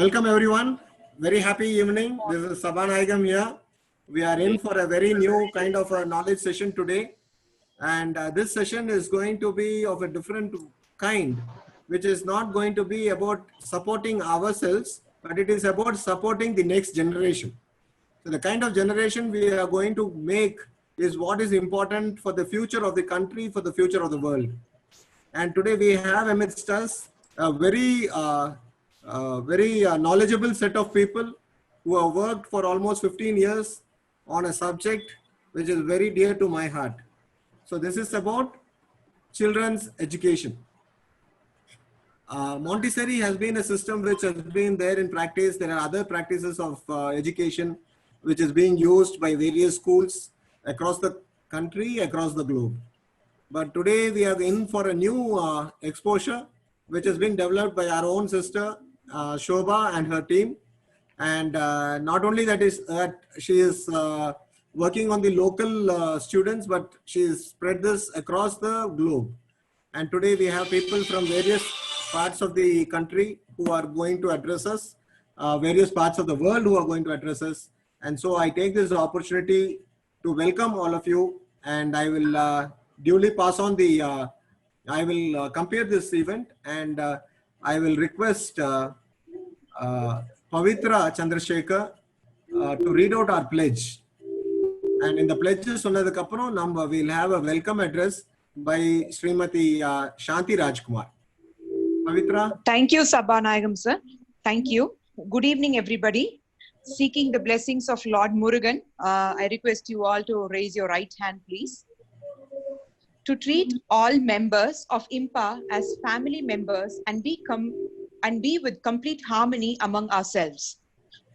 Welcome everyone. Very happy evening. This is Saban Aigam here. We are in for a very new kind of a knowledge session today. And this session is going to be of a different kind, which is not going to be about supporting ourselves, but it is about supporting the next generation. So the kind of generation we are going to make is what is important for the future of the country, for the future of the world. And today we have amidst us a very knowledgeable set of people who have worked for almost 15 years on a subject which is very dear to my heart. So this is about children's education. Montessori has been a system which has been there in practice. There are other practices of education which is being used by various schools across the country, across the globe. But today we are in for a new exposure, which has been developed by our own sister, Shobha and her team. And not only that is that she is working on the local students, but she has spread this across the globe. And today we have people from various parts of the country who are going to address us, various parts of the world who are going to address us. And so I take this opportunity to welcome all of you, and I will duly pass on the, I will compare this event, and I will request Pavitra Chandrasekhar to read out our pledge. And in the pledges, we'll have a welcome address by Srimati Shanti Rajkumar. Pavitra. Thank you, Sabanayagam sir. Thank you. Good evening, everybody. Seeking the blessings of Lord Murugan, I request you all to raise your right hand, please. To treat all members of IMPA as family members and be with complete harmony among ourselves.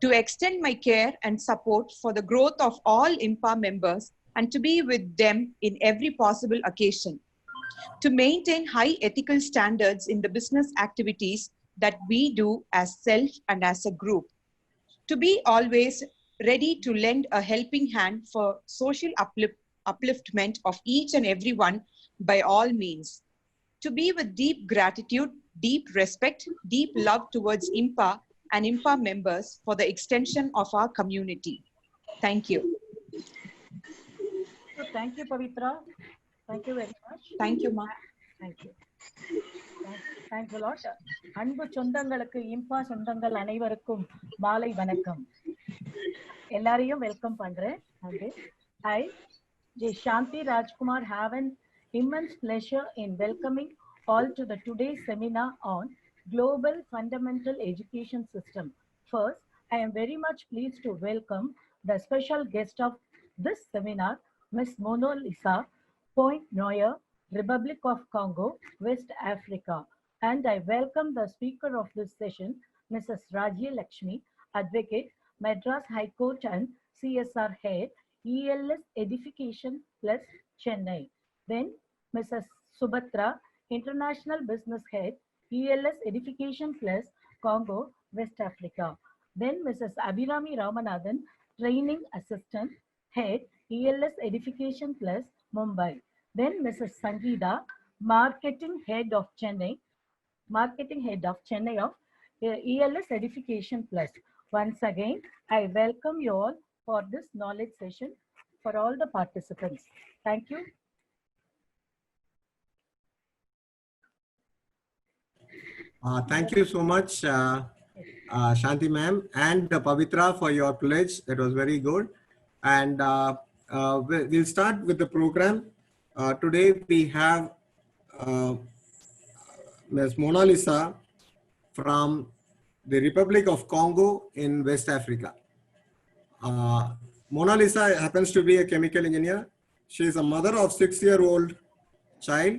To extend my care and support for the growth of all IMPA members and to be with them in every possible occasion. To maintain high ethical standards in the business activities that we do as self and as a group. To be always ready to lend a helping hand for social upliftment of each and everyone by all means. To be with deep gratitude, deep respect, deep love towards IMPA and IMPA members for the extension of our community. Thank you. So thank you, Pavitra. Thank you very much. Thank you, Ma. Thank you. Thanks a lot. அன்பு சொந்தங்களுக்கு இம்பா சொந்தங்கள் அனைவருக்கும் மாலை வணக்கம். எல்லாரையும் welcome பண்றேன். I, Shanti Rajkumar, have an immense pleasure in welcoming all to the today's seminar on Global Fundamental Education System. First, I am very much pleased to welcome the special guest of this seminar, Ms. Mona Lisa Point Noyer, Republic of Congo, West Africa. And I welcome the speaker of this session, Mrs. Rajya Lakshmi, Advocate, Madras High Court and CSR Head, ELS Edification Plus Chennai. Then Mrs. Subhatra, International Business Head, ELS Edification Plus Congo, West Africa. Then Mrs. Abhirami Ramanathan, Training Assistant, Head, ELS Edification Plus Mumbai. Then Mrs. Sangeeta, Marketing Head of Chennai of ELS Edification Plus. Once again, I welcome you all for this knowledge session for all the participants. Thank you. Thank you so much, Shanti ma'am and Pavitra, for your pledge. That was very good. And we'll start with the program. Today we have Ms. Mona Lisa from the Republic of Congo in West Africa. Mona Lisa happens to be a chemical engineer. She is a mother of 6-year-old child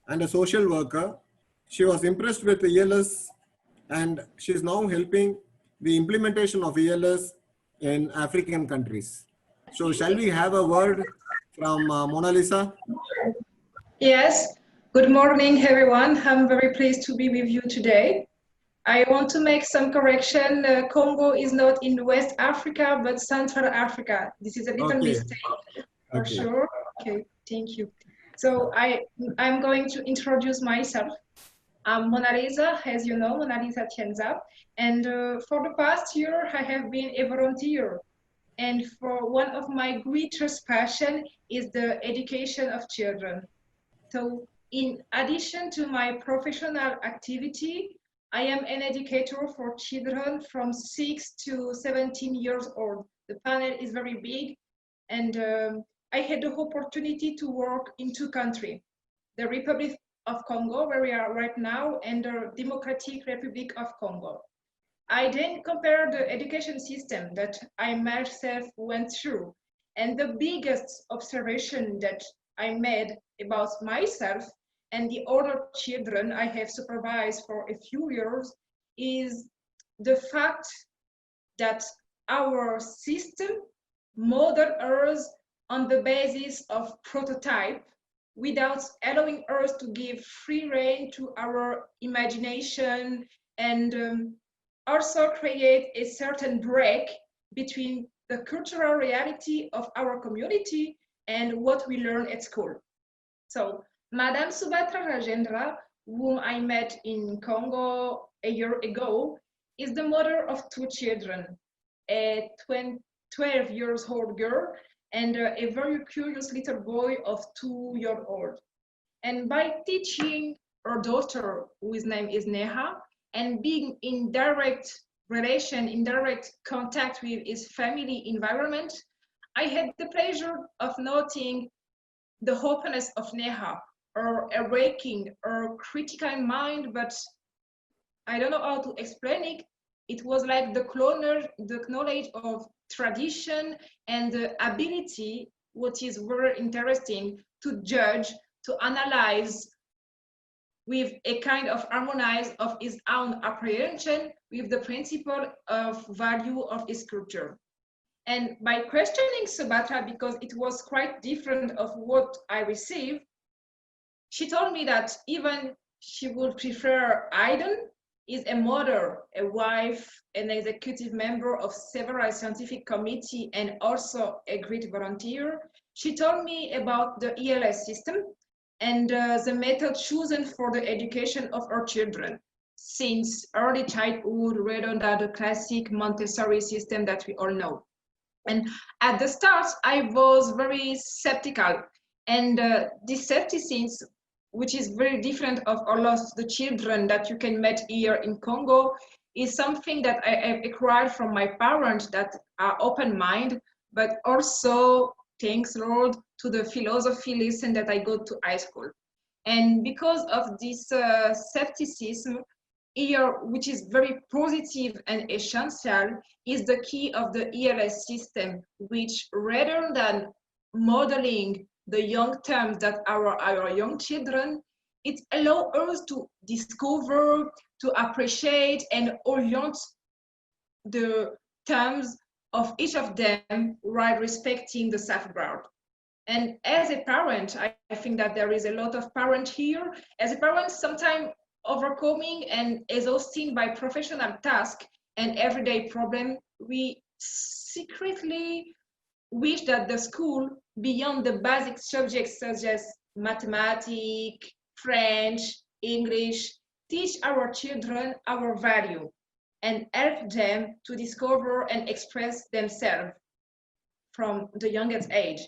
and a social worker. She was impressed with the ELS and she is now helping the implementation of ELS in African countries. So shall we have a word from Mona Lisa? Yes, good morning everyone. I'm very pleased to be with you today. I want to make some correction. Congo is not in West Africa, but Central Africa. This is a little mistake for sure. Okay, thank you. So I'm going to introduce myself. I'm Mona Lisa, as you know, Mona Lisa Tienza. And for the past year, I have been a volunteer. And for one of my greatest passion is the education of children. So in addition to my professional activity, I am an educator for children from 6 to 17 years old. The panel is very big, and I had the opportunity to work in two countries, the Republic of Congo, where we are right now, and the Democratic Republic of Congo. I then compared the education system that I myself went through, and the biggest observation that I made about myself and the other children I have supervised for a few years is the fact that our system modeled us on the basis of prototype without allowing us to give free rein to our imagination and also create a certain break between the cultural reality of our community and what we learn at school. So Madame Subhatra Rajendra, whom I met in Congo a year ago, is the mother of two children, a 12 years old girl and a very curious little boy of 2 years old. And by teaching her daughter, whose name is Neha, and being in direct relation, in direct contact with his family environment, I had the pleasure of noting the openness of Neha, or awakening her critical mind, but I don't know how to explain it. It was like the knowledge of tradition and the ability, what is very interesting, to judge, to analyze with a kind of harmonize of his own apprehension with the principle of value of his culture. And by questioning Subhatra, because it was quite different of what I received, she told me that even she would prefer Aiden is a mother, a wife, an executive member of several scientific committees, and also a great volunteer. She told me about the ELS system and the method chosen for the education of our children since early childhood rather than the classic Montessori system that we all know. And at the start, I was very skeptical, and this skepticism, which is very different of all of the children that you can meet here in Congo, is something that I acquired from my parents that are open-minded, but also, thanks Lord, to the philosophy lesson that I go to high school. And because of this skepticism, here, which is very positive and essential, is the key of the ELS system, which rather than modeling the young terms that our young children, it allows us to discover, to appreciate and orient the terms of each of them while respecting the safeguard. And as a parent, I think that there is a lot of parents here. As a parent, sometimes overcoming and exhausting by professional tasks and everyday problem, we secretly wish that the school, beyond the basic subjects such as mathematics, French, English, teach our children our value and help them to discover and express themselves from the youngest age.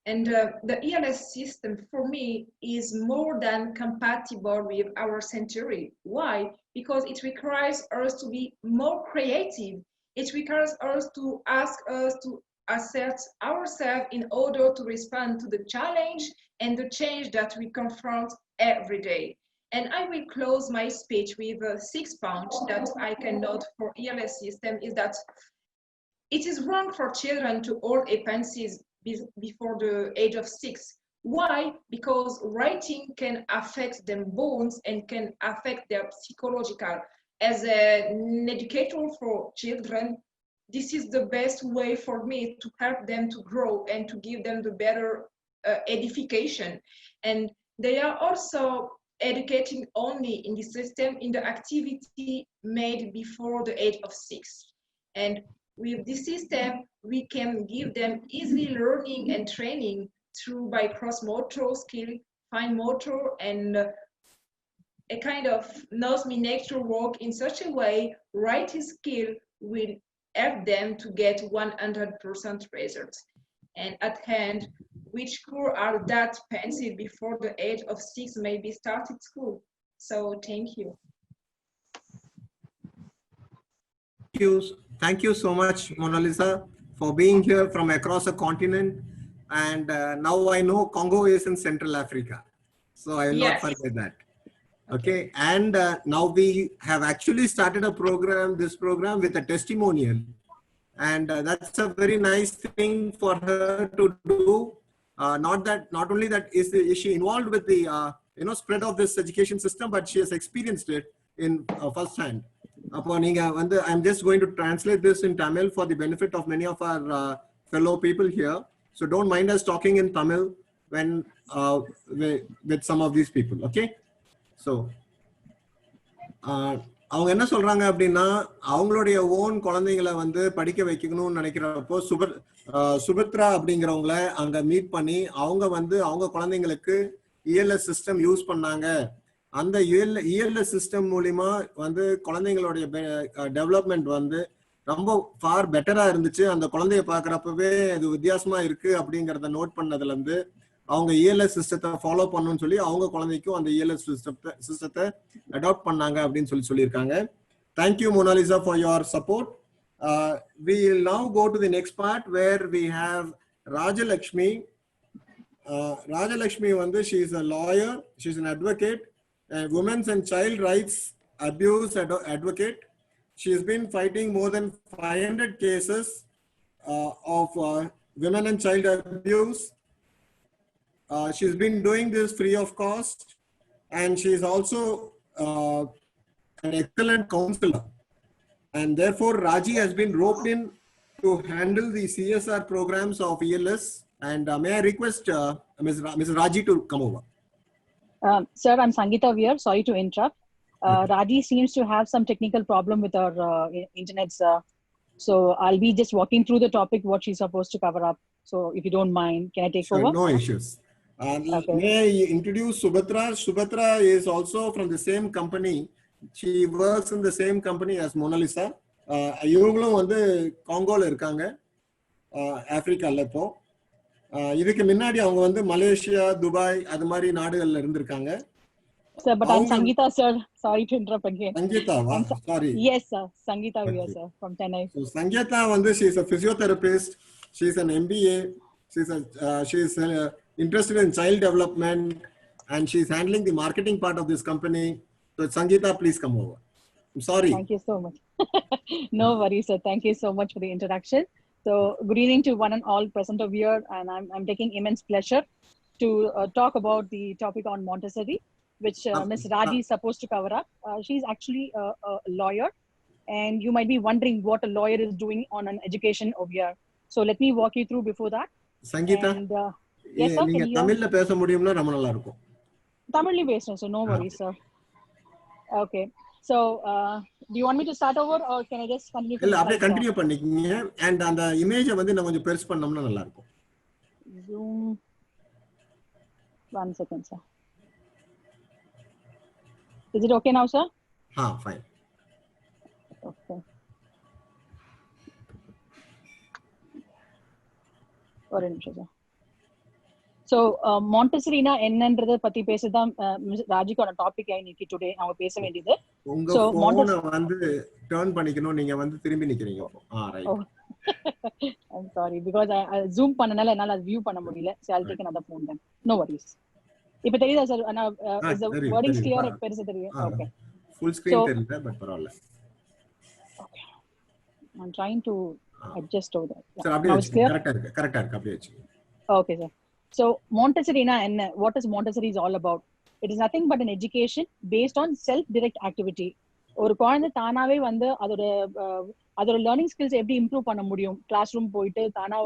And the ELS system for me is more than compatible with our century. Why? Because it requires us to be more creative. It requires us to ask us to assert ourselves in order to respond to the challenge and the change that we confront every day. And I will close my speech with 6 points that I can note for ELS system is that it is wrong for children to hold a pencil before the age of 6. Why? Because writing can affect their bones and can affect their psychological. As an educator for children, this is the best way for me to help them to grow and to give them the better edification. And they are also educating only in the system in the activity made before the age of 6. And with this system, we can give them easily learning and training through by cross motor skill, fine motor, and a kind of knows me nature work in such a way, writing skill will help them to get 100% results. And at hand, which school are that pencil before the age of 6 maybe started school. So thank you. Thank you so much, Mona Lisa, for being here from across the continent. And now I know Congo is in Central Africa, so I will not forget that. Okay, and now we have actually started this program with a testimonial, and that's a very nice thing for her to do. Not only that is she involved with the spread of this education system, but she has experienced it in first hand. I'm just going to translate this in Tamil for the benefit of many of our fellow people here. So don't mind us talking in Tamil when with some of these people. Okay. So அவங்க என்ன சொல்றாங்க அப்படின்னா, அவங்களுடைய own குழந்தைங்களை வந்து படிக்க வைக்கணும்னு நினைக்கிறப்போ சுபத்ரா அப்படிங்கிறவங்கள அங்க மீட் பண்ணி அவங்க வந்து அவங்க குழந்தைங்களுக்கு இஎல்எஸ் சிஸ்டம் யூஸ் பண்ணாங்க. அந்த இஎல்எஸ் சிஸ்டம் மூலியமா வந்து குழந்தைங்களுடைய டெவலப்மெண்ட் வந்து ரொம்ப ஃபார் பெட்டரா இருந்துச்சு. அந்த குழந்தைய பாக்குறப்பவே இது வித்தியாசமா இருக்கு அப்படிங்கறத நோட் பண்ணதுல இருந்து அவங்க இஎல்எஸ் சிஸ்டத்தை ஃபாலோ பண்ணணும்னு சொல்லி அவங்க குழந்தைக்கும் அந்த இஎல்எஸ் சிஸ்டத்தை அடாப்ட் பண்ணாங்க அப்படின்னு சொல்லியிருக்காங்க. Thank you Monalisa for your support. We will now go to the next part where we have Rajalakshmi. Rajalakshmi வந்து she is a lawyer, she is an advocate, a women's and child rights abuse advocate. She has been fighting more than 500 cases of women and child abuse. She's been doing this free of cost, and she is also an excellent counselor. And therefore, Raji has been roped in to handle the CSR programs of ELS. And may I request Ms. Raji to come over? Sir, I'm Sangeeta Veer. Sorry to interrupt. Raji seems to have some technical problem with our internet, sir. So I'll be just walking through the topic, what she's supposed to cover up. So if you don't mind, can I take over? No issues. Okay. May I introduce Subhatra? Subhatra is also from the same company. She works in the same company as Mona Lisa. இவங்களும் வந்து காங்கோல இருக்காங்க, ஆப்பிரிக்கால. இப்போ இதுக்கு முன்னாடி அவங்க வந்து Malaysia, Dubai அது மாதிரி நாடுகள்ல இருந்திருக்காங்க. Sir, but I'm Sangeeta, sir. Sorry to interrupt again. Sangeeta, sorry. Yes, sir. Sangeeta Veer, sir, from Chennai. So Sangeeta வந்து she is a physiotherapist. She is an MBA. She is interested in child development, and she is handling the marketing part of this company. So Sangeeta, please come over. I'm sorry. Thank you so much. No worries, sir. Thank you so much for the introduction. So good evening to one and all present over here, and I'm taking immense pleasure to talk about the topic on Montessori, which Ms. Raji is supposed to cover up. She's actually a lawyer, and you might be wondering what a lawyer is doing on an education over here. So let me walk you through before that. Sangeeta, and, yes, sir. நீங்க தமிழ்ல பேச முடியும்னா ரொம்ப நல்லா இருக்கும். தமிழ்ல பேசணும், so no worries, sir. Okay. So do you want me to start over or can I just continue? இல்ல, அப்படியே கண்டினியூ பண்ணிக்கங்க. and அந்த இமேஜை வந்து நான் கொஞ்சம் பெருசு பண்ணோம்னா நல்லா இருக்கும். Zoom. 1 second, sir. Is it okay now, sir? Fine. Okay. ஒரு நிமிஷம் சார். So Montessori-na என்னன்றத பத்தி பேசதான் ராஜிக்கான டாபிக் இன்னைக்கு டுடே நாம பேச வேண்டியது. உங்க போனை வந்து டர்ன் பண்ணிக்கணும், நீங்க வந்து திரும்பி நிக்கிறீங்க. Right. I'm sorry because I zoom பண்ணனால என்னால அது வியூ பண்ண முடியல. So I'll take another phone then. No worries. இப்ப தெரியுதா sir? is the wording clear? பெருசா தெரியுது. Okay. Full screen தெரியல, பட் பரவாயில்லை. Okay. I'm trying to adjust over there. Sir, அப்படியே கரெக்ட்டா இருக்கு அப்படியே வெச்சு. Okay sir. So Montessori-na enna? What is Montessori is all about? It is nothing but an education based on self-direct activity. ஒரு குழந்தை தானாவே வந்து அதோட லேர்னிங் ஸ்கில்ஸ் எப்படி இம்ப்ரூவ் பண்ண முடியும், கிளாஸ் ரூம் போயிட்டு தானா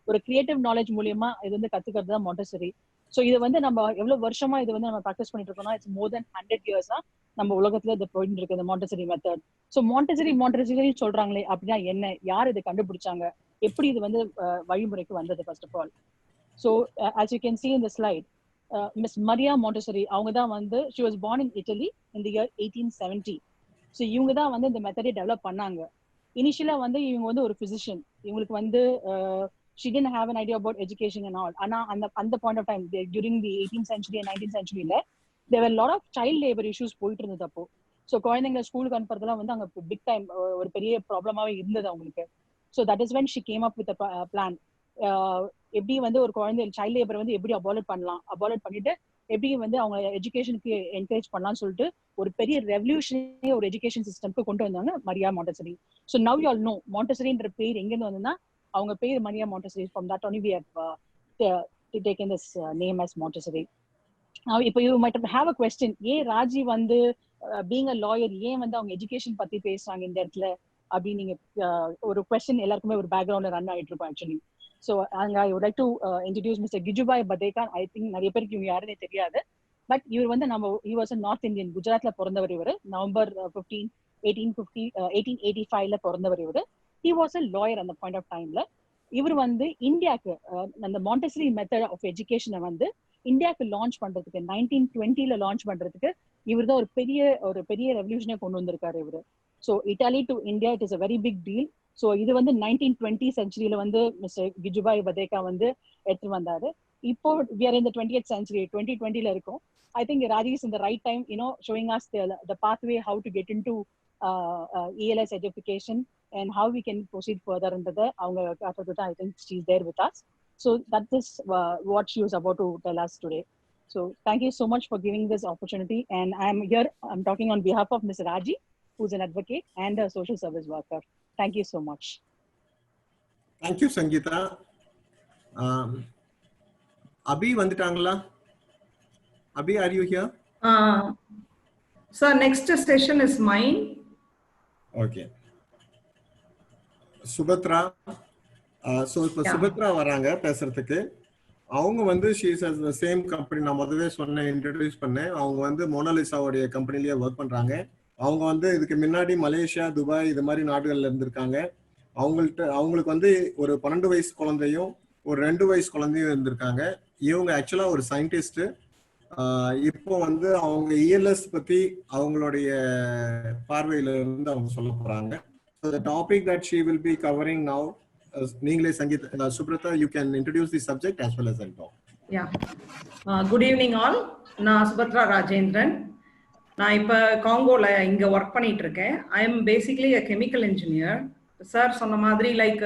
ஒரு கிரியேட்டிவ் நாலேஜ் மூலியமா இது வந்து கத்துக்கிறது தான் Montessori. ஸோ இது வந்து நம்ம எவ்வளவு வருஷமா இது வந்து நம்ம ப்ராக்டிஸ் பண்ணிட்டு இருக்கோம்னா இட்ஸ் மோர் தென் 100 years நம்ம உலகத்துல இது போயிட்டு இருக்கு இந்த Montessori மெத்தட். ஸோ Montessori சொல்றாங்களே அப்படின்னா என்ன, யார் இதை கண்டுபிடிச்சாங்க, எப்படி இது வந்து வழிமுறைக்கு வந்தது? First of all, so as you can see in the slide, Miss Maria Montessori, அவங்க தான் வந்து she was born in Italy in the year 1870. So இவங்க தான் வந்து இந்த மெத்தடை டெவலப் பண்ணாங்க. இனிஷியலா வந்து இவங்க வந்து ஒரு பிசிஷியன், இவங்களுக்கு வந்து she didn't have an idea about education and all. ஆனா அந்த point of time during the 18th century and 19th centuryல there were a lot of child labor issues போயிட்டு இருந்தது அப்போ. ஸோ குழந்தைங்க ஸ்கூலுக்கு அனுப்புறதுலாம் வந்து அங்க பிக் டைம் ஒரு பெரிய ப்ராப்ளமாவே இருந்தது அவங்களுக்கு. So that is when she came up with plan. எப்படி வந்து ஒரு குழந்தை சைல்ட் லேபர் வந்து எப்படி அபாலிட் பண்ணிட்டு எப்படி வந்து அவங்க எஜுகேஷனுக்கு என்கரேஜ் பண்ணலாம்னு சொல்லிட்டு ஒரு பெரிய ரெவல்யூஷனே ஒரு எஜுகேஷன் சிஸ்டம்க்கு கொண்டு வந்தாங்க Maria Montessori. So now you all know மாண்டெசரின்ற பேர் எங்கேருந்து வந்ததுன்னா அவங்க பேர் Maria Montessori. From that only we have taken this name as Montessori. இப்போ you might have a question, ஏன் ராஜி வந்து பீங் அ லாயர் ஏன் வந்து அவங்க எஜுகேஷன் பத்தி பேசுறாங்க இந்த இடத்துல அப்படின்னு நீங்க ஒரு கொஸ்டின் எல்லாருக்குமே ஒரு பேக்ரவுண்ட்ல ரன் ஆயிட்டு இருக்கும் ஆக்சுவலி. ஸோ அங்க I would like to introduce mister கிஜுபாய் பதேகான். ஐ திங்க் நிறைய பேருக்கு இவங்க யாருன்னே தெரியாது. பட் இவர் வந்து he was a north Indian, குஜராத்ல பிறந்தவர் இவர். நவம்பர் 15, 1885ல பிறந்தவர் இவர். he was a lawyer அந்த பாயிண்ட் ஆஃப் டைம்ல. இவர் வந்து இந்தியாவுக்கு அந்த மாண்டெசரி மெத்தட் ஆஃப் எஜுகேஷனை வந்து இந்தியாவுக்கு லான்ச் பண்றதுக்கு 1920ல லான்ச் பண்றதுக்கு இவர் தான் ஒரு பெரிய ரெவல்யூஷனே கொண்டு வந்திருக்காரு இவரு. So Italy to India it is a very big deal. So இது வந்து 1920 சென்ச்சுரியில வந்து மிஸ்டர் கிஜுபாய் பதேகா வந்து எடுத்துட்டு வந்தாரு. இப்போ we are in the 20th century, 2020ல இருக்கும். I think Raji is in the right time, showing us the pathway how to get into ELS education and how we can proceed further into the I think she's there with us. So that is what she was about to tell us today. So thank you so much for giving this opportunity. And I'm talking on behalf of Ms. Raji, who's an advocate and a social service worker. Thank you so much. Thank you, Sangeeta. Abhi vanditangala? Abhi, are you here? Sir, next session is mine. Okay. Subhatra. So இப்போ சுபத்ரா வராங்க பேசுறதுக்கு. அவங்க வந்து she's as the same company, நான் முதவே introduce பண்ணேன். அவங்க வந்து மோனாலிசாவுடைய கம்பெனிலேயே ஒர்க் பண்றாங்க. அவங்க வந்து இதுக்கு முன்னாடி மலேசியா, துபாய் இது மாதிரி நாடுகள்ல இருந்திருக்காங்க. அவங்களுக்கு வந்து ஒரு 12 வயசு குழந்தையும் ஒரு 2 வயசு குழந்தையும் இருந்திருக்காங்க. இவங்க ஆக்சுவலா ஒரு சயின்டிஸ்ட். இப்போ வந்து அவங்க இஎல்எஸ் பத்தி அவங்களுடைய பார்வையில இருந்து அவங்க சொல்ல போறாங்க. So the topic that she will be covering now, நீங்களே Sangeetha, Subrata, you can introduce the subject as well as I talk. Yeah. Good evening all. நான் சுபத்ரா ராஜேந்திரன். நான் இப்ப காங்கோல இங்க ஒர்க் பண்ணிட்டு இருக்கேன். I am basically a chemical engineer. Sir சொன்ன மாதிரி like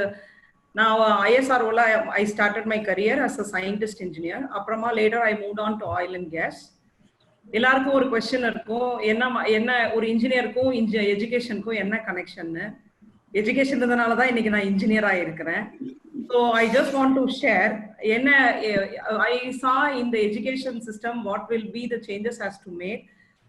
நான் ISROல I started my career as a scientist engineer. அப்புறமா later I moved on to oil and gas. எல்லாருக்கும் ஒரு क्वेश्चन இருக்கும், என்ன ஒரு இன்ஜினியருக்கும் எஜுகேஷனுக்கும் என்ன கனெக்ஷன்னு. எஜுகேஷன் இருந்தனால தான் இன்னைக்கு நான் இன்ஜினியரா இருக்கிறேன். So I just want to share என்ன I saw in the education system what will be the changes has to make.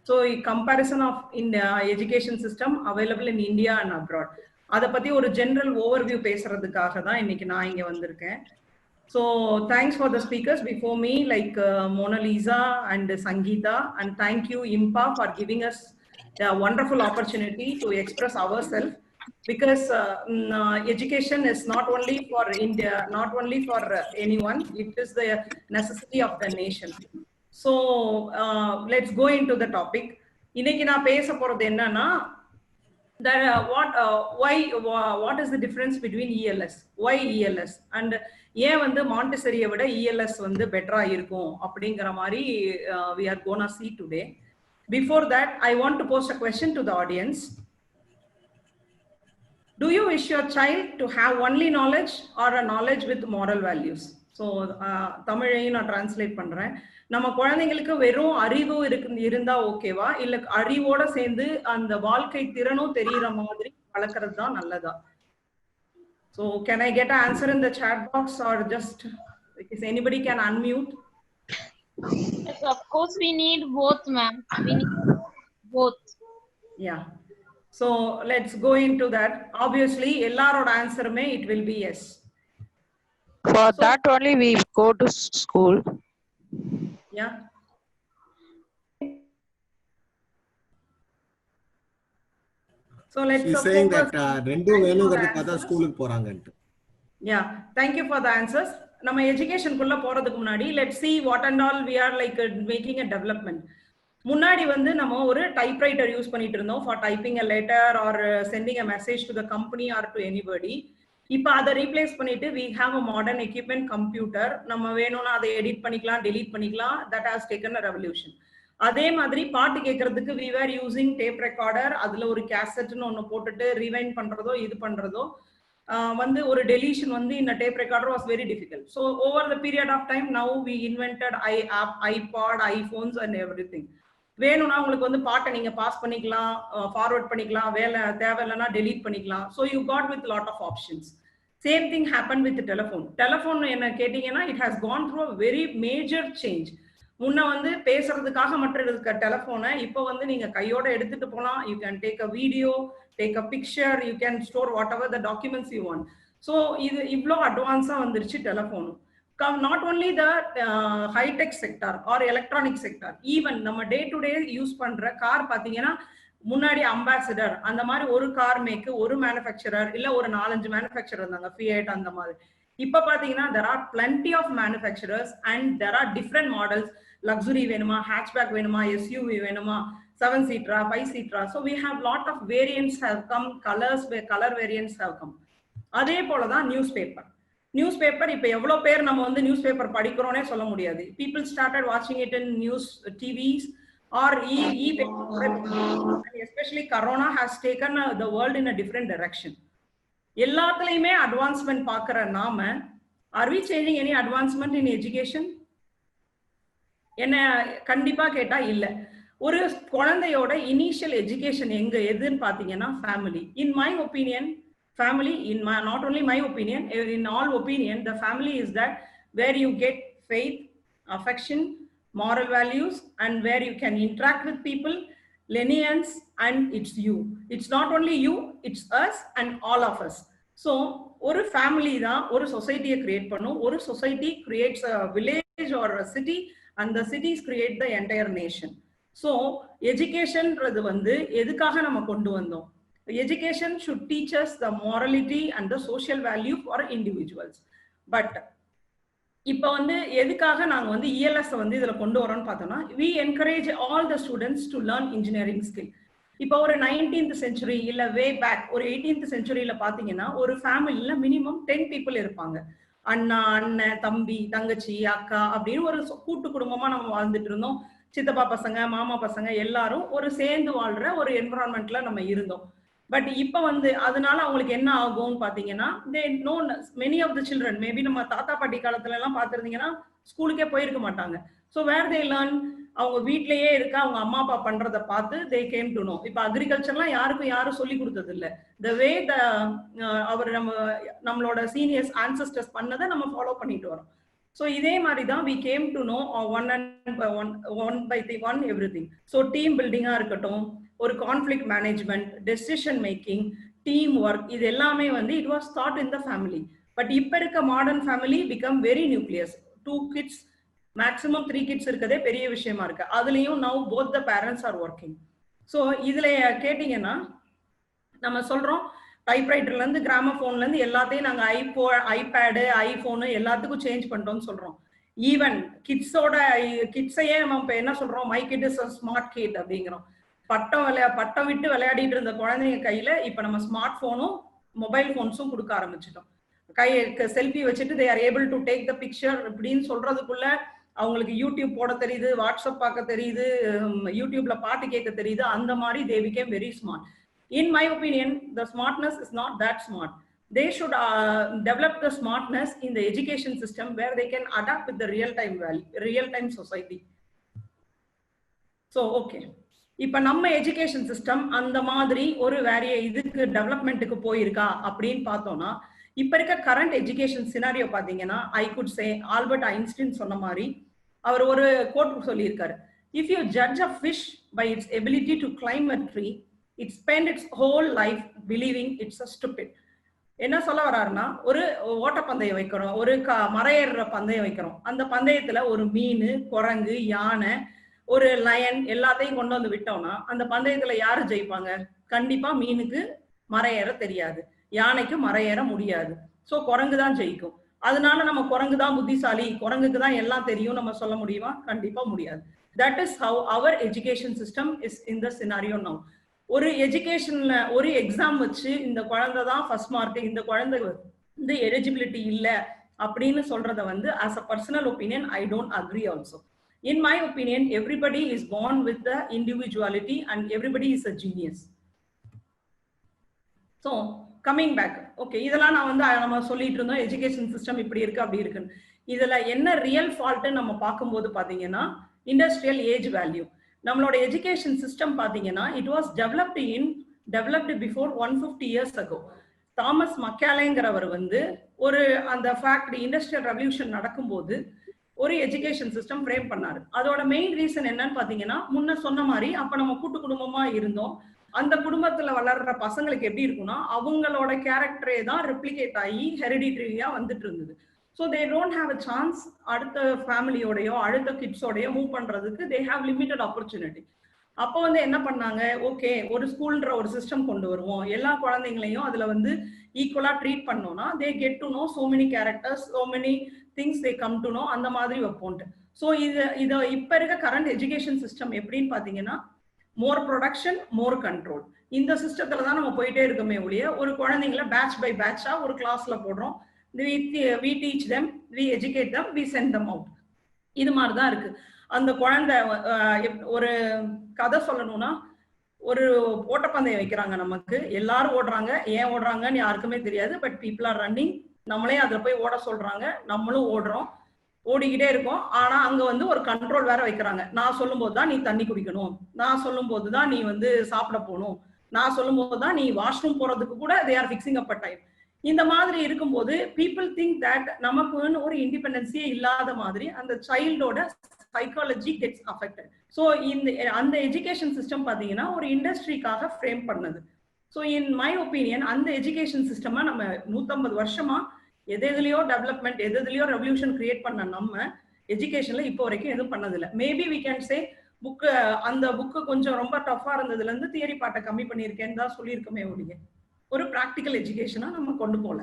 So comparison of இந்த education system available in India and abroad, அதை பத்தி ஒரு ஜெனரல் ஓவர்வியூ பேசுறதுக்காக தான் இன்னைக்கு நான் இங்க வந்திருக்கேன். So thanks for the speakers before me like Mona Lisa and Sangeeta, and thank you IMPA for giving us a wonderful opportunity to express ourselves, because education is not only for India, not only for anyone, it is the necessity of the nation. So let's go into the topic. இன்னைக்கு நான் பேச போறது என்னன்னா what is the difference between ELS, why ELS, and ஏன் வந்து மாண்டெசரியை விட ELS வந்து பெட்டரா இருக்கும் அப்படிங்கிற மாதிரி we are gonna see today. Before that, I want to pose a question to the audience. Do you wish your child to have only knowledge or a knowledge with moral values? So தமிழையும் நான் translate பண்றேன். நம்ம குழந்தைங்களுக்கு வெறும் அறிவு இருந்தா ஓகேவா, இல்ல அறிவோட சேர்ந்து அந்த வாழ்க்கை திறனும் தெரியற மாதிரி வளர்க்கறது தான் நல்லதா? So can I get an answer in the chat box, or just if anybody can unmute? Yes, of course we need both, ma'am. We need both. Yeah. So let's go into that. Obviously, ellaroda answer may it will be yes. For that only we go to school. Yeah. So let's She's saying that rendu venungiradhukku da school ku poranga. Yeah, thank you for the answers. நம்ம எஜுகேஷனுக்குள்ள போறதுக்கு முன்னாடி let see what and all we are like making a development. முன்னாடி வந்து நம்ம ஒரு typewriter use பண்ணிட்டு இருந்தோம் for typing a letter or sending a message to the company or to anybody. இப்போ அதை ரீப்ளேஸ் பண்ணிட்டு we have a modern equipment computer. நம்ம வேணும்னா அதை எடிட் பண்ணிக்கலாம், டெலீட் பண்ணிக்கலாம். That has taken a revolution. அதே மாதிரி பாட்டு கேட்கறதுக்கு we are using tape recorder. அதுல ஒரு கேசட்னு ஒன்று போட்டுட்டு ரிவைண்ட் பண்றதோ இது பண்றதோ வந்து ஒரு டெலிஷன் வந்து இந்த tape recorder was very difficult. So over the period of time now we invented iPad, iPhones and everything. வேணும்னா உங்களுக்கு வந்து பாட்டை நீங்க பாஸ் பண்ணிக்கலாம், ஃபார்வர்ட் பண்ணிக்கலாம், வேலை தேவையில்லைன்னா டெலீட் பண்ணிக்கலாம். So you got with lot of options. Same thing happen with telephone. Telephone என்ன கேட்டீங்கன்னா it has gone through a very major change. முன்ன வந்து பேசுறதுக்காக மட்டும் இருக்க டெலிஃபோனை இப்போ வந்து நீங்க கையோட எடுத்துட்டு போகலாம். You can take a video, take a picture, you can store what ever the documents you want. So இது இவ்வளோ அட்வான்ஸா வந்துருச்சு டெலிஃபோனும். Not only the high-tech sector or electronic sector, even நம்ம டே டு டே யூஸ் பண்ற car பாத்தீங்கன்னா முன்னாடி ambassador அந்த மாதிரி ஒரு கார் மேக்கு ஒரு மேனுஃபேக்சரர் இல்ல ஒரு 4-5 மேனுஃபேக்சரர் இருந்தாங்க, ஃபியட் அந்த மாதிரி. இப்ப பாத்தீங்கன்னா there are plenty of manufacturers and there are different models. Luxury வேணுமா, hatchback வேணுமா, SUV வேணுமா, 7-seater, 5-seater. So we have lot of variants have come, color variants have come. அதே போலதான் நியூஸ் பேப்பர். இப்ப எவ்வளவு பேர் நம்ம வந்து நியூஸ் பேப்பர் படிக்கிறோம்னே சொல்ல முடியாது. பீப்புள் ஸ்டார்டட் வாட்சிங் it in news TVs or especially corona has taken the world in a different direction. எல்லாத்துலயுமே அட்வான்ஸ்மெண்ட் பாக்குற நாம are we changing any advancement in education? என்ன கண்டிப்பா கேட்டா இல்ல. ஒரு குழந்தையோட இனிஷியல் எஜுகேஷன் எதுன்னு பாத்தீங்கன்னா family. In my opinion, family, not only my opinion, in all opinion, the family is that where you get faith, affection, moral values, and where you can interact with people, lenience, and it's you. It's not only you, it's us and all of us. So ஒரு family தான் ஒரு சொசைட்டியை create பண்ணும். ஒரு society creates a village or a city and the cities create the entire nation. So educationன்றது வந்து எதுக்காக நம்ம கொண்டு வந்தோம்? Education should teach us the morality and the social value for individuals. But இப்போ வந்து எதுக்காக நாங்க வந்து ELS வந்து இதுல கொண்டு வரோம்னு பார்த்தோம்னா we encourage all the students to learn engineering skill. இப்போ ஒரு 19th century இல்ல வே பேக் ஒரு 18th centuryல பாத்தீங்கன்னா ஒரு ஃபேமிலில மினிமம் 10 people இருப்பாங்க. அண்ணா, அண்ணன், தம்பி, தங்கச்சி, அக்கா அப்படின்னு ஒரு கூட்டு குடும்பமா நம்ம வாழ்ந்துட்டு இருந்தோம். சித்தப்பா பசங்க, மாமா பசங்க எல்லாரும் ஒரு சேர்ந்து வாழ்ற ஒரு என்விரான்மெண்ட்ல நம்ம இருந்தோம். பட் இப்ப வந்து அதனால அவங்களுக்கு என்ன ஆகும்னு பாத்தீங்கன்னா many of the children, maybe நம்ம தாத்தா பாட்டி காலத்துல எல்லாம் பாத்திருந்தீங்கன்னா ஸ்கூலுக்கே போயிருக்க மாட்டாங்க. ஸோ வேர் தே லேர்ன், அவங்க வீட்லயே இருக்க அவங்க அம்மா அப்பா பண்றதை பார்த்து தே கேம் டு நோ. இப்ப அக்ரிகல்ச்சர்லாம் யாரும் சொல்லி கொடுத்தது இல்லை. த வே அவர் நம்மளோட சீனியர்ஸ் ஆன்சஸ்டர்ஸ் பண்ணதை நம்ம ஃபாலோ பண்ணிட்டு வரோம். ஸோ இதே மாதிரி தான் we came to know one by one everything. So team பில்டிங்கா இருக்கட்டும், ஒரு conflict management, decision making, team work, இது எல்லாமே வந்து it was taught in the family. But இப்ப இருக்க modern family become very nucleus. 2 kids, maximum 3 kids இருக்கதே பெரிய விஷயமா இருக்கு. அதுலயும் now both the parents are working. So இதுல கேட்டீங்கன்னா நம்ம சொல்றோம் டைப்ரைட்டர்ல இருந்து கிராமபோன்ல இருந்து எல்லாத்தையும் நாங்க ஐபேடு, ஐபோனு எல்லாத்துக்கும் சேஞ்ச் பண்ணிட்டோம்னு சொல்றோம். ஈவன் கிட்ஸையே நம்ம இப்ப என்ன சொல்றோம், my kid is smart kid அப்படிங்கிறோம். பட்டம் விட்டு விளையாடிட்டு இருந்த குழந்தைங்க கையில இப்ப நம்ம ஸ்மார்ட் போனும் மொபைல் போன்ஸும் கொடுக்க ஆரம்பிச்சிட்டோம். செல்ஃபி வச்சுட்டு they are able to take the picture அப்படின்னு சொல்றதுக்குள்ள அவங்களுக்கு யூடியூப் போட தெரியுது, வாட்ஸ்அப் பார்க்க தெரியுது, யூடியூப்ல பாட்டு கேட்க தெரியுது. அந்த மாதிரி they became very smart. In my opinion, the smartness is not that smart. They should develop the smartness in the education system where they can adapt with the real-time society. So, okay. இப்ப நம்ம education system அந்த மாதிரி ஒரு இதுக்கு டெவலப்மெண்ட்டுக்கு போயிருக்கா அப்படின்னு பார்த்தோம்னா இப்ப இருக்க கரண்ட் எஜுகேஷன் சினாரியோ பாத்தீங்கன்னா I could say Albert Einstein சொன்ன மாதிரி அவர் ஒரு கோட் சொல்லியிருக்காரு. If you judge a fish by its ability to climb a tree, it spend its whole life believing it's a stupid. என்ன சொல்ல வர்றாருன்னா, ஒரு ஓட்ட பந்தயம் வைக்கிறோம், ஒரு மரையேற பந்தயம் வைக்கிறோம். அந்த பந்தயத்துல ஒரு மீன், குரங்கு, யானை, ஒரு லயன் எல்லாத்தையும் கொண்டு வந்து விட்டோம்னா அந்த பந்தயத்துல யாரு ஜெயிப்பாங்க? கண்டிப்பா மீனுக்கு மரையேற தெரியாது, யானைக்கு மரையேற முடியாது. சோ குரங்கு தான் ஜெயிக்கும். அதனால நம்ம குரங்கு தான் புத்திசாலி, குரங்குக்கு தான் எல்லாம் தெரியும் நம்ம சொல்ல முடியுமா? கண்டிப்பா முடியாது. That is how our education system is in the scenario now. ஒரு எஜுகேஷன்ல ஒரு எக்ஸாம் வச்சு இந்த குழந்தை தான் ஃபர்ஸ்ட் மார்க், இந்த குழந்தை வந்து எலிஜிபிலிட்டி இல்ல அப்படின்னு சொல்றத வந்து as a personal opinion I don't agree also. In my opinion, everybody is born with the individuality and everybody is a genius. So coming back, okay, இதெல்லாம் நான் வந்து நம்ம சொல்லிட்டு இருந்தோம் எஜுகேஷன் சிஸ்டம் இப்படி இருக்கு அப்படி இருக்குன்னு. இதுல என்ன ரியல் ஃபால்ட் நம்ம பார்க்கும்போது பாத்தீங்கன்னா இண்டஸ்ட்ரியல் ஏஜ் வேல்யூ. நம்மளோட எஜுகேஷன் சிஸ்டம் பாத்தீங்கன்னா it was developed before 150 years ago. Thomas மக்காலேங்கிறவர் வந்து ஒரு அந்த ஃபேக்டரி இண்டஸ்ட்ரியல் ரெவல்யூஷன் நடக்கும்போது ஒரு எஜுகேஷன் சிஸ்டம் ஃப்ரேம் பண்ணாரு. அதோட மெயின் ரீசன் என்னன்னு பாத்தீங்கன்னா முன்ன சொன்ன மாதிரி அப்ப நம்ம கூட்டு குடும்பமா இருந்தோம். அந்த குடும்பத்துல வளர்ற பசங்களுக்கு எப்படி இருக்கும்னா அவங்களோட கேரக்டரே தான் ரெப்ளிகேட் ஆகி ஹெரிடிட்டரியா வந்துட்டு இருந்தது. So they don't have a chance அடுத்த ஃபேமிலியோடையோ அடுத்த கிட்ஸோடையோ மூவ் பண்றதுக்கு தே ஹாவ் லிமிட்டட் ஆப்பர்ச்சுனிட்டி. அப்போ வந்து என்ன பண்ணாங்க, ஓகே ஒரு ஸ்கூல்ன்ற ஒரு சிஸ்டம் கொண்டு வருவோம், எல்லா குழந்தைங்களையும் அதுல வந்து ஈக்குவலா ட்ரீட் பண்ணோம்னா they get to know so many characters, so many things they come to know, அந்த மாதிரி வைப்போன்ட்டு. ஸோ இது இப்ப இருக்க கரண்ட் எஜுகேஷன் சிஸ்டம் எப்படின்னு பாத்தீங்கன்னா மோர் ப்ரொடக்ஷன் மோர் கண்ட்ரோல். இந்த சிஸ்டத்துல தான் நம்ம போயிட்டே இருக்கோமே ஒழிய ஒரு குழந்தைங்களை பேட்ச் பை பேட்சா ஒரு கிளாஸ்ல போடுறோம், we teach them, we educate them, we send them out. இது மாதிரிதான் இருக்கு. அந்த குழந்தை ஒரு கதை சொல்லணும்னா ஒரு ஓட்டப்பந்தயம் வைக்கிறாங்க, நமக்கு எல்லாரும் ஓடுறாங்க, ஏன் ஓடுறாங்கன்னு யாருக்குமே தெரியாது, பட் பீப்புள் ஆர் ரன்னிங், நம்மளே அதுல போய் ஓட சொல்றாங்க, நம்மளும் ஓடுறோம், ஓடிக்கிட்டே இருக்கோம். ஆனா அங்க வந்து ஒரு கண்ட்ரோல் வேற வைக்கிறாங்க. நான் சொல்லும் போதுதான் நீ தண்ணி குடிக்கணும், நான் சொல்லும் போதுதான் நீ வந்து சாப்பிட போகணும், நான் சொல்லும் போதுதான் நீ வாஷ்ரூம் போறதுக்கு கூட they are fixing up a time. இந்த மாதிரி இருக்கும்போது people think that நமக்குன்னு ஒரு இண்டிபெண்டன்ஸியே இல்லாத மாதிரி அந்த சைல்டோட சைக்காலஜி கெட்ஸ் அஃபெக்டட். ஸோ அந்த எஜுகேஷன் சிஸ்டம் பாத்தீங்கன்னா ஒரு இண்டஸ்ட்ரிக்காக ஃப்ரேம் பண்ணது. ஸோ இன் மை ஒப்பீனியன் அந்த எஜுகேஷன் சிஸ்டமா நம்ம 150 வருஷமா எதுலயோ டெவலப்மெண்ட் எதுலயோ ரெவல்யூஷன் கிரியேட் பண்ண நம்ம எஜுகேஷன்ல இப்போ வரைக்கும் எதுவும் பண்ணதில்லை. Maybe we can say book அந்த புக்கு கொஞ்சம் ரொம்ப டஃபா இருந்ததுல இருந்து தியரி பாட்டை கம்மி பண்ணியிருக்கேன்னு தான் சொல்லியிருக்கோமே ஒழிய ஒரு ப்ராக்டிக்கல் எஜுகேஷனா நம்ம கொண்டு போகல.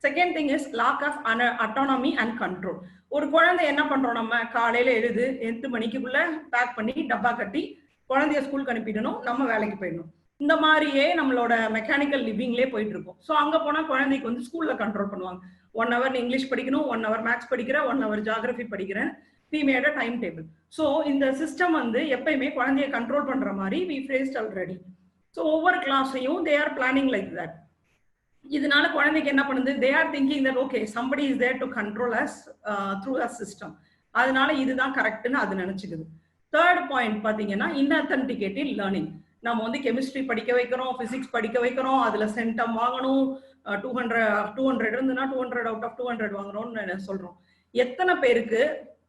Second thing is lack of autonomy and control. ஒரு குழந்தை என்ன பண்றோம், நம்ம காலையில எழுது 8 மணிக்குள்ள பேக் பண்ணி டப்பா கட்டி குழந்தைய ஸ்கூலுக்கு அனுப்பிடணும், நம்ம வேலைக்கு போயிடணும். இந்த மாதிரியே நம்மளோட மெக்கானிக்கல் லிவிங்லேயே போயிட்டு இருக்கும். ஸோ அங்க போனா குழந்தைக்கு வந்து ஸ்கூல்ல கண்ட்ரோல் பண்ணுவாங்க. 1 hour இங்கிலீஷ் படிக்கணும், 1 hour மேத்ஸ் படிக்கிறேன், 1 hour ஜியாகிரபி படிக்கிறேன், we made a time table. So இந்த சிஸ்டம் வந்து எப்பயுமே குழந்தைய கண்ட்ரோல் பண்ற மாதிரி we faced already. ஸோ ஒவ்வொரு கிளாஸையும் they are planning like that. இதனால குழந்தைக்கு என்ன பண்ணுது, they are thinking that okay somebody is there to control us through a system. அதனால இதுதான் கரெக்ட்னு அது நினைச்சுக்குது. தேர்ட் பாயிண்ட் பாத்தீங்கன்னா inauthenticated learning. நம்ம வந்து கெமிஸ்ட்ரி படிக்க வைக்கிறோம், பிசிக்ஸ் படிக்க வைக்கிறோம், அதுல சென்டம் வாங்கணும், 200 இருந்துன்னா 200 out of 200 வாங்குறோம்னு சொல்றோம். எத்தனை பேருக்கு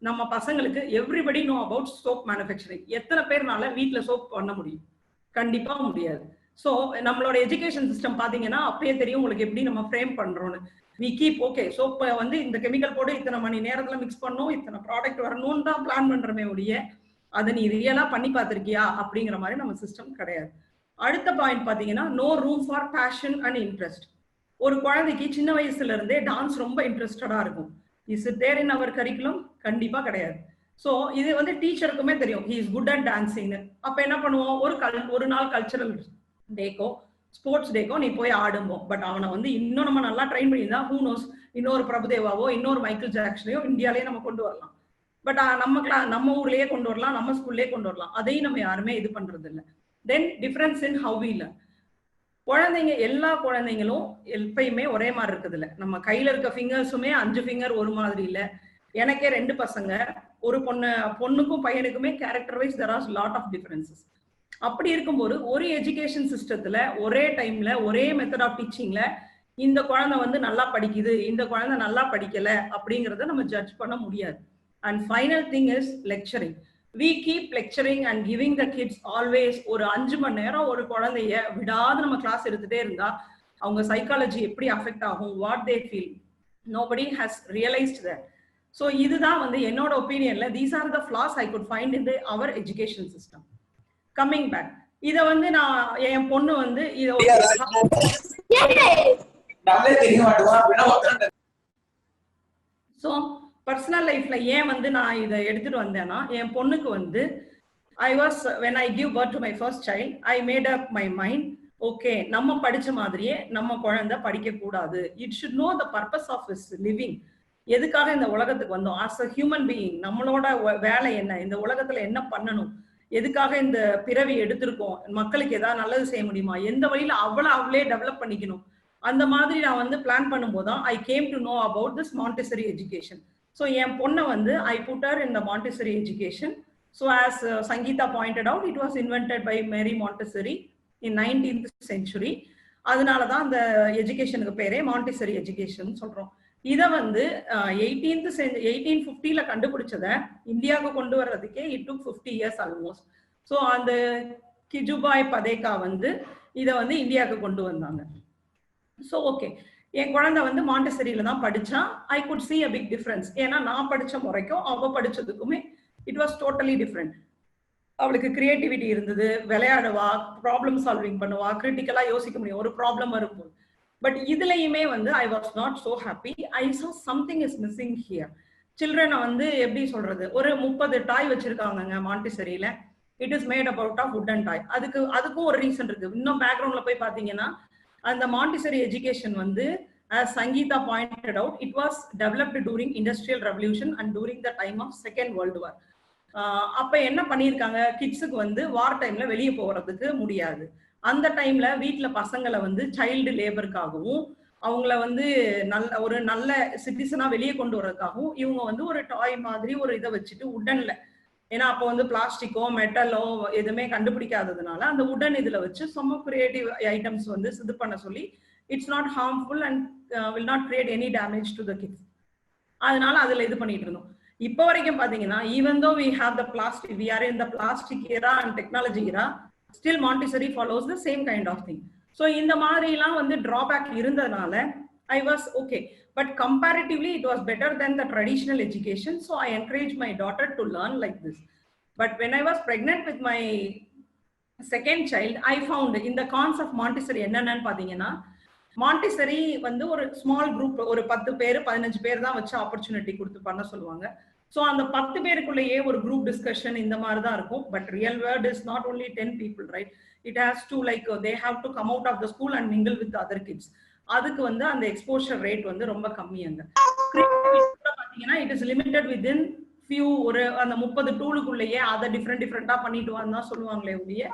நம்ம பசங்களுக்கு everybody know about soap manufacturing? எத்தனை பேர்னால வீட்டுல சோப் பண்ண முடியும்? கண்டிப்பா முடியாது. ஸோ நம்மளோட எஜுகேஷன் சிஸ்டம் பாத்தீங்கன்னா அப்பயே தெரியும் உங்களுக்கு எப்படி நம்ம ஃப்ரேம் பண்றோம்னு. வி கீப் ஓகே சோப்பை வந்து இந்த கெமிக்கல் போட்டு இத்தனை மணி நேரத்துல மிக்ஸ் பண்ணும், இத்தனை ப்ராடக்ட் வரணும்னு தான் பிளான் பண்றமே ஒழிய அதை நீ ரியலா பண்ணி பார்த்திருக்கியா அப்படிங்கிற மாதிரி நம்ம சிஸ்டம் கிடையாது. அடுத்த பாயிண்ட் பாத்தீங்கன்னா no room for passion and interest. ஒரு குழந்தைக்கு சின்ன வயசுல இருந்தே டான்ஸ் ரொம்ப இன்ட்ரெஸ்டடா இருக்கும். Is it there in our curriculum? கண்டிப்பா கிடையாது. ஸோ இது வந்து டீச்சருக்குமே தெரியும் ஹி இஸ் குட் அட் டான்சிங்னு. அப்ப என்ன பண்ணுவோம், ஒரு நாள் கல்ச்சரல் டேக்கோ ஸ்போர்ட்ஸ் டேக்கோ நீ போய் ஆடும்போம். பட் அவனை வந்து இன்னும் நம்ம நல்லா ட்ரெயின் பண்ணியிருந்தா ஹூ நோஸ் இன்னொரு பிரபுதேவாவோ இன்னொரு மைக்கேல் ஜாக்சனையோ இந்தியாலேயே நம்ம கொண்டு வரலாம். பட் நம்ம ஊர்லயே கொண்டு வரலாம், நம்ம ஸ்கூல்லேயே கொண்டு வரலாம். அதையும் நம்ம யாருமே இது பண்றது இல்லை. Then difference in how we learn. குழந்தைங்க எல்லா குழந்தைங்களும் எப்பயுமே ஒரே மாதிரி இருக்குது இல்லை. நம்ம கையில இருக்க ஃபிங்கர்ஸுமே 5 ஃபிங்கர் ஒரு மாதிரி இல்லை. எனக்கே 2 பசங்க, ஒரு பொண்ணுக்கும் பையனுக்குமே character wise there are lot of differences. அப்படி இருக்கும்போது ஒரு எஜுகேஷன் சிஸ்டத்துல ஒரே டைம்ல ஒரே மெத்தட் ஆஃப் டீச்சிங்ல இந்த குழந்தை வந்து நல்லா படிக்குது, இந்த குழந்தை நல்லா படிக்கல அப்படிங்கறத நம்ம ஜட்ஜ் பண்ண முடியாது. And final thing is lecturing. we keep lecturing and giving the kids always ஒரு 5 மணி நேரம் ஒரு குழந்தைய விடாது நம்ம கிளாஸ் எடுத்துட்டே இருந்தா அவங்க சைக்காலஜி எப்படி அஃபெக்ட் ஆகும், what they feel, nobody has realized that. So இதுதான் வந்து என்னோட ஒப்பீனியன்ல these are the flaws I could find in our education system. Coming back, இத வந்து நான் என் பொண்ணு வந்து ஸோ பர்சனல் லைஃப்ல ஏன் வந்து நான் இதை எடுத்துட்டு வந்தேன்னா, என் பொண்ணுக்கு வந்து when I give birth to my first child, I made up my mind, okay, நம்ம படிச்ச மாதிரியே நம்ம குழந்தை படிக்க கூடாது. It should know the purpose of his living. எதுக்காக இந்த உலகத்துக்கு வந்தோம், as a human being நம்மளோட வேலை என்ன, இந்த உலகத்துல என்ன பண்ணணும், எதுக்காக இந்த பிறவி எடுத்திருக்கோம், மக்களுக்கு ஏதாவது நல்லது செய்ய முடியுமா, எந்த வழியில அவளே டெவலப் பண்ணிக்கணும், அந்த மாதிரி நான் வந்து பிளான் பண்ணும்போது தான் I came to know about this Montessori education. So என் பொண்ணை வந்து I put her in the Montessori education. So as Sangeeta pointed out, it was invented by Mary Montessori in 19th century. அதனால தான் அந்த எஜுகேஷனுக்கு பேரே Montessori education சொல்றோம். இதை வந்து 1850ல கண்டுபிடிச்சத இந்தியாவுக்கு கொண்டு வர்றதுக்கே it took 50 years almost. So அந்த கிஜுபாய் பதேகா வந்து இதை வந்து இந்தியாவுக்கு கொண்டு வந்தாங்க. ஸோ ஓகே, என் குழந்தை வந்து மாண்டிசரியில தான் படிச்சா. I could see a big difference. ஏன்னா நான் படிச்ச முறைக்கும் அவ படிச்சதுக்குமே இட் வாஸ் டோட்டலி டிஃப்ரெண்ட். அவளுக்கு கிரியேட்டிவிட்டி இருந்தது, விளையாடுவா, ப்ராப்ளம் சால்விங் பண்ணுவா, கிரிட்டிக்கலா யோசிக்க முடியும் ஒரு ப்ராப்ளம் இருக்கும்போது. பட் இதுலயுமே வந்து I was not so happy. I saw something is missing here. சில்ட்ரனை வந்து எப்படி சொல்றது, ஒரு 30 டாய் வச்சிருக்காங்க மாண்டிசரியில. It is made about of wood and toy. அதுக்கும் ஒரு ரீசன் இருக்கு. இன்னும் பேக்ரவுண்ட்ல போய் பாத்தீங்கன்னா அந்த மாண்டிசரி எஜுகேஷன் வந்து as Sangeeta pointed out, it was developed during Industrial Revolution and during the time of Second World War. அப்ப என்ன பண்ணிருக்காங்க, கிட்ஸுக்கு வந்து வார் டைம்ல வெளியே போறதுக்கு முடியாது. அந்த டைம்ல வீட்டுல பசங்களை வந்து சைல்டு லேபருக்காகவும் அவங்கள வந்து ஒரு நல்ல சிட்டிசனா வெளியே கொண்டு வர்றதுக்காகவும் இவங்க வந்து ஒரு டாய் மாதிரி ஒரு இதை வச்சுட்டு உடன்ல, ஏன்னா அப்போ வந்து பிளாஸ்டிக்கோ மெட்டலோ எதுவுமே கண்டுபிடிக்காததுனால அந்த உடன் இதுல வச்சு some கிரியேட்டிவ் ஐட்டம்ஸ் வந்து இது பண்ண சொல்லி it's not harmful and will not create any damage to the kids. அதனால அதுல இது பண்ணிட்டு இருந்தோம். இப்போ வரைக்கும் பாத்தீங்கன்னா even though we have the plastic, we are in the plastic era and technology era, still Montessori follows the same kind of thing. So இந்த மாதிரி எல்லாம் வந்து drawback இருந்ததுனால I was okay, but comparatively it was better than the traditional education. So I encouraged my daughter to learn like this. But when I was pregnant with my second child, I found in the cons of Montessori என்னன்னு பாத்தீங்கன்னா, Montessori வந்து ஒரு small group, ஒரு 10 பேர் 15 பேர் தான் வச்சு opportunity கொடுத்து பண்ண சொல்லுவாங்க. ஸோ அந்த 10 பேருக்குள்ளேயே ஒரு குரூப் டிஸ்கஷன் இந்த மாதிரி தான் இருக்கும். But real world is not only 10 people, right? It has to like they have to come out of the school and mingle with other kids. அதுக்கு வந்து அந்த எக்ஸ்போஷர் ரேட் வந்து ரொம்ப கம்மியாங்க. பாத்தீங்கன்னா it is limited within few, ஒரு அந்த 30 டூலுக்குள்ளேயே அதை டிஃப்ரெண்டா பண்ணிட்டு வந்தா சொல்லுவாங்களே ஒழிய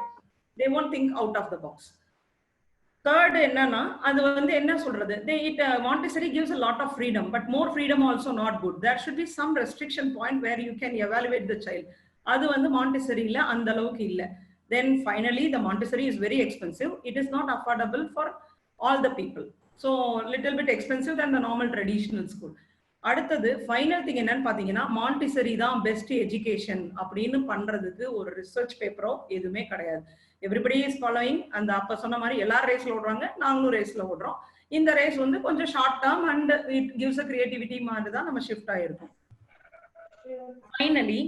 they won't think out of the box. Third என்னன்னா, அது வந்து என்ன சொல்றது, Montessori gives a lot of freedom, but more freedom also not good. There should be some restriction point where you can evaluate the child. அது வந்து Montessoriல அந்த அளவுக்கு இல்ல. Then finally the Montessori is very expensive. It is not affordable for all the people. So little bit expensive than the normal traditional school. அடுத்தது final thing என்னன்னு பாத்தீங்கன்னா, Montessori தான் best education அப்படின்னு பண்றதுக்கு ஒரு ரிசர்ச் பேப்பரோ எதுவுமே கிடையாது. Everybody is following. அந்த அப்ப சொன்ன மாதிரி எல்லாரும் ரேஸ்ல ஓடுறாங்க, நாங்களும் ரேஸ்ல ஓடுறோம். இந்த ரேஸ் வந்து கொஞ்சம் short term and it gives a creativity மாதிரி தான் நம்ம ஷிஃப்ட் ஆயிருக்கும். Finally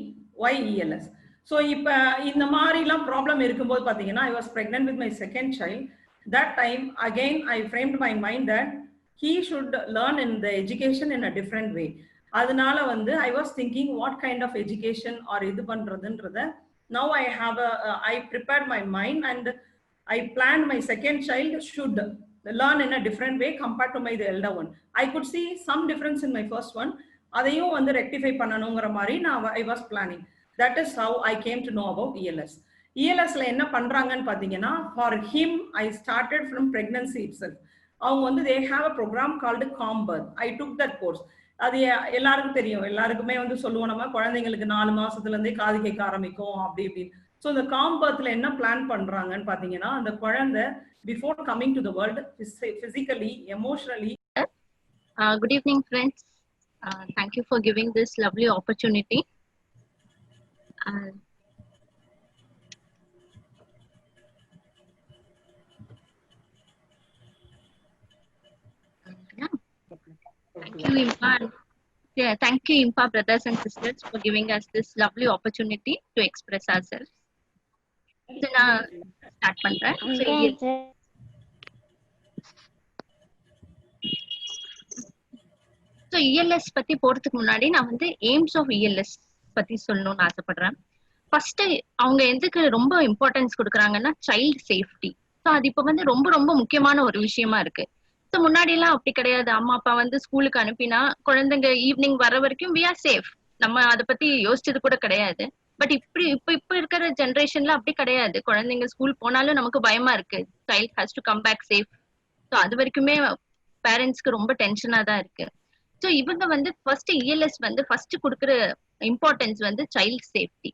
why ELS? ஸோ இப்போ இந்த மாதிரிலாம் ப்ராப்ளம் இருக்கும்போது பார்த்தீங்கன்னா, I was pregnant with my second child. That time again I framed my mind that he should learn in the education in a different way. அதனால வந்து I was thinking what kind of education or இது பண்றதுன்றத. Now I have I prepared my mind and I planned my second child should learn in a different way compared to my the elder one. I could see some difference in my first one. அதையும் வந்து rectify பண்ணணுங்கிற மாதிரி நான் I was planning. That is how I came to know about ELS. ELSல என்ன பண்றாங்கன்னு பாத்தீங்கன்னா, for him I started from pregnancy itself. அவங்க வந்து they have a program called COMBirth. I took that course. அது எல்லாருக்கும் தெரியும், எல்லாருக்குமே வந்து சொல்லுவோம் நம்ம குழந்தைங்களுக்கு 4 மாசத்துல இருந்தே காது கேட்க ஆரம்பிக்கும் அப்படி இப்படின்னு. ஸோ இந்த COMBirthல என்ன பிளான் பண்றாங்கன்னு பாத்தீங்கன்னா, அந்த குழந்தை before coming to the world physically, emotionally. Good evening, friends. Thank you for giving this lovely opportunity. Thank you, Impa. Yeah, thank you, Impa brothers and sisters, for giving us this lovely opportunity to express ourselves. So now start பண்றேன். So ELS பத்தி போறதுக்கு முன்னாடி நான் வந்து AIIMS of ELS பத்தி சொல்லணும்னு ஆசைப்படுறேன். First அவங்க எதுக்கு ரொம்ப இம்பார்ட்டன்ஸ் கொடுக்குறாங்கன்னா சைல்டு சேஃப்டி. ஸோ அது இப்போ வந்து ரொம்ப ரொம்ப முக்கியமான ஒரு விஷயமா இருக்கு. ஸோ முன்னாடி எல்லாம் அப்படி கிடையாது. அம்மா அப்பா வந்து ஸ்கூலுக்கு அனுப்பினா குழந்தைங்க ஈவினிங் வர வரைக்கும் we are சேஃப். நம்ம அதை பத்தி யோசிச்சது கூட கிடையாது. பட் இப்ப இருக்கிற ஜென்ரேஷன்ல அப்படி கிடையாது. குழந்தைங்க ஸ்கூல் போனாலும் நமக்கு பயமா இருக்கு. Child has to come back safe. So அது வரைக்குமே பேரண்ட்ஸ்க்கு ரொம்ப டென்ஷனா தான் இருக்கு. ஸோ இவங்க வந்து ஃபர்ஸ்ட் இஎல்எஸ் வந்து ஃபர்ஸ்ட் கொடுக்குற இம்பார்ட்டன்ஸ் வந்து சைல்ட் சேஃப்டி.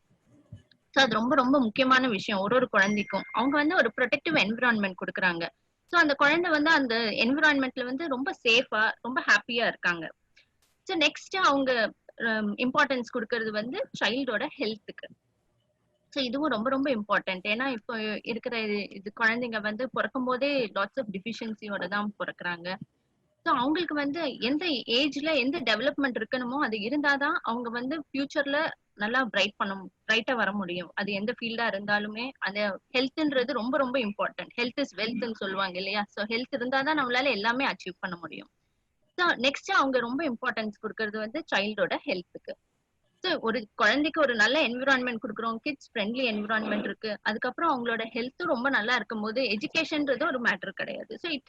ஸோ அது ரொம்ப ரொம்ப முக்கியமான விஷயம் ஒரு குழந்தைக்கும். அவங்க வந்து ஒரு ப்ரொடெக்டிவ் என்விரான்மெண்ட் கொடுக்குறாங்க. ஸோ அந்த குழந்தை வந்து அந்த என்விரான்மெண்ட்ல வந்து ரொம்ப சேஃபா ரொம்ப ஹாப்பியா இருக்காங்க. ஸோ நெக்ஸ்ட் அவங்க இம்பார்ட்டன்ஸ் கொடுக்கறது வந்து சைல்டோட ஹெல்த்துக்கு. ஸோ இதுவும் ரொம்ப ரொம்ப இம்பார்ட்டன்ட். ஏன்னா இப்போ இருக்கிற இது குழந்தைங்க வந்து பிறக்கும் போதே லாட்ஸ் ஆஃப் டிஃபிஷியன்சியோட தான் பிறக்குறாங்க. ஸோ அவங்களுக்கு வந்து எந்த ஏஜ்ல எந்த டெவலப்மெண்ட் இருக்கணுமோ அது இருந்தாதான் அவங்க வந்து ஃபியூச்சர்ல நல்லா பிரைட்டா வர முடியும். அது எந்த ஃபீல்டா இருந்தாலுமே அந்த ஹெல்த்ன்றது ரொம்ப ரொம்ப இம்பார்ட்டன்ட். ஹெல்த் இஸ் வெல்த்னு சொல்லுவாங்க இல்லையா? ஸோ ஹெல்த் இருந்தாதான் நம்மளால எல்லாமே அச்சீவ் பண்ண முடியும். ஸோ நெக்ஸ்ட் அவங்க ரொம்ப இம்பார்ட்டன்ஸ் கொடுக்கறது வந்து சைல்டோட ஹெல்த்துக்கு. ஸோ ஒரு குழந்தைக்கு ஒரு நல்ல என்விரான்மெண்ட் கொடுக்குறோம், கிட்ஸ் ஃப்ரெண்ட்லி என்விரான்மெண்ட் இருக்கு, அதுக்கப்புறம் அவங்களோட ஹெல்த்தும் ரொம்ப நல்லா இருக்கும் போது எஜுகேஷன்ன்றது ஒரு மேட்டர் கிடையாது. So it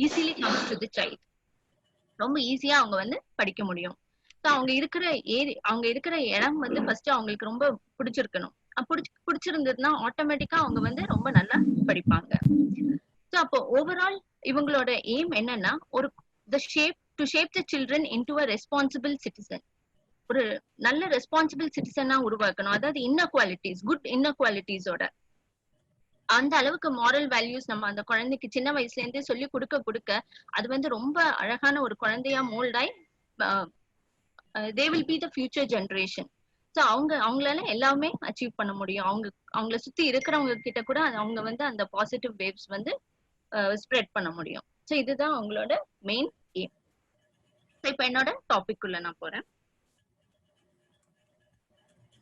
easily comes to the child. ரொம்ப ஈஸியா அவங்க வந்து படிக்க முடியும். ஸோ அவங்க இருக்கிற இடம் வந்து ஃபர்ஸ்ட் அவங்களுக்கு ரொம்ப பிடிச்சிருக்கணும். பிடிச்சிருந்ததுன்னா ஆட்டோமேட்டிக்கா அவங்க வந்து ரொம்ப நல்லா படிப்பாங்க. ஸோ அப்போ ஓவரால் இவங்களோட எய்ம் என்னன்னா to shape the children into a responsible citizen. ஒரு நல்ல ரெஸ்பான்சிபிள் சிட்டிசனா உருவாக்கணும். அதாவது இன்னர் குவாலிட்டிஸ், குட் இன்னர் குவாலிட்டிஸோட அந்த அளவுக்கு மாரல் வேல்யூஸ் நம்ம அந்த குழந்தைக்கு சின்ன வயசுல இருந்தே சொல்லி கொடுக்க அது வந்து ரொம்ப அழகான ஒரு குழந்தையா மோல்டாய் they will be the future generation. So அவங்களால எல்லாமே அச்சீவ் பண்ண முடியும். அவங்கள சுத்தி இருக்கிறவங்க கிட்ட கூட அவங்க வந்து அந்த பாசிட்டிவ் வேவ்ஸ் வந்து ஸ்ப்ரெட் பண்ண முடியும். ஸோ இதுதான் அவங்களோட மெயின் எய்ம். இப்போ என்னோட டாபிக் உள்ள நான் போறேன்.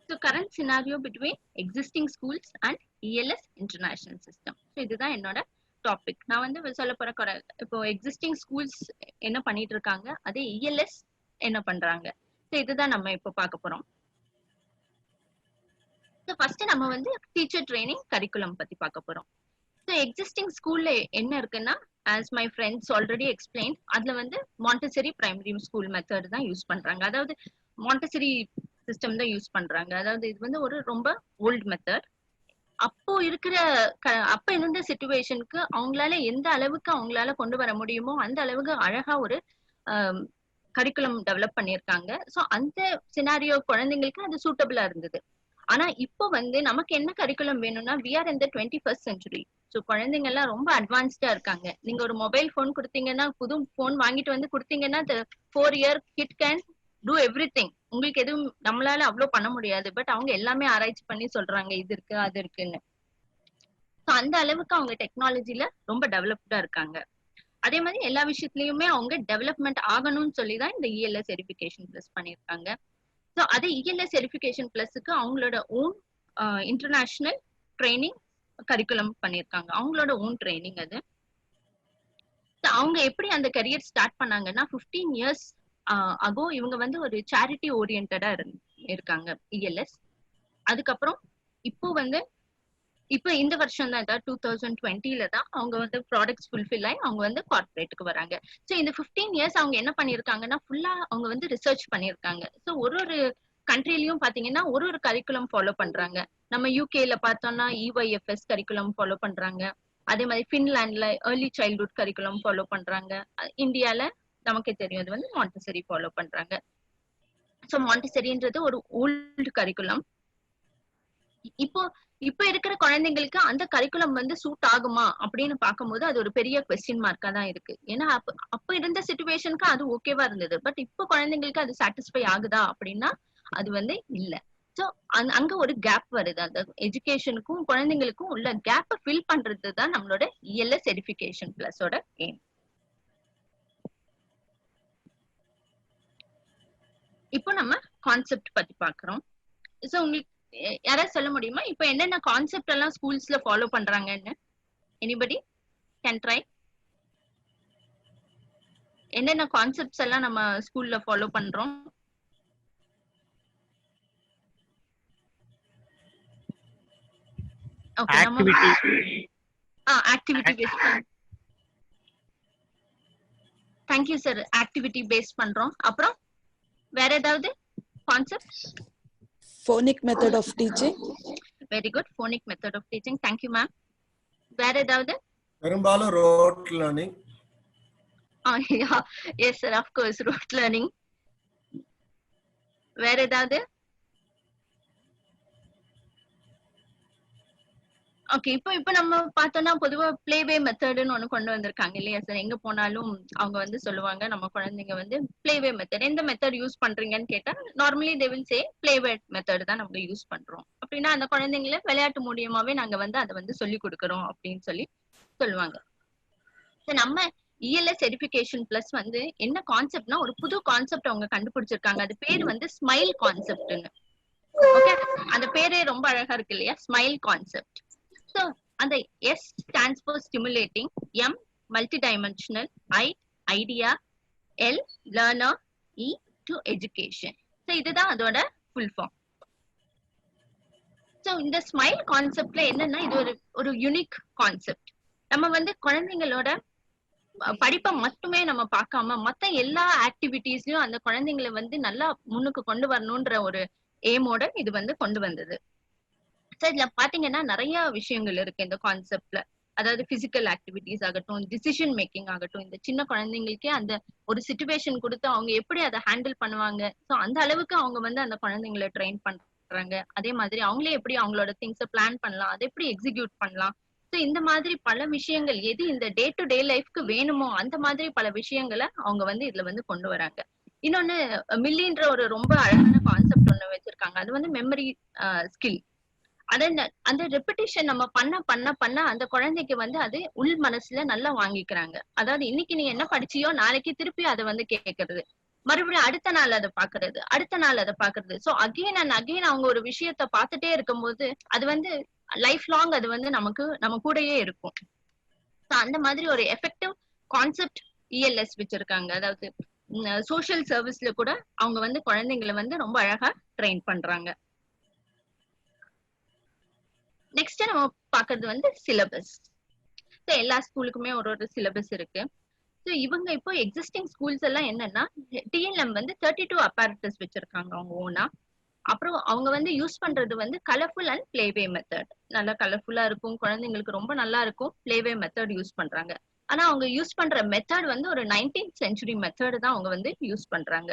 So current scenario between existing schools and ELS international system. So இதுதான் என்னோட டாபிக். நான் வந்து சொல்ல போற இப்போ எக்ஸிஸ்டிங் ஸ்கூல்ஸ் என்ன பண்ணிட்டு இருக்காங்க, அதே ELS என்ன பண்றாங்க. ஸோ இதுதான் நம்ம இப்போ பார்க்க போறோம். ஸோ ஃபர்ஸ்ட் நம்ம வந்து டீச்சர் ட்ரைனிங் கரிக்குலம் பத்தி பார்க்க போறோம். ஸோ எக்ஸிஸ்டிங் ஸ்கூல்ல என்ன இருக்குன்னா, as my friends already explain, அதுல வந்து மாண்டசரி பிரைமரி ஸ்கூல் மெத்தட் தான் யூஸ் பண்றாங்க. அதாவது மாண்டசரி சிஸ்டம் தான் யூஸ் பண்றாங்க. அதாவது இது வந்து ஒரு ரொம்ப ஓல்ட் மெத்தட். அப்ப இருந்த சிச்சுவேஷனுக்கு அவங்களால எந்த அளவுக்கு அவங்களால கொண்டு வர முடியுமோ அந்த அளவுக்கு அழகா ஒரு கரிக்குலம் டெவலப் பண்ணியிருக்காங்க. ஸோ அந்த சினாரியோ குழந்தைங்களுக்கு அது சூட்டபிளா இருந்தது. ஆனா இப்போ வந்து நமக்கு என்ன கரிக்குலம் வேணும்னா, we are in the 21st century. So குழந்தைங்க எல்லாம் ரொம்ப அட்வான்ஸ்டா இருக்காங்க. நீங்க ஒரு மொபைல் போன் கொடுத்தீங்கன்னா, புது போன் வாங்கிட்டு வந்து கொடுத்தீங்கன்னா, 4-year kid can do everything. உங்களுக்கு எதுவும் நம்மளால அவ்வளவு பண்ண முடியாது. பட் அவங்க எல்லாமே ஆராய்ச்சி பண்ணி சொல்றாங்க இது இருக்கு அது இருக்குன்னு. அந்த அளவுக்கு அவங்க டெக்னாலஜில ரொம்ப டெவலப்டா இருக்காங்க. அதே மாதிரி எல்லா விஷயத்துலயுமே அவங்க டெவலப்மெண்ட் ஆகணும்னு சொல்லிதான் இந்த இஎல்எஸ் வெரிஃபிகேஷன் பிளஸ் பண்ணிருக்காங்க. ஸோ அதே இஎல்எஸ் வெரிஃபிகேஷன் பிளஸுக்கு அவங்களோட ஓன் இன்டர்நேஷனல் ட்ரைனிங் கரிக்குலம் பண்ணிருக்காங்க. அவங்களோட ஓன் ட்ரைனிங் அது. அவங்க எப்படி அந்த கரியர் ஸ்டார்ட் பண்ணாங்கன்னா, 15 years அகோ இவங்க வந்து ஒரு சேரிட்டி ஓரியன்டா இருக்காங்க இஎல்எஸ். அதுக்கப்புறம் இப்போ இந்த வருஷம் தான் 2020ல தான் அவங்க வந்து ப்ராடக்ட்ஸ் ஃபுல்ஃபில் ஆகி அவங்க வந்து கார்பரேட்டுக்கு வராங்க. ஸோ இந்த 15 years அவங்க என்ன பண்ணிருக்காங்கன்னா, ஃபுல்லா அவங்க வந்து ரிசர்ச் பண்ணிருக்காங்க. ஸோ ஒரு கண்ட்ரிலயும் பாத்தீங்கன்னா ஒரு கரிக்குலம் ஃபாலோ பண்றாங்க. நம்ம யூகேல பார்த்தோம்னா EYFS கரிக்குலம் ஃபாலோ பண்றாங்க. அதே மாதிரி பின்லாண்ட்ல ஏர்லி சைல்ட்ஹுட் கரிக்குலம் ஃபாலோ பண்றாங்க. இந்தியால நமக்கே தெரியும் இது வந்து மாண்டசரி ஃபாலோ பண்றாங்க. ஸோ மாண்டசரின்றது ஒரு ஓல்டு கரிக்குலம். இப்போ இருக்கிற குழந்தைங்களுக்கு அந்த கரிக்குலம் வந்து சூட் ஆகுமா அப்படின்னு பார்க்கும்போது அது ஒரு பெரிய கொஸ்டின் மார்க்கா தான் இருக்கு. ஏன்னா அப்ப இருந்த சிச்சுவேஷனுக்கு அது ஓகேவா இருந்தது. பட் இப்போ குழந்தைங்களுக்கு அது சாட்டிஸ்ஃபை ஆகுதா அப்படின்னா அது வந்து இல்ல. ஸோ அங்க ஒரு கேப் வருது. அந்த எஜுகேஷனுக்கும் குழந்தைங்களுக்கும் உள்ள கேப்பை ஃபில் பண்றது தான் நம்மளோட இஎல்எஸ் வெரிஃபிகேஷன் பிளஸோட எய்ம். இப்போ நம்ம கான்செப்ட் பத்தி பாக்குறோம். ஸோ உங்களுக்கு யாராவது சொல்ல முடியுமா இப்போ என்னென்ன கான்செப்ட் எல்லாம் ஸ்கூல்ஸ்ல ஃபாலோ பண்றாங்கன்னு? Anybody can try? என்னென்ன கான்செப்ட்ஸ் எல்லாம் நம்ம ஸ்கூல்ல ஃபாலோ பண்றோம்? ஓகே, நம்ம activity based. Thank you sir. Activity based பண்றோம். அப்புறம் வேற ஏதாவது concept? Phonic method of teaching. Very good. Phonic method of teaching. Thank you, ma'am. வேற ஏதாவது? பெரும்பாலும் rote learning. Yeah. Yes sir, of course, rote learning. வேற ஏதாவது? ஓகே, இப்போ நம்ம பார்த்தோம்னா பொதுவா பிளேவே மெத்தட்னு ஒண்ணு கொண்டு வந்திருக்காங்க இல்லையா சார்? எங்க போனாலும் அவங்க வந்து சொல்லுவாங்க நம்ம குழந்தைங்க வந்து பிளேவே மெத்தட், எந்த மெத்தட் யூஸ் பண்றீங்கன்னு கேட்டா normally they will say play way method தான் நம்ம யூஸ் பண்றோம். அப்படின்னா அந்த குழந்தைங்களை விளையாட்டு மூலியமாவே நாங்க வந்து அதை வந்து சொல்லி கொடுக்கறோம் அப்படின்னு சொல்லுவாங்க. நம்ம இஎல்எஸ் எடிஃபிகேஷன் பிளஸ் வந்து என்ன கான்செப்ட்னா ஒரு புது கான்செப்ட் அவங்க கண்டுபிடிச்சிருக்காங்க. அது பேர் வந்து ஸ்மைல் கான்செப்ட்னு. ஓகே, அந்த பேரே ரொம்ப அழகா இருக்கு இல்லையா? Smile concept. So, and the S stands for stimulating, M multidimensional, I idea, L learner, E to education. So, இதுதான் அதோட full form. So, இந்த ஸ்மைல் கான்செப்ட்ல என்னன்னா இது ஒரு யூனிக் கான்செப்ட். நம்ம வந்து குழந்தைங்களோட படிப்பை மட்டுமே நம்ம பார்க்காம மத்த எல்லா ஆக்டிவிட்டிஸ்லயும் அந்த குழந்தைங்களை வந்து நல்லா முன்னுக்கு கொண்டு வரணும்ன்ற ஒரு எய்மோட இது வந்து கொண்டு வந்தது. சார் இதுல பாத்தீங்கன்னா நிறைய விஷயங்கள் இருக்கு இந்த கான்செப்ட்ல. அதாவது பிசிக்கல் ஆக்டிவிட்டிஸ் ஆகட்டும், டிசிஷன் மேக்கிங் ஆகட்டும், இந்த சின்ன குழந்தைங்களுக்கே அந்த ஒரு சிச்சுவேஷன் கொடுத்து அவங்க எப்படி அதை ஹேண்டில் பண்ணுவாங்க, ஸோ அந்த அளவுக்கு அவங்க வந்து அந்த குழந்தைங்களை ட்ரெயின் பண்றாங்க. அதே மாதிரி அவங்களே எப்படி அவங்களோட திங்ஸை பிளான் பண்ணலாம், அதை எப்படி எக்ஸிக்யூட் பண்ணலாம், ஸோ இந்த மாதிரி பல விஷயங்கள் எது இந்த டே டு டே லைஃப்க்கு வேணுமோ அந்த மாதிரி பல விஷயங்களை அவங்க வந்து இதுல வந்து கொண்டு வராங்க. இன்னொன்னு மில்லின்ற ஒரு ரொம்ப அழகான கான்செப்ட் ஒண்ணு வச்சிருக்காங்க. அது வந்து மெமரி ஸ்கில். அந்த ரெப்பிட்டேஷன் நம்ம பண்ண அந்த குழந்தைக்கு வந்து அது உள் மனசுல நல்லா வாங்கிக்கிறாங்க. அதாவது இன்னைக்கு நீ என்ன படிச்சியோ நாளைக்கு திருப்பி அதை வந்து கேட்கறது, மறுபடியும் அடுத்த நாள் அதை பாக்குறது. சோ அகைன் அண்ட் அகைன் அவங்க ஒரு விஷயத்த பார்த்துட்டே இருக்கும் போது அது வந்து லைஃப் லாங் அது வந்து நம்ம கூடயே இருக்கும். அந்த மாதிரி ஒரு எஃபெக்டிவ் கான்செப்ட் இஎல்எஸ் வச்சிருக்காங்க. அதாவது சோஷியல் சர்வீஸ்ல கூட அவங்க வந்து குழந்தைங்களை வந்து ரொம்ப அழகா ட்ரெயின் பண்றாங்க. நெக்ஸ்ட் நம்ம பாக்குறது வந்து சிலபஸ். எல்லா ஸ்கூலுக்குமே ஒரு சிலபஸ் இருக்கு. ஸோ இவங்க இப்போ எக்ஸிஸ்டிங் ஸ்கூல்ஸ் எல்லாம் என்னன்னா டிஎல்எம் வந்து 32 அப்பாரட்டஸ் வச்சிருக்காங்க அவங்க ஓனா. அப்புறம் அவங்க வந்து யூஸ் பண்றது வந்து கலர்ஃபுல் அண்ட் பிளேவே மெத்தட். நல்லா கலர்ஃபுல்லா இருக்கும், குழந்தைங்களுக்கு ரொம்ப நல்லா இருக்கும். பிளேவே மெத்தட் யூஸ் பண்றாங்க. ஆனா அவங்க யூஸ் பண்ற மெத்தட் வந்து ஒரு 19th century மெத்தட் தான் அவங்க வந்து யூஸ் பண்றாங்க.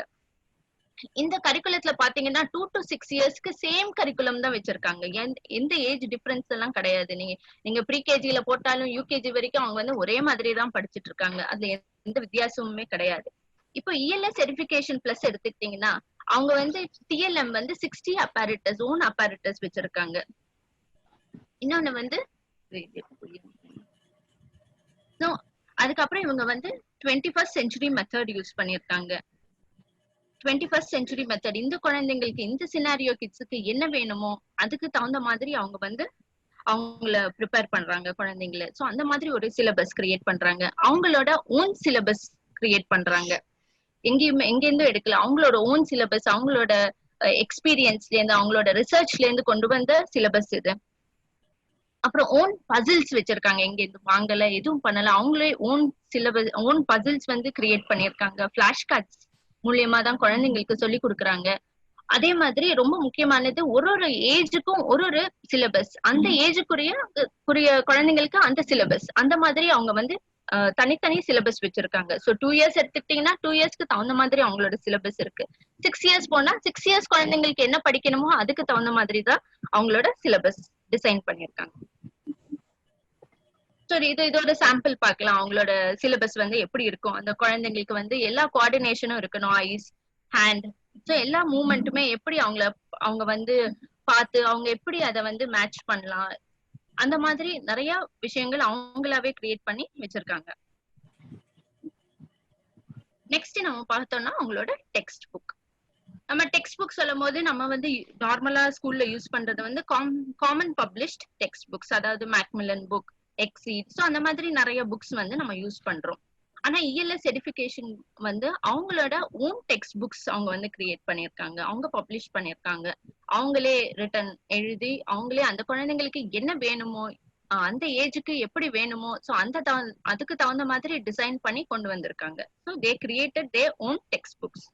இந்த கரிக்குலத்துல பாத்தீங்கன்னா 2 to 6 இயர்ஸ்க்கு சேம் கரிக்குலம் தான் வச்சிருக்காங்க. எந்த ஏஜ் டிஃபரன்ஸ் எல்லாம் கிடையாது. நீங்க ப்ரீகேஜில போட்டாலும் யூகேஜி வரைக்கும் அவங்க வந்து ஒரே மாதிரி தான் படிச்சுட்டு இருக்காங்க. அதுல எந்த வித்தியாசமுமே கிடையாது. இப்போ இஎல்எஸ் சர்டிபிகேஷன் பிளஸ் எடுத்துக்கிட்டீங்கன்னா அவங்க வந்து டிஎல்எம் வந்து 60 அப்பாரட்டஸ் ஓன் அப்பாரட்டஸ் வச்சிருக்காங்க. இன்னொன்னு வந்து அதுக்கப்புறம் இவங்க வந்து 21st century மெத்தட் யூஸ் பண்ணிருக்காங்க. 21st century மெத்தட் இந்த குழந்தைங்களுக்கு இந்த சினாரியோ கிட்ஸுக்கு என்ன வேணுமோ அதுக்கு தகுந்த மாதிரி அவங்க வந்து அவங்கள ப்ரிப்பேர் பண்றாங்க குழந்தைங்களை. ஸோ அந்த மாதிரி ஒரு சிலபஸ் கிரியேட் பண்றாங்க. அவங்களோட ஓன் சிலபஸ் கிரியேட் பண்றாங்க. எங்கேருந்தும் எடுக்கல, அவங்களோட ஓன் சிலபஸ், அவங்களோட எக்ஸ்பீரியன்ஸ்ல இருந்து அவங்களோட ரிசர்ச்ல இருந்து கொண்டு வந்த சிலபஸ் இது. அப்புறம் ஓன் பசில்ஸ் வச்சிருக்காங்க. எங்க இருந்து வாங்கல, எதுவும் பண்ணல, அவங்களே ஓன் சிலபஸ் ஓன் பசில்ஸ் வந்து கிரியேட் பண்ணிருக்காங்க. ஃபிளாஷ் கார்ட்ஸ் மூலியமா தான் குழந்தைங்களுக்கு சொல்லி கொடுக்குறாங்க. அதே மாதிரி ரொம்ப முக்கியமானது ஒரு ஏஜுக்கும் ஒரு சிலபஸ், அந்த ஏஜுக்குரிய குழந்தைங்களுக்கு அந்த சிலபஸ், அந்த மாதிரி அவங்க வந்து தனித்தனி சிலபஸ் வச்சிருக்காங்க. ஸோ 2 years எடுத்துக்கிட்டீங்கன்னா 2 yearsக்கு தகுந்த மாதிரி அவங்களோட சிலபஸ் இருக்கு. 6 years போனா 6 years குழந்தைங்களுக்கு என்ன படிக்கணுமோ அதுக்கு தகுந்த மாதிரி தான் அவங்களோட சிலபஸ் டிசைன் பண்ணிருக்காங்க. சரி, இதோட சாம்பிள் பார்க்கலாம். அவங்களோட சிலபஸ் வந்து எப்படி இருக்கும். அந்த குழந்தைங்களுக்கு வந்து எல்லா கோஆர்டினேஷனும் இருக்கணும், ஐஸ், ஹேண்ட், ஸோ எல்லா மூவ்மெண்ட்டுமே எப்படி அவங்க வந்து பார்த்து அவங்க எப்படி அதை வந்து மேட்ச் பண்ணலாம், அந்த மாதிரி நிறைய விஷயங்கள் அவங்களாவே கிரியேட் பண்ணி வச்சிருக்காங்க. நெக்ஸ்ட் நம்ம பார்த்தோம்னா அவங்களோட டெக்ஸ்ட் புக். நம்ம டெக்ஸ்ட் புக் சொல்லும் போது நம்ம வந்து நார்மலா ஸ்கூல்ல யூஸ் பண்றது வந்து காமன் பப்ளிஷ்ட் டெக்ஸ்ட் புக்ஸ், அதாவது மேக்மில்லன் புக், எக்ஸீட், ஸோ அந்த மாதிரி நிறைய புக்ஸ் வந்து நம்ம யூஸ் பண்றோம். ஆனா இஎல்எஸ் எடிஃபிகேஷன் வந்து அவங்களோட ஓன் டெக்ஸ்ட் புக்ஸ் அவங்க வந்து கிரியேட் பண்ணியிருக்காங்க, அவங்க பப்ளிஷ் பண்ணியிருக்காங்க. அவங்களே ரிட்டன் எழுதி அவங்களே அந்த குழந்தைங்களுக்கு என்ன வேணுமோ அந்த ஏஜுக்கு எப்படி வேணுமோ ஸோ அதுக்கு தகுந்த மாதிரி டிசைன் பண்ணி கொண்டு வந்திருக்காங்க. So they created they own text books.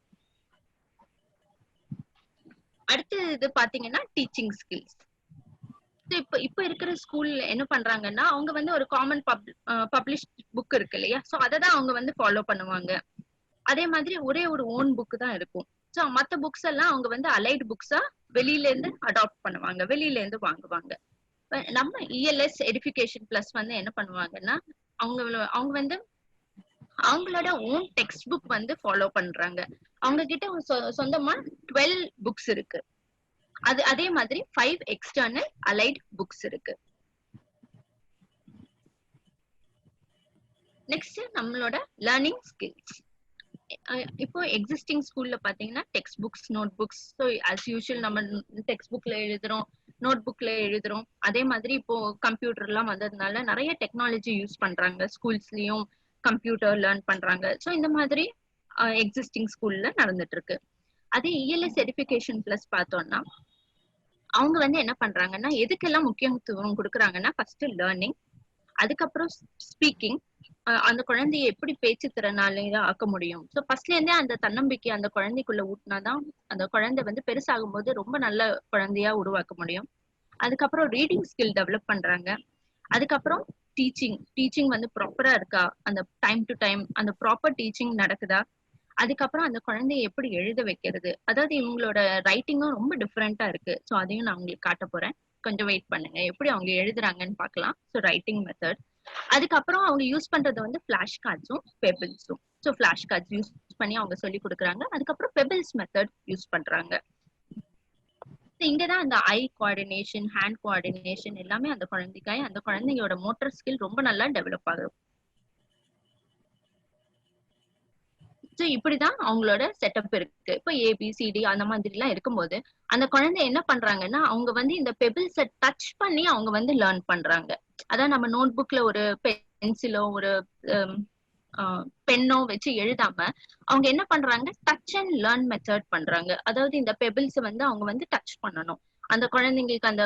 அடுத்து இது பாத்தீங்கன்னா டீச்சிங் ஸ்கில்ஸ். இப்ப இருக்கிற ஸ்கூல்ல என்ன பண்றாங்கன்னா அவங்க வந்து ஒரு காமன் பப்ளிஷ் புக் இருக்கு இல்லையா, சோ அததான் அவங்க வந்து ஃபாலோ பண்ணுவாங்க. அதே மாதிரி ஒரே ஒரு ஓன் புக் தான் இருக்கும். சோ மத்த புக்ஸ் எல்லாம் அவங்க வந்து அலைட் புக்ஸா வெளியில இருந்து அடாப்ட் பண்ணுவாங்க, வெளியில இருந்து வாங்குவாங்க. நம்ம இஎல்எஸ் எடிஃபிகேஷன் பிளஸ் வந்து என்ன பண்ணுவாங்கன்னா அவங்க வந்து அவங்களோட ஓன் டெக்ஸ்ட் புக் வந்து ஃபாலோ பண்றாங்க. அவங்க கிட்ட சொந்தமா 12 புக்ஸ் இருக்கு. அதே மாதிரி 5 எக்ஸ்டர்னல் அலைட் புக்ஸ் இருக்கு. நெக்ஸ்ட் நம்மளோட லேர்னிங் ஸ்கில்ஸ். இப்போ எக்ஸிஸ்டிங் ஸ்கூல்ல பாத்தீங்கன்னா text books, note books. So as usual நம்ம டெக்ஸ்ட் புக்ல எழுதுறோம், நோட் புக்ல எழுதுறோம். அதே மாதிரி இப்போ கம்ப்யூட்டர் எல்லாம் வந்ததுனால நிறைய டெக்னாலஜி யூஸ் பண்றாங்க, ஸ்கூல்ஸ்லயும் கம்ப்யூட்டர் லேர்ன் பண்றாங்க. ஸோ இந்த மாதிரி எக்ஸிஸ்டிங் ஸ்கூல்ல நடந்துட்டு இருக்கு. அதே இஎல்எஸ் எடிஃபிகேஷன் பிளஸ் பார்த்தோம்னா அவங்க வந்து என்ன பண்றாங்கன்னா எதுக்கெல்லாம் முக்கியத்துவம் கொடுக்குறாங்கன்னா ஃபர்ஸ்ட் லேர்னிங், அதுக்கப்புறம் ஸ்பீக்கிங், அந்த குழந்தைய எப்படி பேச்சு திறனால ஆக்க முடியும். ஸோ ஃபர்ஸ்ட்ல இருந்தே அந்த தன்னம்பிக்கை அந்த குழந்தைக்குள்ள ஊட்டினாதான் அந்த குழந்தை வந்து பெருசாகும் போது ரொம்ப நல்ல குழந்தையா உருவாக்க முடியும். அதுக்கப்புறம் ரீடிங் ஸ்கில் டெவலப் பண்றாங்க. அதுக்கப்புறம் டீச்சிங் வந்து ப்ராப்பரா இருக்கா, அந்த டைம் டு டைம் அந்த ப்ராப்பர் டீச்சிங் நடக்குதா. அதுக்கப்புறம் அந்த குழந்தைய எப்படி எழுத வைக்கிறது, அதாவது இவங்களோட ரைட்டிங்கும் ரொம்ப டிஃப்ரெண்டா இருக்கு. ஸோ அதையும் நான் உங்களுக்கு காட்ட போறேன், கொஞ்சம் வெயிட் பண்ணுங்க, எப்படி அவங்க எழுதுறாங்கன்னு பார்க்கலாம். So writing method. அதுக்கப்புறம் அவங்க யூஸ் பண்றது வந்து ஃபிளாஷ் கார்ட்ஸும் பெபிள்ஸும். ஸோ ஃபிளாஷ் கார்ட்ஸ் யூஸ் பண்ணி அவங்க சொல்லி கொடுக்குறாங்க. அதுக்கப்புறம் பெபிள்ஸ் மெத்தட் யூஸ் பண்றாங்க. இங்கதான் அந்த ஐ கோஆர்டினேஷன், ஹேண்ட் கோஆர்டினேஷன் எல்லாமே அந்த குழந்தையோட மோட்டர் ஸ்கில் ரொம்ப நல்லா டெவலப் ஆகும். ஸோ இப்படிதான் அவங்களோட செட்டப் இருக்கு. இப்போ ஏபிசிடி அந்த மாதிரி எல்லாம் இருக்கும்போது அந்த குழந்தை என்ன பண்றாங்கன்னா அவங்க வந்து இந்த பெபிள்ஸை டச் பண்ணி அவங்க வந்து லேர்ன் பண்றாங்க. அதான் நம்ம நோட் புக்ல ஒரு பென்சிலோ ஒரு பென்னோ வச்சு எழுதாம அவங்க என்ன பண்றாங்க, டச் அண்ட் லேர்ன் மெத்தட் பண்றாங்க. அதாவது இந்த பெபிள்ஸ் வந்து அவங்க வந்து டச் பண்ணணும். அந்த குழந்தைங்களுக்கு அந்த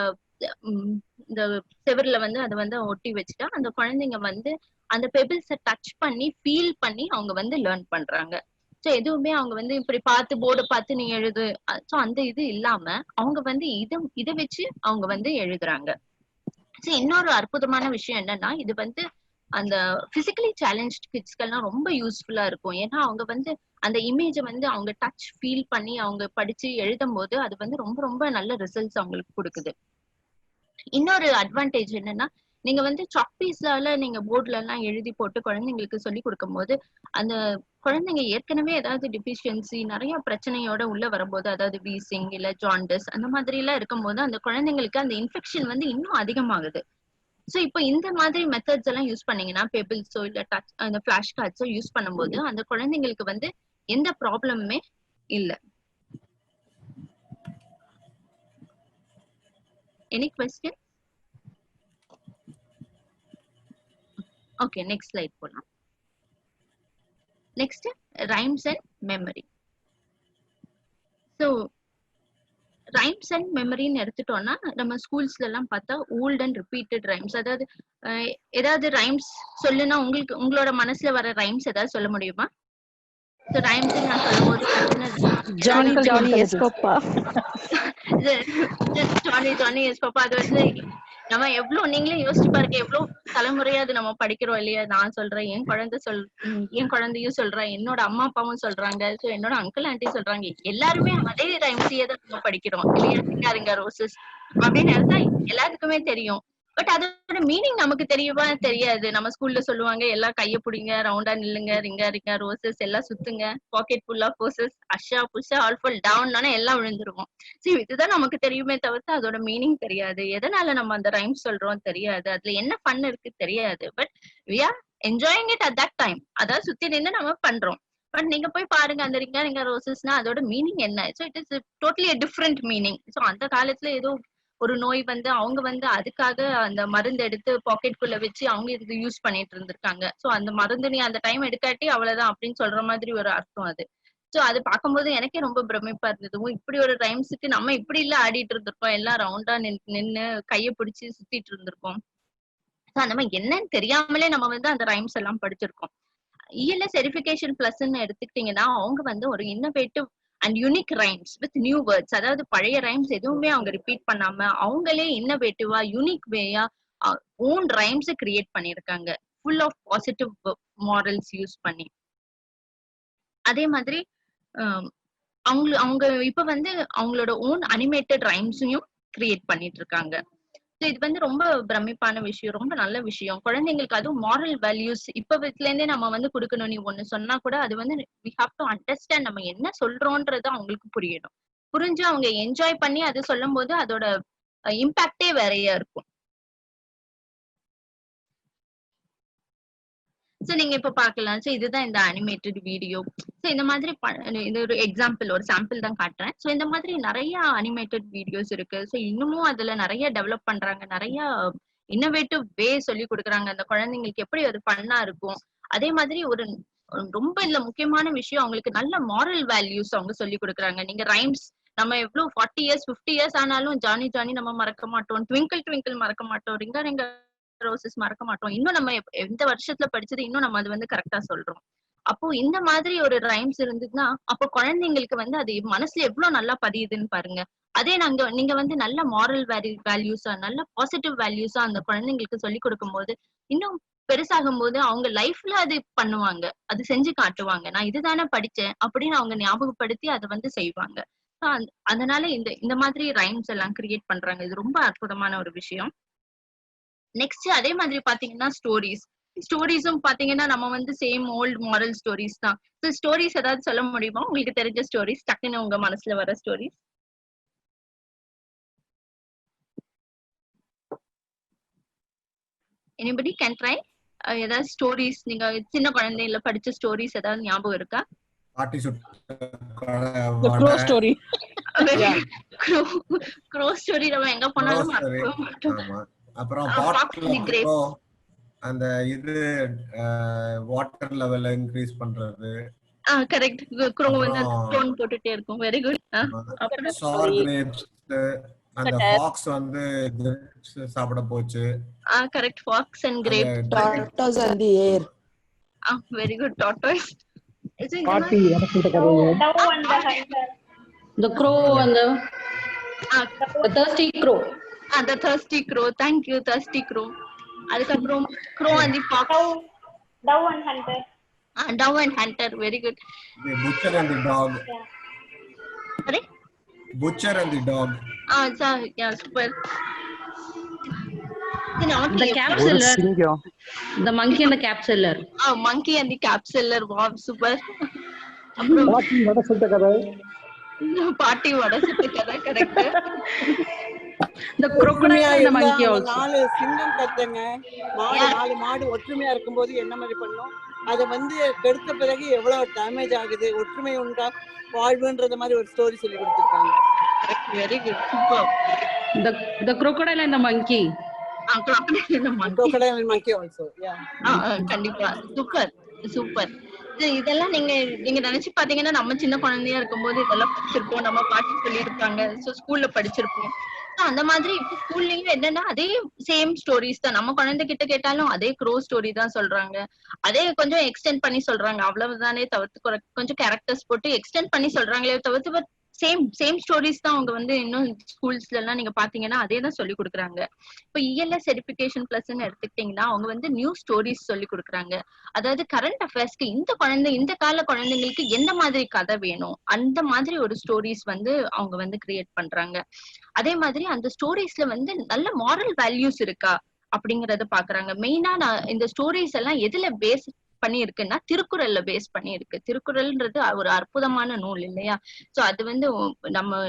இந்த செவர்ல வந்து அதை வந்து ஒட்டி வச்சுட்டா அந்த குழந்தைங்க வந்து அந்த பெபிள்ஸை டச் பண்ணி ஃபீல் பண்ணி அவங்க வந்து லேர்ன் பண்றாங்க. ஸோ எதுவுமே அவங்க வந்து இப்படி பார்த்து போர்டை பார்த்து நீ எழுது, ஸோ அந்த இது இல்லாம அவங்க வந்து இதை வச்சு அவங்க வந்து எழுதுறாங்க. ஸோ இன்னொரு அற்புதமான விஷயம் என்னன்னா இது வந்து அந்த பிசிக்கலி சேலஞ்ச்டு கிட்ஸ்க்கெல்லாம் ரொம்ப யூஸ்ஃபுல்லா இருக்கும். ஏன்னா அவங்க வந்து அந்த இமேஜை வந்து அவங்க டச் ஃபீல் பண்ணி அவங்க படிச்சு எழுதும் போது அது வந்து ரொம்ப ரொம்ப நல்ல ரிசல்ட்ஸ் அவங்களுக்கு கொடுக்குது. இன்னொரு அட்வான்டேஜ் என்னன்னா நீங்க வந்து சாக்பீஸ்ல நீங்க போர்ட்ல எல்லாம் எழுதி போட்டு குழந்தைங்களுக்கு சொல்லி கொடுக்கும் போது அந்த குழந்தைங்க ஏற்கனவே ஏதாவது டிஃபிஷியன்சி நிறைய பிரச்சனையோட உள்ள வரும்போது, அதாவது வீசிங் இல்ல ஜாண்டிஸ் அந்த மாதிரி எல்லாம் இருக்கும்போது அந்த குழந்தைங்களுக்கு அந்த இன்ஃபெக்ஷன் வந்து இன்னும் அதிகமாகுது. ஸோ இப்போ இந்த மாதிரி மெத்தட்ஸ் எல்லாம் யூஸ் பண்ணீங்கன்னா பெபிள்ஸோ இல்ல டச் அந்த ஃபிளாஷ் கார்ட்ஸோ யூஸ் பண்ணும்போது அந்த குழந்தைங்களுக்கு வந்து எந்த ப்ராப்ளமுமே இல்லை. Any question? Okay, next slide போலாம். Next rhymes and memory. So rhymes and மெமரின்னு எடுத்துட்டோம்னா நம்ம ஸ்கூல்ஸ்ல எல்லாம் பார்த்தா ஓல்ட் அண்ட் ரிப்பீட்டட் ரைம்ஸ், அதாவது ஏதாவது ரைம்ஸ் சொல்லுனா உங்களோட மனசுல வர ரைம்ஸ் ஏதாவது சொல்ல முடியுமா? ஸோ ரைம்ஸ் நான் சொல்லும் போது Johnny Johnny yes papa, Johnny yes papa, அது வந்து நம்ம எவ்வளவு நீங்களே யோசிச்சு பாருங்க எவ்வளவு தலைமுறையா அது நம்ம படிக்கிறோம் இல்லையா. நான் சொல்றேன், என் குழந்தையும் சொல்றேன், என்னோட அம்மா அப்பாவும் சொல்றாங்க, ஸோ என்னோட அங்கிள் ஆண்டி சொல்றாங்க, எல்லாருமே அதே ரைம்ஸையே தான் நம்ம படிக்கிறோம் இல்லையா. சிங்காரிங்க ரோசஸ் அப்படின்னு எல்லாத்துக்குமே தெரியும். பட் அதோட மீனிங் நமக்கு தெரியுமா தெரியாது. நம்ம ஸ்கூல்ல சொல்லுவாங்க எல்லாம் கைய பிடிங்க, ரவுண்டா நில்லுங்க, ரிங்கா ரிங்கா ரோசஸ், எல்லாம் சுத்துங்க, பாக்கெட் ஃபுல் ஆஃப் ரோசஸ், அஷா புஷா ஆல் ஃபுல் டவுன் எல்லாம் விழுந்துருவோம். சரி, இதுதான் நமக்கு தெரியுமே தவிர்த்து அதோட மீனிங் தெரியாது. எதனால நம்ம அந்த ரைம் சொல்றோம் தெரியாது, அதுல என்ன ஃபன் இருக்கு தெரியாது. But we are enjoying it at that time. அதாவது சுத்தி நின்று நம்ம பண்றோம். பட் நீங்க போய் பாருங்க அந்த ரிங்கா ரோசஸ்னா அதோட மீனிங் என்ன. So it is totally different meaning. So அந்த காலத்துல ஏதோ ஒரு நோய் வந்து அவங்க வந்து அதுக்காக அந்த மருந்து எடுத்து பாக்கெட்குள்ள வச்சு அவங்க இது யூஸ் பண்ணிட்டு இருந்திருக்காங்க. சோ அந்த மருந்து நீ அந்த டைம் எடுக்காட்டி அவ்வளவுதான் அப்படின்னு சொல்ற மாதிரி ஒரு அர்த்தம் அது. சோ அது பார்க்கும்போது எனக்கே ரொம்ப பிரமிப்பா இருந்தது. இப்படி ஒரு ரைம்ஸுக்கு நம்ம இப்படி இல்ல ஆடிட்டு இருந்திருக்கோம், எல்லாம் ரவுண்டா நின்னு கைய பிடிச்சு சுத்திட்டு இருந்திருக்கோம். சோ அந்த மாதிரி என்னன்னு தெரியாமலே நம்ம வந்து அந்த ரைம்ஸ் எல்லாம் படிச்சிருக்கோம். இஎல்எஸ் வெரிஃபிகேஷன் பிளஸ்ன்னு எடுத்துக்கிட்டீங்கன்னா அவங்க வந்து ஒரு innovative and unique rhymes with new words, அதாவது பழைய ரைம்ஸ் எதுவுமே அவங்க ரிப்பீட் பண்ணாம அவங்களே இன்னோவேட்டிவா யூனிக் வேயா ஓன் ரைம்ஸ் கிரியேட் பண்ணிருக்காங்க, full of positive morals use பண்ணி. அதே மாதிரி அவங்க இப்ப வந்து அவங்களோட ஓன் அனிமேட்டட் ரைம்ஸையும் கிரியேட் பண்ணிட்டு இருக்காங்க. இது வந்து ரொம்ப பிரமிப்பான விஷயம், ரொம்ப நல்ல விஷயம். குழந்தைங்களுக்கு அதுவும் மாரல் வேல்யூஸ் இப்ப வீட்ல இருந்தே நம்ம வந்து கொடுக்கணும். நீ ஒண்ணு சொன்னா கூட அது வந்து we have to understand நம்ம என்ன சொல்றோம்ன்றது அவங்களுக்கு புரியணும். புரிஞ்சு அவங்க என்ஜாய் பண்ணி அது சொல்லும் போது அதோட இம்பாக்டே வேறையா இருக்கும். சோ நீங்க இப்ப பாக்கலாம். சோ இதுதான் இந்த அனிமேட்டட் வீடியோ. சோ இந்த மாதிரி இது ஒரு எக்ஸாம்பிள், ஒரு சாம்பிள் தான் காட்டுறேன். சோ இந்த மாதிரி நிறைய அனிமேட்டட் வீடியோஸ் இருக்கு. சோ இன்னமும் அதுல நிறைய டெவலப் பண்றாங்க, நிறைய இன்னோவேட்டிவ் வே சொல்லி கொடுக்குறாங்க அந்த குழந்தைங்களுக்கு எப்படி அது ஃபன்னா இருக்கும். அதே மாதிரி ஒரு ரொம்ப இதுல முக்கியமான விஷயம் அவங்களுக்கு நல்ல மாரல் வேல்யூஸ் அவங்க சொல்லி கொடுக்குறாங்க. நீங்க ரைம்ஸ் நம்ம எவ்வளவு 40 இயர்ஸ் 50 இயர்ஸ் ஆனாலும் ஜானி ஜானி நம்ம மறக்க மாட்டோம், ட்விங்கிள் ட்விங்கிள் மறக்க மாட்டோம், ரிங்கா ரிங்கா ரோசஸ் மறக்க மாட்டோம். இன்னும் நம்ம எந்த வருஷத்துல படிச்சது இன்னும் நம்ம அது வந்து கரெக்டா சொல்றோம். அப்போ இந்த மாதிரி ஒரு ரைம்ஸ் இருந்ததுன்னா அப்போ குழந்தைங்களுக்கு வந்து அது மனசுல எவ்வளவு நல்லா பதியுதுன்னு பாருங்க. அதே நீங்க வந்து நல்ல மாரல் வேல்யூஸா நல்ல பாசிட்டிவ் வேல்யூஸா அந்த குழந்தைங்களுக்கு சொல்லி கொடுக்கும் போது இன்னும் பெருசாகும் போது அவங்க லைஃப்ல அது பண்ணுவாங்க, அது செஞ்சு காட்டுவாங்க. நான் இதுதானே படிச்சேன் அப்படின்னு அவங்க ஞாபகப்படுத்தி அதை வந்து செய்வாங்க. அதனால இந்த மாதிரி ரைம்ஸ் எல்லாம் கிரியேட் பண்றாங்க. இது ரொம்ப அற்புதமான ஒரு விஷயம். நெக்ஸ்ட் அதே மாதிரி பாத்தீங்கன்னா ஸ்டோரிஸும் பாத்தீங்கன்னா நம்ம வந்து சேம் ஓல்ட் மாரல் ஸ்டோரிஸ் தான். ஸ்டோரிஸ் ஏதாவது சொல்ல முடியுமா உங்களுக்கு தெரிஞ்ச ஸ்டோரிஸ், டக்குன்னு உங்க மனசுல வர ஸ்டோரிஸ்? Anybody can try. ஏதாவது ஸ்டோரிஸ் நீங்க சின்ன குழந்தையில படிச்ச ஸ்டோரிஸ் ஏதாவது ஞாபகம் இருக்கா? க்ரோ ஸ்டோரி நம்ம எங்க போனாலும் மறக்கவே மாட்டோம். அப்புறம் அந்த இது வாட்டர் லெவல் இன்க்ரீஸ் பண்றது. கரெக்ட். க்ரோ வந்து ஸ்டோன் போட்டுட்டே இருக்கும். Very good. அப்புறம் சார் கிரேப்ஸ், அந்த ஃபாக்ஸ் வந்து கிரேப்ஸ் சாப்பிட போச்சு. Correct. Fox and grape. Tortoise and the air. Very good. Tortoise. பாட்டி எனக்கு the crow and the thirsty crow. The thirsty crow. Thank you. Thirsty crow. அதுக்கப்புறம் crow and the fox. Dove and hunter. Dove and hunter. Very good. The butcher and the dog. Sorry? Butcher and the dog. Yeah, super. The cap seller. The monkey and the cap seller. Monkey and the cap seller. Wow, super. அப்புறம் பாட்டி வடை சுட்ட கதை. பாட்டி வடை சுட்ட கதை. Correct. The crocodile and the monkey also. நாலு சிங்கம் கத்துங்க, நாலு மாடு ஒற்றுமையா இருக்கும்போது என்ன மாதிரி பண்ணும், அதை வந்து கெடுத்த பிறகு எவ்வளவு டேமேஜ் ஆகுது, ஒற்றுமை உண்டா வாழ்வுன்றது மாதிரி ஒரு ஸ்டோரி சொல்லி கொடுத்துருக்காங்க. Very good. Super. The crocodile and the monkey. Crocodile and monkey also. Yeah. கண்டிப்பா. Super super. இதெல்லாம் நீங்க நினைச்சு பாத்தீங்கன்னா நம்ம சின்ன குழந்தையா இருக்கும்போது இதெல்லாம் படிச்சிருப்போம், நம்ம பாட்டி சொல்லியிருப்பாங்க, ஸ்கூல்ல படிச்சிருப்போம். அந்த மாதிரி இப்ப ஸ்கூல்லயும் என்னன்னா அதே சேம் ஸ்டோரிஸ் தான். நம்ம குழந்தை கிட்ட கேட்டாலும் அதே க்ரோ ஸ்டோரி தான் சொல்றாங்க, அதே கொஞ்சம் எக்ஸ்டெண்ட் பண்ணி சொல்றாங்க. அவ்வளவுதானே தவிர்த்து கொஞ்சம் கேரக்டர்ஸ் போட்டு எக்ஸ்டெண்ட் பண்ணி சொல்றாங்களே தவிர்த்து சேம் ஸ்டோரிஸ் தான் அவங்க வந்து இன்னும் ஸ்கூல்ஸ்ல எல்லாம் நீங்க பாத்தீங்கன்னா அதே தான் சொல்லி கொடுக்குறாங்க. இப்ப இஎல்எஸ் வெரிஃபிகேஷன் பிளஸ்ன்னு எடுத்துக்கிட்டீங்கன்னா அவங்க வந்து நியூ ஸ்டோரிஸ் சொல்லி கொடுக்குறாங்க. அதாவது கரண்ட் அஃபேர்ஸ்க்கு இந்த கால குழந்தைங்களுக்கு எந்த மாதிரி கதை வேணும் அந்த மாதிரி ஒரு ஸ்டோரிஸ் வந்து அவங்க வந்து கிரியேட் பண்றாங்க. அதே மாதிரி அந்த ஸ்டோரிஸ்ல வந்து நல்ல மாரல் வேல்யூஸ் இருக்கா அப்படிங்கறத பாக்குறாங்க. மெயினா நான் இந்த ஸ்டோரிஸ் எல்லாம் எதுல பேஸ் பண்ணி இருக்குன்னா திருக்குறள்ல பேஸ் பண்ணி இருக்கு. திருக்குறள்ன்றது ஒரு அற்புதமான நூல் இல்லையா? சோ அது வந்து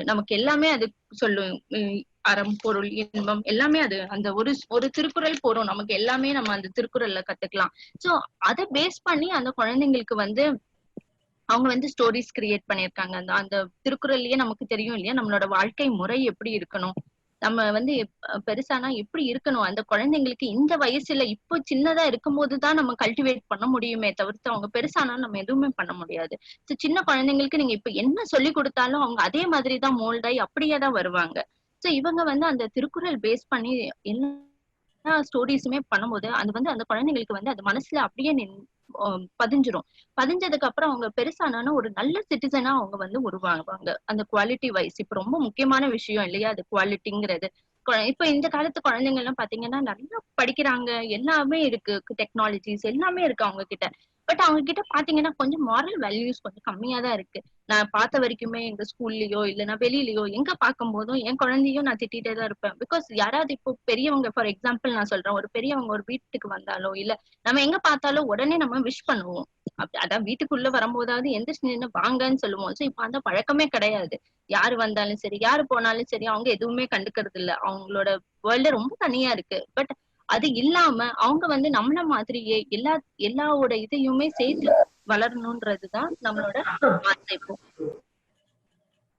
நமக்கு எல்லாமே அது சொல்லும். அறம் பொருள் இன்பம் எல்லாமே அது அந்த ஒரு திருக்குறள் போறோம், நமக்கு எல்லாமே நம்ம அந்த திருக்குறள்ல கத்துக்கலாம். சோ அதை பேஸ் பண்ணி அந்த குழந்தைங்களுக்கு வந்து அவங்க வந்து ஸ்டோரிஸ் கிரியேட் பண்ணிருக்காங்க. அந்த திருக்குறள்லயே நமக்கு தெரியும் இல்லையா நம்மளோட வாழ்க்கை முறை எப்படி இருக்கணும், நம்ம வந்து பெருசானா எப்படி இருக்கணும், அந்த குழந்தைங்களுக்கு இந்த வயசுல இப்போ சின்னதா இருக்கும் போதுதான் நம்ம கல்டிவேட் பண்ண முடியுமே தவிர்த்து அவங்க பெருசானா நம்ம எதுவுமே பண்ண முடியாது. சின்ன குழந்தைங்களுக்கு நீங்க இப்ப என்ன சொல்லி கொடுத்தாலும் அவங்க அதே மாதிரிதான் மோல்டாயி அப்படியே தான் வருவாங்க. சோ இவங்க வந்து அந்த திருக்குறள் பேஸ் பண்ணி எல்லா ஸ்டோரிஸுமே பண்ணும்போது அது வந்து அந்த குழந்தைங்களுக்கு வந்து அது மனசுல அப்படியே பதிஞ்சிரும். பதிஞ்சதுக்கு அப்புறம் அவங்க பெருசானா ஒரு நல்ல சிட்டிசனா அவங்க வந்து உருவாகுவாங்க. அந்த குவாலிட்டி வைஸ் இப்ப ரொம்ப முக்கியமான விஷயம் இல்லையா அது குவாலிட்டிங்கிறது. இப்ப இந்த காலத்து குழந்தைங்க எல்லாம் பாத்தீங்கன்னா நல்லா படிக்கிறாங்க, எல்லாமே இருக்கு, டெக்னாலஜிஸ் எல்லாமே இருக்கு அவங்க கிட்ட. பட் அவங்க கிட்ட பாத்தீங்கன்னா கொஞ்சம் மாரல் வேல்யூஸ் கொஞ்சம் கம்மியா தான் இருக்கு. நான் பார்த்த வரைக்குமே எங்க ஸ்கூல்லயோ இல்லைன்னா வெளியிலயோ எங்க பார்க்கும் போதும் என் குழந்தையும் நான் திட்டிட்டே தான் இருப்பேன். பிகாஸ் யாராவது இப்போ பெரியவங்க, ஃபார் எக்ஸாம்பிள் நான் சொல்றேன், ஒரு பெரியவங்க ஒரு வீட்டுக்கு வந்தாலோ இல்ல நம்ம எங்க பார்த்தாலும் உடனே நம்ம விஷ் பண்ணுவோம். அதான் வீட்டுக்குள்ள வரும்போதாவது எந்திரிச்சு நின்னு வாங்கன்னு சொல்லுவோம். சோ இப்ப அந்த பழக்கமே கிடையாது. யாரு வந்தாலும் சரி யாரு போனாலும் சரி அவங்க எதுவுமே கண்டுக்கிறது இல்ல. அவங்களோட வேர்ல்டு ரொம்ப தனியா இருக்கு. பட் அது இல்லாம அவங்க வந்து நம்மள மாதிரியே எல்லாவோட இதையுமே சேர்த்து வளரணும்ன்றதுதான் நம்மளோட ஆசை இப்போ.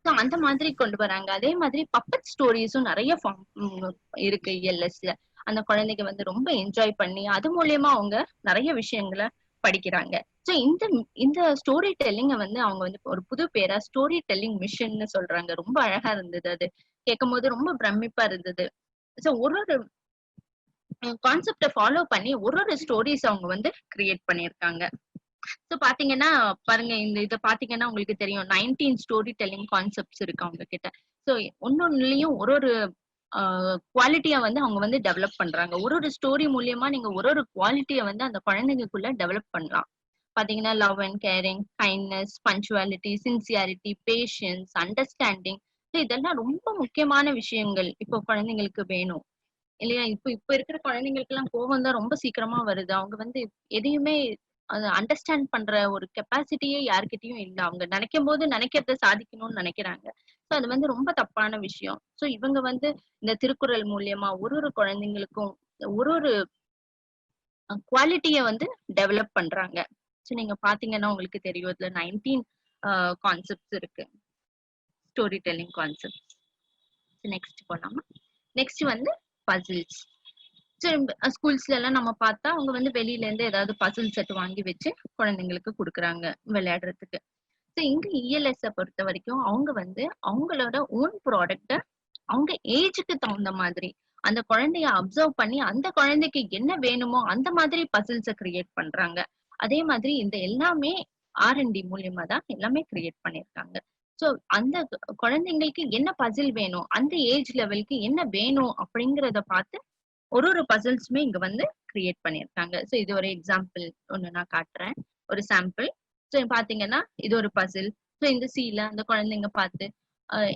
அந்த மாதிரி கொண்டு வராங்க. அதே மாதிரி பப்பட் ஸ்டோரிஸும் நிறைய இருக்கு ELSல. அந்த குழந்தைங்க வந்து ரொம்ப என்ஜாய் பண்ணி அது மூலியமா அவங்க நிறைய விஷயங்களை படிக்கிறாங்க. சோ இந்த ஸ்டோரி டெல்லிங்க வந்து அவங்க வந்து ஒரு புது பேரா ஸ்டோரி டெல்லிங் மிஷன்னு சொல்றாங்க. ரொம்ப அழகா இருந்தது. அது கேட்கும் போது ரொம்ப பிரமிப்பா இருந்தது. சோ ஒரு கான்செப்ட ஃபாலோ பண்ணி ஒரு ஸ்டோரிஸ் அவங்க வந்து கிரியேட் பண்ணிருக்காங்க. சோ பாத்தீங்கன்னா பாருங்க, இத பாத்தீங்கன்னா உங்களுக்கு தெரியும் 19 ஸ்டோரி டெல்லிங் கான்செப்ட்ஸ் இருக்கு அவங்க கிட்ட. சோ ஒன்னொன்னுலயும் ஒரு குவாலிட்டியா வந்து அவங்க வந்து டெவலப் பண்றாங்க. ஒரு ஸ்டோரி மூலியமா நீங்க ஒரு குவாலிட்டியை வந்து அந்த குழந்தைங்களுக்குள்ள டெவலப் பண்ணலாம். பாத்தீங்கன்னா love and caring, kindness, punctuality, sincerity, patience, understanding, இதெல்லாம் ரொம்ப முக்கியமான விஷயங்கள் இப்போ குழந்தைங்களுக்கு வேணும் இல்லையா. இப்ப இருக்கிற குழந்தைங்களுக்கு எல்லாம் கோபம் தான் ரொம்ப சீக்கிரமா வருது. அவங்க வந்து எதையுமே அண்டர்ஸ்டாண்ட் பண்ற ஒரு கெப்பாசிட்டியே யாருக்கிட்டையும் இல்லை. அவங்க நினைக்கும் போது நினைக்கிறத சாதிக்கணும்னு நினைக்கிறாங்க. சோ அது வந்து ரொம்ப தப்பான விஷயம். சோ இவங்க வந்து இந்த திருக்குறள் மூலியமா ஒரு குழந்தைங்களுக்கும் ஒரு குவாலிட்டிய வந்து டெவலப் பண்றாங்க. சோ நீங்க பாத்தீங்கன்னா உங்களுக்கு தெரியும் இதுல 19 கான்செப்ட்ஸ் இருக்கு, ஸ்டோரி டெல்லிங் கான்செப்ட்ஸ். நெக்ஸ்ட் போலாமா? நெக்ஸ்ட் வந்து பசில்ஸ். ஸ்கூல்ஸ்ல எல்லாம் நம்ம பார்த்தா அவங்க வந்து வெளியில இருந்து ஏதாவது பசில் செட் வாங்கி வச்சு குழந்தைங்களுக்கு கொடுக்குறாங்க விளையாடுறதுக்கு. சோ இங்க ELS பொறுத்த வரைக்கும் அவங்க வந்து அவங்களோட ஓன் ப்ராடக்ட அவங்க ஏஜுக்கு தகுந்த மாதிரி அந்த குழந்தைய அப்சர்வ் பண்ணி அந்த குழந்தைக்கு என்ன வேணுமோ அந்த மாதிரி பசில்ஸ கிரியேட் பண்றாங்க. அதே மாதிரி இந்த எல்லாமே R&D மூலியமா தான் எல்லாமே கிரியேட் பண்ணிருக்காங்க. சோ அந்த குழந்தைங்களுக்கு என்ன பசில் வேணும், அந்த ஏஜ் லெவலுக்கு என்ன வேணும் அப்படிங்கறத பார்த்து ஒரு பசில்ஸுமே இங்க வந்து கிரியேட் பண்ணிருக்காங்க. சோ இது ஒரு எக்ஸாம்பிள் ஒண்ணு நான் காட்டுறேன், ஒரு சாம்பிள். சோ பாத்தீங்கன்னா இது ஒரு பசில். சோ இந்த சீல அந்த குழந்தைங்க பார்த்து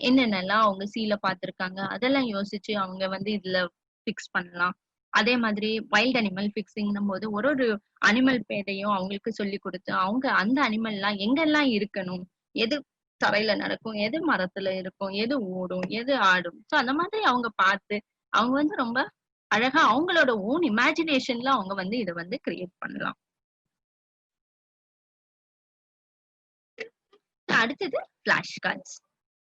என்னென்னலாம் அவங்க சீல பார்த்திருக்காங்க அதெல்லாம் யோசிச்சு அவங்க வந்து இதுல பிக்ஸ் பண்ணலாம். அதே மாதிரி வைல்ட் அனிமல் பிக்ஸிங்னும் போது ஒரு அனிமல் பேரையும் அவங்களுக்கு சொல்லி கொடுத்து அவங்க அந்த அனிமல் எல்லாம் எங்கெல்லாம் இருக்கணும், எது தரையில நடக்கும், எது மரத்துல இருக்கும், எது ஓடும், எது ஆடும், சோ அந்த மாதிரி அவங்க பார்த்து அவங்க வந்து ரொம்ப அழகா அவங்களோட ஓன் இமேஜினேஷன்ல அவங்க வந்து இதை வந்து கிரியேட் பண்ணலாம். அடுத்தது பிளாஷ் கார்ட்ஸ்.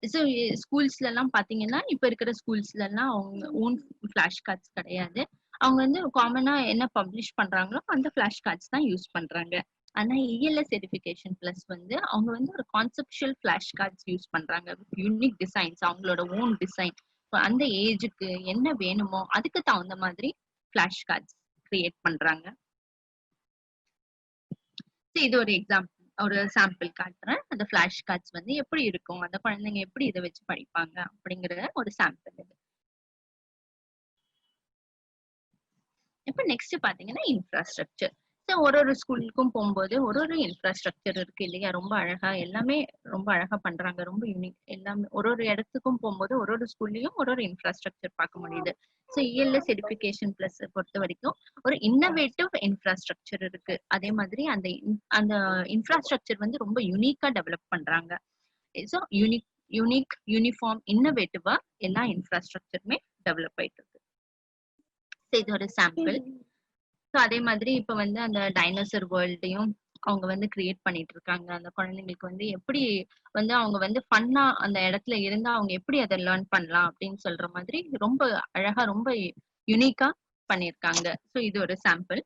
சோ ஸ்கூல்ஸ்ல எல்லாம் பாத்தீங்கன்னா இப்ப இருக்கிற ஸ்கூல்ஸ்ல எல்லாம் அவங்க ஓன் பிளாஷ் கார்ட்ஸ் கிடையாது. அவங்க வந்து காமனா என்ன பப்ளிஷ் பண்றாங்களோ அந்த பிளாஷ் கார்ட்ஸ் தான் யூஸ் பண்றாங்க. ஆனா ELS எடிஃபிகேஷன் பிளஸ் வந்து அவங்க வந்து ஒரு கான்செப்சுவல் பிளாஷ் கார்ட்ஸ் யூஸ் பண்றாங்க. யூனிக் டிசைன்ஸ், அவங்களோட ஓன் டிசைன், அந்த ஏஜுக்கு என்ன வேணுமோ அதுக்கு தகுந்த மாதிரி பிளாஷ் கார்ட்ஸ் கிரியேட் பண்றாங்க. இது ஒரு எக்ஸாம்பிள், ஒரு சாம்பிள் காட்டுறேன். அந்த பிளாஷ் கார்ட்ஸ் வந்து எப்படி இருக்கும், அந்த குழந்தைங்க எப்படி இதை வச்சு படிப்பாங்க அப்படிங்கிற ஒரு சாம்பிள் இது. இப்ப நெக்ஸ்ட் பாத்தீங்கன்னா இன்ஃப்ராஸ்ட்ரக்சர். ஒரு ஸ்கூலுக்கும் போகும்போது ஒரு இன்ஃப்ராஸ்ட்ரக்சர் இருக்கு இல்லையா, ரொம்ப அழகா எல்லாமே ரொம்ப அழகா பண்றாங்க, ரொம்ப யூனிக். எல்லாமே ஒரு இடத்துக்கும் போகும்போது ஒரு ஸ்கூல்லயும் ஒரு இன்ஃப்ராஸ்ட்ரக்சர் பார்க்க முடியுது. ஸோ ELS எடிஃபிகேஷன் பிளஸ் பொறுத்த வரைக்கும் ஒரு இன்னோவேட்டிவ் இன்ஃப்ராஸ்ட்ரக்சர் இருக்கு. அதே மாதிரி அந்த இன்ஃப்ராஸ்ட்ரக்சர் வந்து ரொம்ப யூனிக்கா டெவலப் பண்றாங்க. ஸோ யூனிக், யூனிஃபார்ம், இன்னோவேட்டிவா எல்லா இன்ஃப்ராஸ்ட்ரக்சருமே டெவலப் ஆயிட்டு இருக்கு. இது ஒரு சாம்பிள். ஸோ அதே மாதிரி இப்ப வந்து அந்த டைனோசர் வேர்ல்டையும் அவங்க வந்து கிரியேட் பண்ணிட்டு இருக்காங்க. அந்த குழந்தைங்களுக்கு வந்து எப்படி வந்து அவங்க வந்து ஃபன்னா அந்த இடத்துல இருந்தா அவங்க எப்படி அதை லேர்ன் பண்ணலாம் அப்படின்னு சொல்ற மாதிரி ரொம்ப அழகா ரொம்ப யுனிக்கா பண்ணியிருக்காங்க. ஸோ இது ஒரு சாம்பிள்.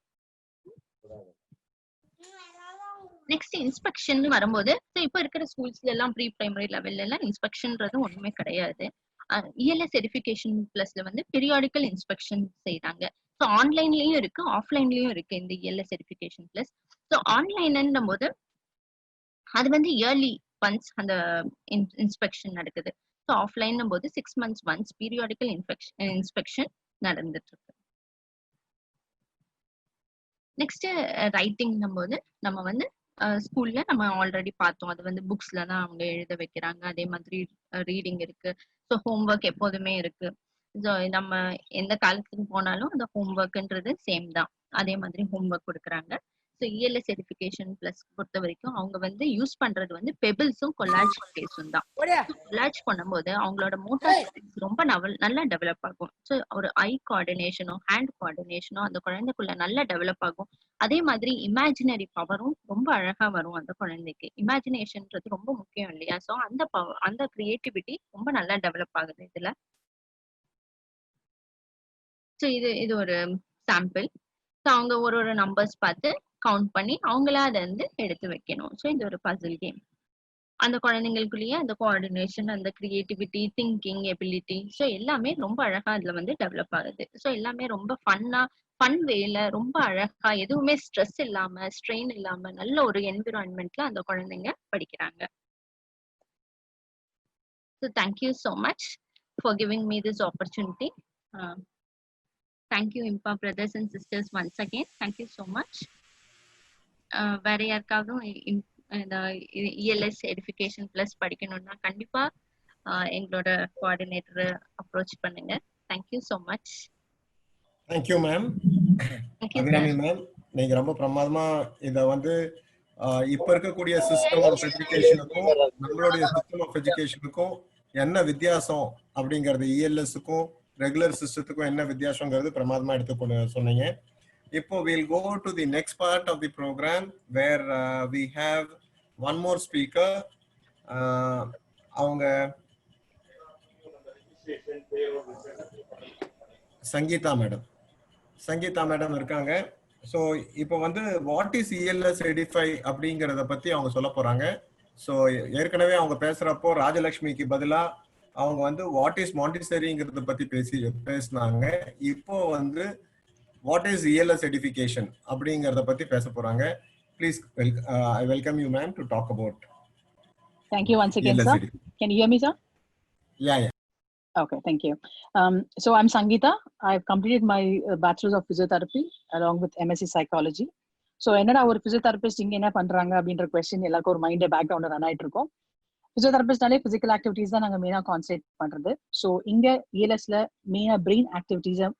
நெக்ஸ்ட் இன்ஸ்பெக்ஷன் வரும்போது இப்போ இருக்கிற ஸ்கூல்ஸ்ல எல்லாம் ப்ரீ பிரைமரி லெவல்ல எல்லாம் இன்ஸ்பெக்ஷன்றது ஒண்ணுமே கிடையாது. இஎல்எஸ் எடிஃபிகேஷன் பிளஸ்ல வந்து பீரியாடிக்கல் இன்ஸ்பெக்ஷன் செய்யறாங்க. ஸோ ஆன்லைன்லயும் இருக்கு ஆஃப்லைன்லயும் இருக்கு இந்த இஎல்எஸ் எடிஃபிகேஷன் பிளஸ். ஸோ ஆன்லைன்னும் போது அது வந்து இயர்லி ஒன்ஸ் அந்த இன்ஸ்பெக்ஷன் நடக்குது. ஸோ ஆஃப்லைன்னும் போது 6 months ஒன்ஸ் பீரியாடிக்கல் இன்ஸ்பெக்ஷன் நடந்துட்டு இருக்கு. நெக்ஸ்ட் ரைட்டிங்னும் போது நம்ம வந்து ஸ்கூல்ல நம்ம ஆல்ரெடி பார்த்தோம். அது வந்து புக்ஸ்ல தான் அவங்க எழுத வைக்கிறாங்க. அதே மாதிரி ரீடிங் இருக்கு. ஸோ ஹோம்ஒர்க் எப்போதுமே இருக்கு. ஸோ நம்ம எந்த காலத்துக்கு போனாலும் அந்த ஹோம்ஒர்க்ன்றது சேம் தான். அதே மாதிரி ஹோம்ஒர்க் கொடுக்குறாங்க. ஸோ இஎல்எஸ் எடிஃபிகேஷன் பிளஸ் பொறுத்த வரைக்கும் அவங்க வந்து யூஸ் பண்றது வந்து பெபிள்ஸும் கொலாஜ் கேஸும் தான். கொலாஜ் பண்ணும்போது அவங்களோட மோட்டார் ரொம்ப நல்லா டெவலப் ஆகும். ஸோ ஒரு ஐ கோஆர்டினேஷனோ ஹேண்ட் கோஆர்டினேஷனோ அந்த குழந்தைக்குள்ள நல்லா டெவலப் ஆகும். அதே மாதிரி இமேஜினரி பவரும் ரொம்ப அழகா வரும் அந்த குழந்தைக்கு. இமேஜினேஷன்ன்றது ரொம்ப முக்கியம் இல்லையா? ஸோ அந்த கிரியேட்டிவிட்டி ரொம்ப நல்லா டெவலப் ஆகுது இதுல. ஸோ இது ஒரு சாம்பிள். ஸோ அவங்க ஒரு நம்பர்ஸ் பார்த்து கவுண்ட் பண்ணி அவங்களா அதை வந்து எடுத்து வைக்கணும். ஸோ இது ஒரு பசில் கேம். அந்த குழந்தைங்களுக்குள்ளேயே அந்த கோஆர்டினேஷன் அந்த கிரியேட்டிவிட்டி திங்கிங் எபிலிட்டி ஸோ எல்லாமே ரொம்ப அழகா அதுல வந்து டெவலப் ஆகுது. ஸோ எல்லாமே ரொம்ப ஃபன் வேல ரொம்ப அழகா எதுவுமே ஸ்ட்ரெஸ் இல்லாம ஸ்ட்ரெயின் இல்லாம நல்ல ஒரு என்விரான்மெண்ட்ல அந்த குழந்தைங்க படிக்கிறாங்க. So thank you so much for giving me this opportunity. Thank you இம்பா brothers and sisters once again. Thank you so much. வேற யாருக்காவது இந்த இஎல்எஸ் எடிஃபிகேஷன் பிளஸ் படிக்கணும்னா கண்டிப்பா எங்களோட கோஆர்டினேட்டரை அப்ரோச் பண்ணுங்க. Thank you so much. Thank you ma'am. Abirami ma'am, நீங்க ரொம்ப பிரமாதமா இதை வந்து இப்ப இருக்கக்கூடிய சிஸ்டம் ஆஃப் எஜுகேஷனுக்கும் நம்மளுடைய சிஸ்டம் ஆஃப் எஜுகேஷனுக்கும் என்ன வித்தியாசம் அப்படிங்கிறது, இஎல்எஸ்க்கும் ரெகுலர் சிஸ்டத்துக்கும் என்ன வித்தியாசங்கிறது பிரமாதமா எடுத்து சொன்னீங்க. இப்போ we'll go to the next part of the program where we have one more speaker. அவங்க சங்கீதா மேடம் இருக்காங்க. ஸோ இப்போ வந்து வாட் இஸ் இஎல்எஸ் எடிஃபை அப்படிங்கிறத பத்தி அவங்க சொல்ல போறாங்க. ஸோ ஏற்கனவே அவங்க பேசுறப்போ ராஜலட்சுமிக்கு பதிலா அவங்க வந்து வாட் இஸ் மாண்டிசரிங்கிறத பத்தி பேசினாங்க. இப்போ வந்து what is ELS edification அப்படிங்கறத பத்தி பேச போறாங்க. Please I welcome you ma'am to talk about. Thank you once again ELS sir. Can you hear me sir? Yeah. Okay, thank you. So I'm Sangeeta. I've completed my bachelor's of physiotherapy along with MSc psychology. So என்னடா ஒரு physiotherapist இங்க என்ன பண்றாங்க அப்படின்ற question எல்லாருக்கும் ஒரு mind background run ஆயிட்டு இருக்கும். physiotherapistனாலே physical activities தான் நாங்க மெயினா கான்சென்ட்ரேட் பண்றது. ஸோ இங்க ELSல மெயினா பிரெயின் ஆக்டிவிட்டிஸை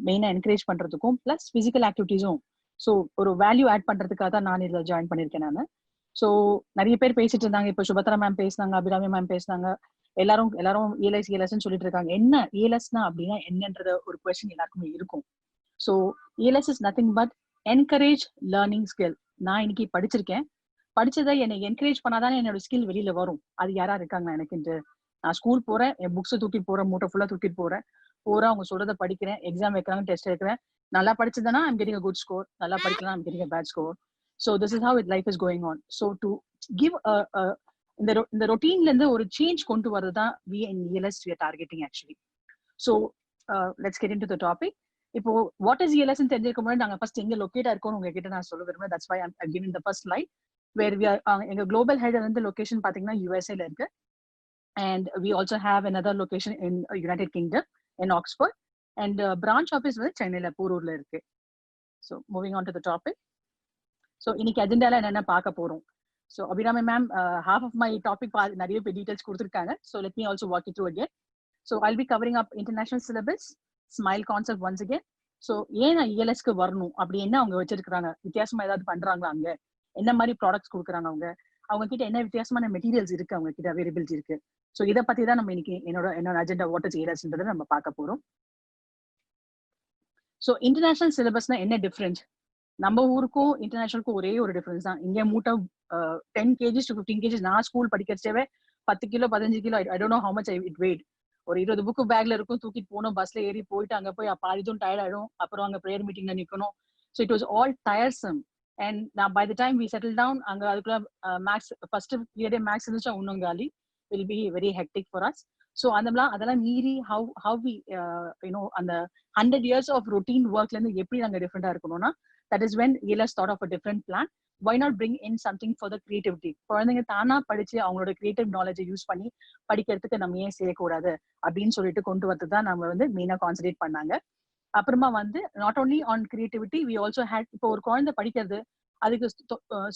மெயினா என்கரேஜ் பண்றதுக்கும் பிளஸ் பிசிக்கல் ஆக்டிவிட்டிஸும் ஸோ ஒரு வேல்யூ ஆட் பண்றதுக்காக தான் நான் இதுல ஜாயின் பண்ணிருக்கேன் நான். ஸோ நிறைய பேர் பேசிட்டு இருந்தாங்க. இப்போ சுபத்ரா மேம் பேசினாங்க, அபிராமி மேம் பேசினாங்க. எல்லாரும் ELS சொல்லிட்டு இருக்காங்க. என்ன ELSனா அப்படின்னா என்னன்ற ஒரு கொஸ்டின் எல்லாருக்குமே இருக்கும். So ELS is nothing but encourage learning skill. நான் இன்னைக்கு படிச்சதை என்னை என்கரேஜ் பண்ணாதானே என்னோட ஸ்கில் வெளியில வரும். அது யாரா இருக்காங்க எனக்கு? நான் ஸ்கூல் போறேன், என் புக்ஸை தூக்கிட்டு போறேன், மூட்டை ஃபுல்லா தூக்கிட்டு போறேன், அவங்க சொல்றதை படிக்கிறேன், எக்ஸாம் வைக்கிறாங்க, டெஸ்ட் எடுக்கிறேன். நல்லா படிச்சதுன்னா I'm getting a good score, நல்லா படிக்கலாம் I'm getting a bad score. So this is how life is going on. So to give இந்த ரொட்டீன்ல இருந்து ஒரு சேஞ்ச் கொண்டு வரதுதான் we in ELS we are targeting actually. So let's get into the topic. இப்போ what is ELS ன்னு தெரிஞ்சிருக்க முன்னாடி நாங்க first எங்க லொகேட் இருக்கோம்னு உங்ககிட்ட நான் சொல்ல விரும்புறேன். That's why I'm giving the first slide where we are எங்க global head வந்து லொகேஷன் பாத்தீங்கன்னா USA ல இருக்கு. And we also have another location in United Kingdom in Oxford, and branch office வந்து சென்னையில பூரூர்ல இருக்கு. So moving on to the topic. So இன்னைக்கு அஜெண்டால என்னென்ன பார்க்க போறோம். So Abhinami ma'am, half of my topic நிறைய details கொடுத்திருக்காங்க. So let me also walk you through again. So I'll be covering up international syllabus, smile concept once again. So ஏன் ELSக்கு வரணும், அப்படி என்ன அவங்க வச்சிருக்காங்க, வித்தியாசமா ஏதாவது பண்றாங்களா, அங்க என்ன மாதிரி ப்ராடக்ட்ஸ் கொடுக்குறாங்க, அவங்க கிட்ட என்ன வித்தியாசமான மெட்டீரியல்ஸ் இருக்கு, அவங்க கிட்ட அவைலபிலிட்டி இருக்கு. ஸோ இதை பத்தி தான் நம்ம இன்னைக்கு என்னோட அஜெண்டா வாட் இஸ் ELSன்றதை நம்ம பார்க்க போறோம். ஸோ இன்டர்நேஷனல் சிலபஸ்னா என்ன டிஃபரன்ஸ், நம்ம ஊருக்கும் இன்டர்நேஷனலுக்கும் ஒரே ஒரு டிஃபரன்ஸ் தான். இங்க மூட்டை 10 kg to 15 kg. நான் ஸ்கூல் படிக்கிறச்சவே 10 கிலோ 15 கிலோ, I don't know how much it weight. ஒரு 20 புக்கு பேக்ல இருக்கும், தூக்கிட்டு போகணும், பஸ்ல ஏறி போயிட்டு அங்க போய் பாதிதும் டயர்ட் ஆயிடும், அப்புறம் அங்க ப்ரேயர் மீட்டிங்ல நிக்கணும். So it was all tiresome. And நான் by the time we settle down, அங்க அதுக்குள்ள மேக்ஸ் ஃபர்ஸ்ட் பீரியடே மேக்ஸ் இருந்துச்சா இன்னும் காலி, will be very hectic for us. So அதெல்லாம் மீறி ஹவ் வி யூனோ அந்த 100 years ஆஃப் ரொட்டீன் ஒர்க்ல இருந்து எப்படி நாங்க டிஃப்ரெண்டா இருக்கணும்னா, that is when ELS thought of a different plan. Why not bring in something for the creativity? குழந்தைங்க தானா படிச்சு அவங்களோட கிரியேட்டிவ் நாலேஜை யூஸ் பண்ணி படிக்கிறதுக்கு நம்ம ஏன் செய்யக்கூடாது அப்படின்னு சொல்லிட்டு கொண்டு வந்து தான் நம்ம வந்து மெயினா கான்சன்ட்ரேட் பண்ணாங்க. அப்புறமா வந்து not only on creativity, we also had, இப்போ ஒரு குழந்தை படிக்கிறது அதுக்கு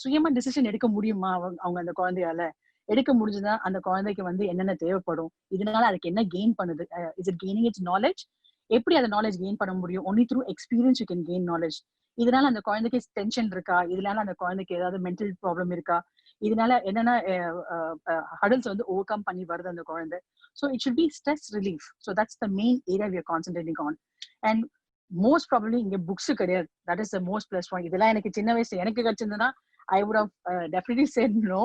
சுயமா டிசிஷன் எடுக்க முடியுமா? அவங்க அந்த குழந்தையால எடுக்க முடிஞ்சுதான் அந்த குழந்தைக்கு வந்து என்னென்ன தேவைப்படும், இதனால அதுக்கு என்ன கெயின் பண்ணுது, is it gaining it's knowledge, எப்படி அந்த நாலேஜ் கெயின் பண்ண முடியும்? Only through experience you can gain knowledge. இதனால அந்த குழந்தைக்கு டென்ஷன் இருக்கா, இதனால அந்த குழந்தைக்கு ஏதாவது மென்டல் ப்ராப்ளம் இருக்கா, இதனால என்னென்ன ஹடல்ஸ் வந்து ஓவர் கம் பண்ணி வருது அந்த குழந்தை. So it should be stress relief. So that's the main area we are concentrating on. And most probably இங்க புக்ஸ் கிடையாது. That is the most plus point. இதெல்லாம் எனக்கு சின்ன வயசு எனக்கு கிடைச்சிருந்ததுன்னா I would have definitely said no.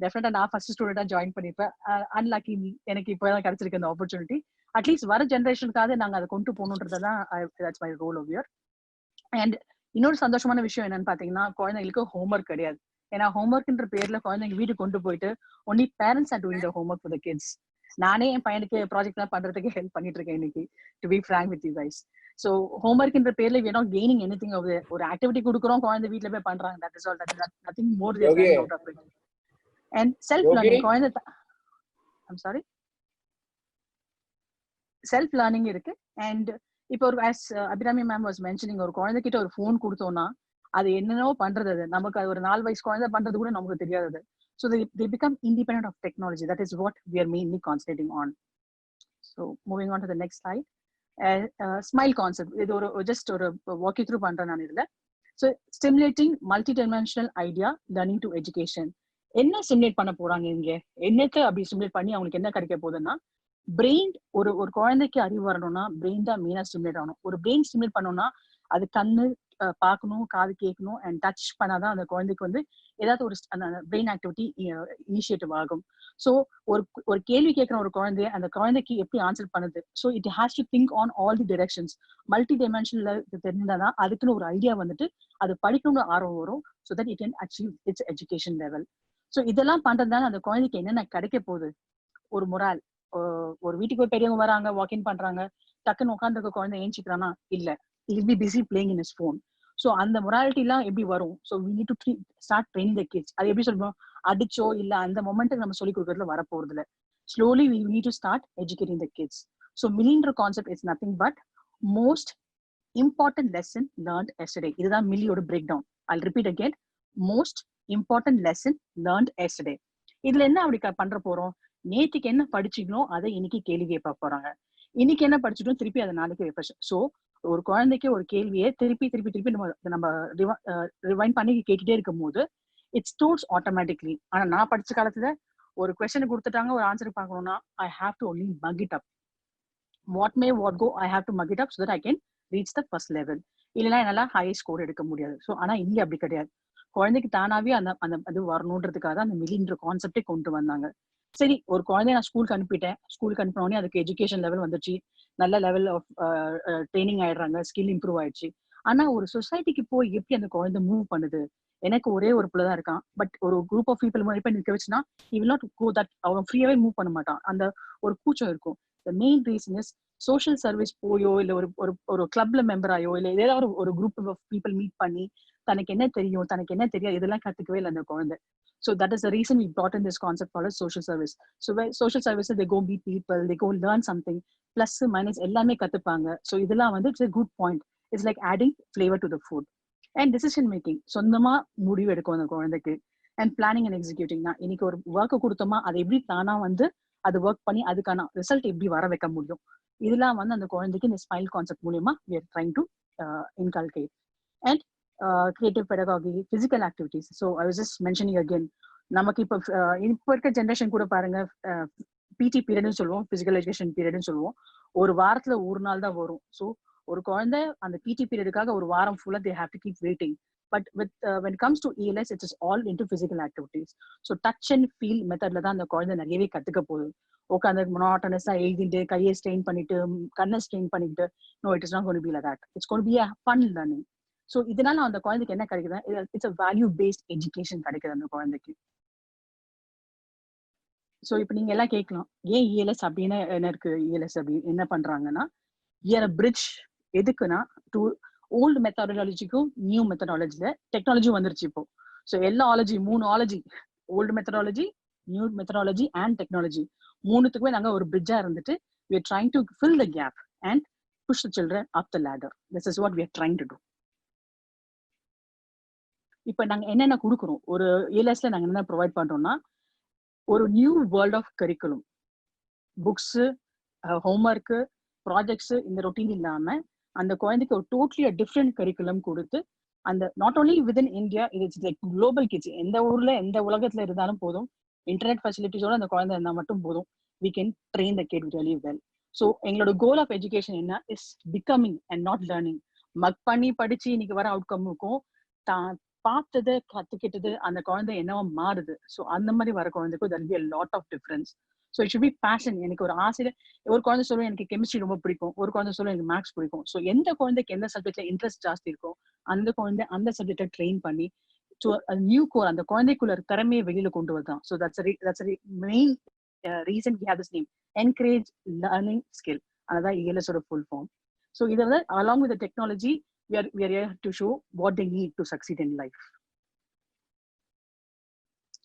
டெஃபினட்டா நான் ஃபர்ஸ்ட் ஸ்டூடெண்டா ஜாயின் பண்ணிப்பேன். அன்லக்கி எனக்கு இப்போதான் கிடைச்சிருக்கு அந்த ஆப்பர்ச்சுனிட்டி. அட்லீஸ்ட் வர ஜென்ரேஷனுக்காக நாங்க அதை கொண்டு போகணுன்றதான் that's my role over here. And இன்னொரு சந்தோஷமான விஷயம் என்னன்னு பாத்தீங்கன்னா, குழந்தைங்களுக்கு ஹோம்ஒர்க் கிடையாது. ஏன்னா ஹோம்ஒர்க்ன்ற பேர்ல குழந்தைங்க வீட்டுக்கு கொண்டு போயிட்டு only parents are doing the homework for the kids. நானே என் பையனுக்கு ப்ராஜெக்ட் எல்லாம் பண்றதுக்கு ஹெல்ப் பண்ணிட்டு இருக்கேன் இன்னைக்கு, to be frank with you guys. So ஹோம்ஒர்க்ன்ற பேர்ல we are not gaining anything of it. ஒரு ஆக்டிவிட்டி கொடுக்குறோம், குழந்தை வீட்டுல போய் பண்றாங்க, that is all. That is nothing more they are getting out of it. And self learning, குழந்தை I'm sorry, self learning இருக்கு. அண்ட் இப்போ ஒரு as Abirami ma'am was mentioning, ஒரு குழந்தைகிட்ட ஒரு ஃபோன் கொடுத்தோம்னா அது என்னென்னவோ பண்றது, அது நமக்கு அது ஒரு 4 வயசு குழந்தை பண்றது கூட நமக்கு தெரியாது. So they become independent of technology. That is what we are mainly concentrating on. So moving on to the next slide. Smile concept, இது ஒரு ஜஸ்ட் ஒரு வாக் த்ரூ பண்றேன் நான் இதுல. So stimulating multi dimensional idea learning to education. என்ன stimulate பண்ண போறாங்க இங்க, என்னத்தை அப்படி ஸ்டிமுலேட் பண்ணி அவங்களுக்கு என்ன கிடைக்க போகுதுன்னா, பிரெயின் ஒரு குழந்தைக்கு அறிவு வரணும்னா பிரெயின் தான் மெயினா ஸ்டிமுலேட் ஆகணும். ஒரு பிரெயின் ஸ்டிமுலேட் பண்ணணும்னா அது கண்ணு பார்க்கணும், காது கேட்கணும், அண்ட் டச் பண்ணாதான் அந்த குழந்தைக்கு வந்து ஏதாவது ஒரு அந்த பிரெயின் ஆக்டிவிட்டி இனிஷியேட்டிவ் ஆகும். ஸோ ஒரு கேள்வி கேட்கிற ஒரு குழந்தைய அந்த குழந்தைக்கு எப்படி ஆன்சர் பண்ணுது. So it has to think on all the directions. Multi டைமென்ஷன்ல தெரிஞ்சாதான் அதுக்குன்னு ஒரு ஐடியா வந்துட்டு அது படிக்கணும்னு ஆர்வம் வரும். So that it can achieve its education level. So இதெல்லாம் பண்றதுனால அந்த குழந்தைக்கு என்னென்ன கிடைக்க போகுது, ஒரு மொரால். ஒரு வீட்டுக்கு ஒரு பெரியவங்க வராங்க, வாக்கிங் பண்றாங்க, டக்குன்னு உட்காந்துருக்க குழந்தை ஏஞ்சிக்கிறானா இல்ல, he'll be busy playing in his phone. So அந்த மொராலிட்டி எல்லாம் எப்படி வரும்? So we need to start train the kids. அது எப்படி சொல்லுவோம், அடிச்சோ இல்ல அந்த மொமெண்ட்டுக்கு நம்ம சொல்லி கொடுக்கறதுல வரப்போறது இல்லை. Slowly we need to start educating the kids. So மில்லின்ற concept is nothing but most important lesson learnt yesterday. இதுதான் மில்லியோட break down. I repeat again, most important lesson learnt yesterday. இதுல என்ன அப்படி பண்ற போறோம், நேற்றுக்கு என்ன படிச்சீங்களோ அதை இன்னைக்கு கேள்வி கேட்க போறாங்க, இன்னைக்கு என்ன படிச்சுட்டோம் திருப்பி அதை நாளைக்கு வைப்ப. ஸோ ஒரு குழந்தைக்கு ஒரு கேள்வியை திருப்பி திருப்பி திருப்பி நம்ம ரிவைண்ட் பண்ணி கேட்டுட்டே இருக்கும் போது இட் ஸ்டோர்ஸ் ஆட்டோமேட்டிக்லி. ஆனா நான் படிச்ச காலத்துல ஒரு கொஸ்டின் கொடுத்துட்டாங்க, ஒரு ஆன்சர் பார்க்கணும்னா I have to only mug it up. What may what go, I have to mug it up so that I can reach the first level. இல்லைன்னா என்னால ஹை ஸ்கோர் எடுக்க முடியாது. ஸோ ஆனா இங்க அப்படி கிடையாது. குழந்தைக்கு தானாவே அந்த அந்த அது வரணுன்றதுக்காக தான் அந்த மில்லின்ற கான்செப்டே கொண்டு வந்தாங்க. சரி, ஒரு குழந்தைய நான் ஸ்கூலுக்கு அனுப்பிட்டேன், ஸ்கூலுக்கு அனுப்பினோடனே அதுக்கு எஜுகேஷன் லெவல் வந்துச்சு, நல்ல லெவல் ஆஃப் ட்ரைனிங் ஆயிடுறாங்க, ஸ்கில் இம்ப்ரூவ் ஆயிடுச்சு. ஆனா ஒரு சொசைட்டிக்கு போய் எப்படி அந்த குழந்தை மூவ் பண்ணுது? எனக்கு ஒரே ஒரு பிள்ளை தான் இருக்கான், பட் ஒரு குரூப் ஆஃப் பீப்புள் முன்னாடி போய் நிற்க வச்சுன்னா he will not go that, அவன் ஃப்ரீயாவே மூவ் பண்ண மாட்டான். அந்த ஒரு கூச்சம் இருக்கும். the main reason is social service போயோ இல்ல ஒரு கிளப்ல மெம்பர் ஆயோ இல்ல ஏதாவது ஒரு குரூப் ஆஃப் பீப்புள் மீட் பண்ணி தனக்கு என்ன தெரியும் தனக்கு என்ன தெரியாது இதெல்லாம் கத்துக்கவே இல்லை அந்த குழந்தை. So that is the reason we brought in this concept called as social service. So where social services, they go meet people, they go learn something, plus minus எல்லாமே கத்துப்பாங்க. So இதெல்லாம் வந்து it's a good point. It's like adding flavor to the food. And decision making, சொந்தமா முடிவு எடுக்கும் அந்த குழந்தைக்கு. And planning and executing, நான் இன்னைக்கு ஒரு ஒர்க் கொடுத்தோமா அதை எப்படி தானா வந்து அது ஒர்க் பண்ணி அதுக்கான ரிசல்ட் எப்படி வர வைக்க முடியும், இதெல்லாம் வந்து அந்த குழந்தைக்கு இந்த ஸ்மைல் கான்செப்ட் மூலியமா we are trying to inculcate. And creative pedagogy, physical activities. So I was just mentioning again, நமக்கு இப்போ இருக்க ஜென்ரேஷன் கூட பாருங்க, பிடி பீரியட்னு சொல்லுவோம், பிசிக்கல் எஜுகேஷன் பீரியட்னு சொல்லுவோம், ஒரு வாரத்துல ஒரு நாள் தான் வரும். ஸோ ஒரு குழந்தை அந்த பிடி பீரியடுக்காக ஒரு வாரம் ஃபுல்லா they have to keep waiting. But when it comes to ELS, it is all into physical activities. So touch and feel மெத்தட்ல தான் அந்த குழந்தை நிறையவே கத்துக்க போகுது. உட்காந்து மொனாட்டனஸா எழுதிட்டு கையை ஸ்ட்ரெயின் பண்ணிட்டு கண்ணை ஸ்ட்ரெயின் பண்ணிட்டு no, it is not going to be like that. It's going to be a fun learning. So இதனால அந்த குழந்தைக்கு என்ன கிடைக்குது? It's a value based education கிடைக்குது அந்த குழந்தைக்கு. ஸோ இப்போ நீங்க எல்லாம் கேட்கலாம், ஏன் ELS அப்படின்னு என்ன இருக்கு? ELS அப்படி என்ன பண்றாங்கன்னா, a bridge எதுக்குன்னா, டு ஓல்டு மெத்தடாலஜிக்கும் நியூ மெத்தடாலஜில டெக்னாலஜி வந்துருச்சு இப்போ. ஸோ எல்லா ology 3 ology, old methodology, new methodology and technology, மூணுத்துக்குமே நாங்க ஒரு பிரிட்ஜா இருந்துட்டு we are trying to fill the gap and push the children up the ladder. This is what we are trying to do. இப்போ நாங்க என்னென்ன கொடுக்குறோம், ஒரு ELSல நாங்க என்ன ப்ரொவைட் பண்றோம்னா, ஒரு new world of curriculum, books, homework, projects, இந்த ரொட்டீன் இல்லாம அந்த குழந்தைக்கு ஒரு டோட்டலி டிஃப்ரெண்ட் கரிக்குலம் கொடுத்து, அந்த not only within India, it's like global kids. எந்த ஊர்ல எந்த உலகத்துல இருந்தாலும் போதும், இன்டர்நெட் ஃபெசிலிட்டிஸோட அந்த குழந்தை இருந்தா மட்டும் போதும், we can train the kid really well. So எங்களோட கோல் ஆஃப் எஜுகேஷன் என்ன? Is becoming and not learning. Mug பண்ணி படிச்சு இன்னைக்கு வர அவுட்கமுக்கும் தான் பார்த்தது கத்துக்கிட்டது அந்த குழந்தை என்னவோ மாறுது. ஸோ அந்த மாதிரி வர குழந்தைக்கும் there will be a lot of difference. So it should be passion. எனக்கு ஒரு ஆசிரியர், ஒரு குழந்தை சொல்லுவோம் எனக்கு கெமிஸ்ட்ரி ரொம்ப பிடிக்கும், ஒரு குழந்தை சொல்லுவோம் எனக்கு மேக்ஸ் பிடிக்கும். ஸோ எந்த குழந்தைக்கு எந்த சப்ஜெக்ட்ல இன்ட்ரெஸ்ட் ஜாஸ்தி இருக்கும் அந்த குழந்தை அந்த சப்ஜெக்டை ட்ரெயின் பண்ணி நியூ கோர் அந்த குழந்தைக்குள்ள திறமையை வெளியில கொண்டு வரதான். So that's a main reason we have this name, encourage learning skill. Another ELS sort of full form. So either that, along with the technology, we are here to show what they need to succeed in life.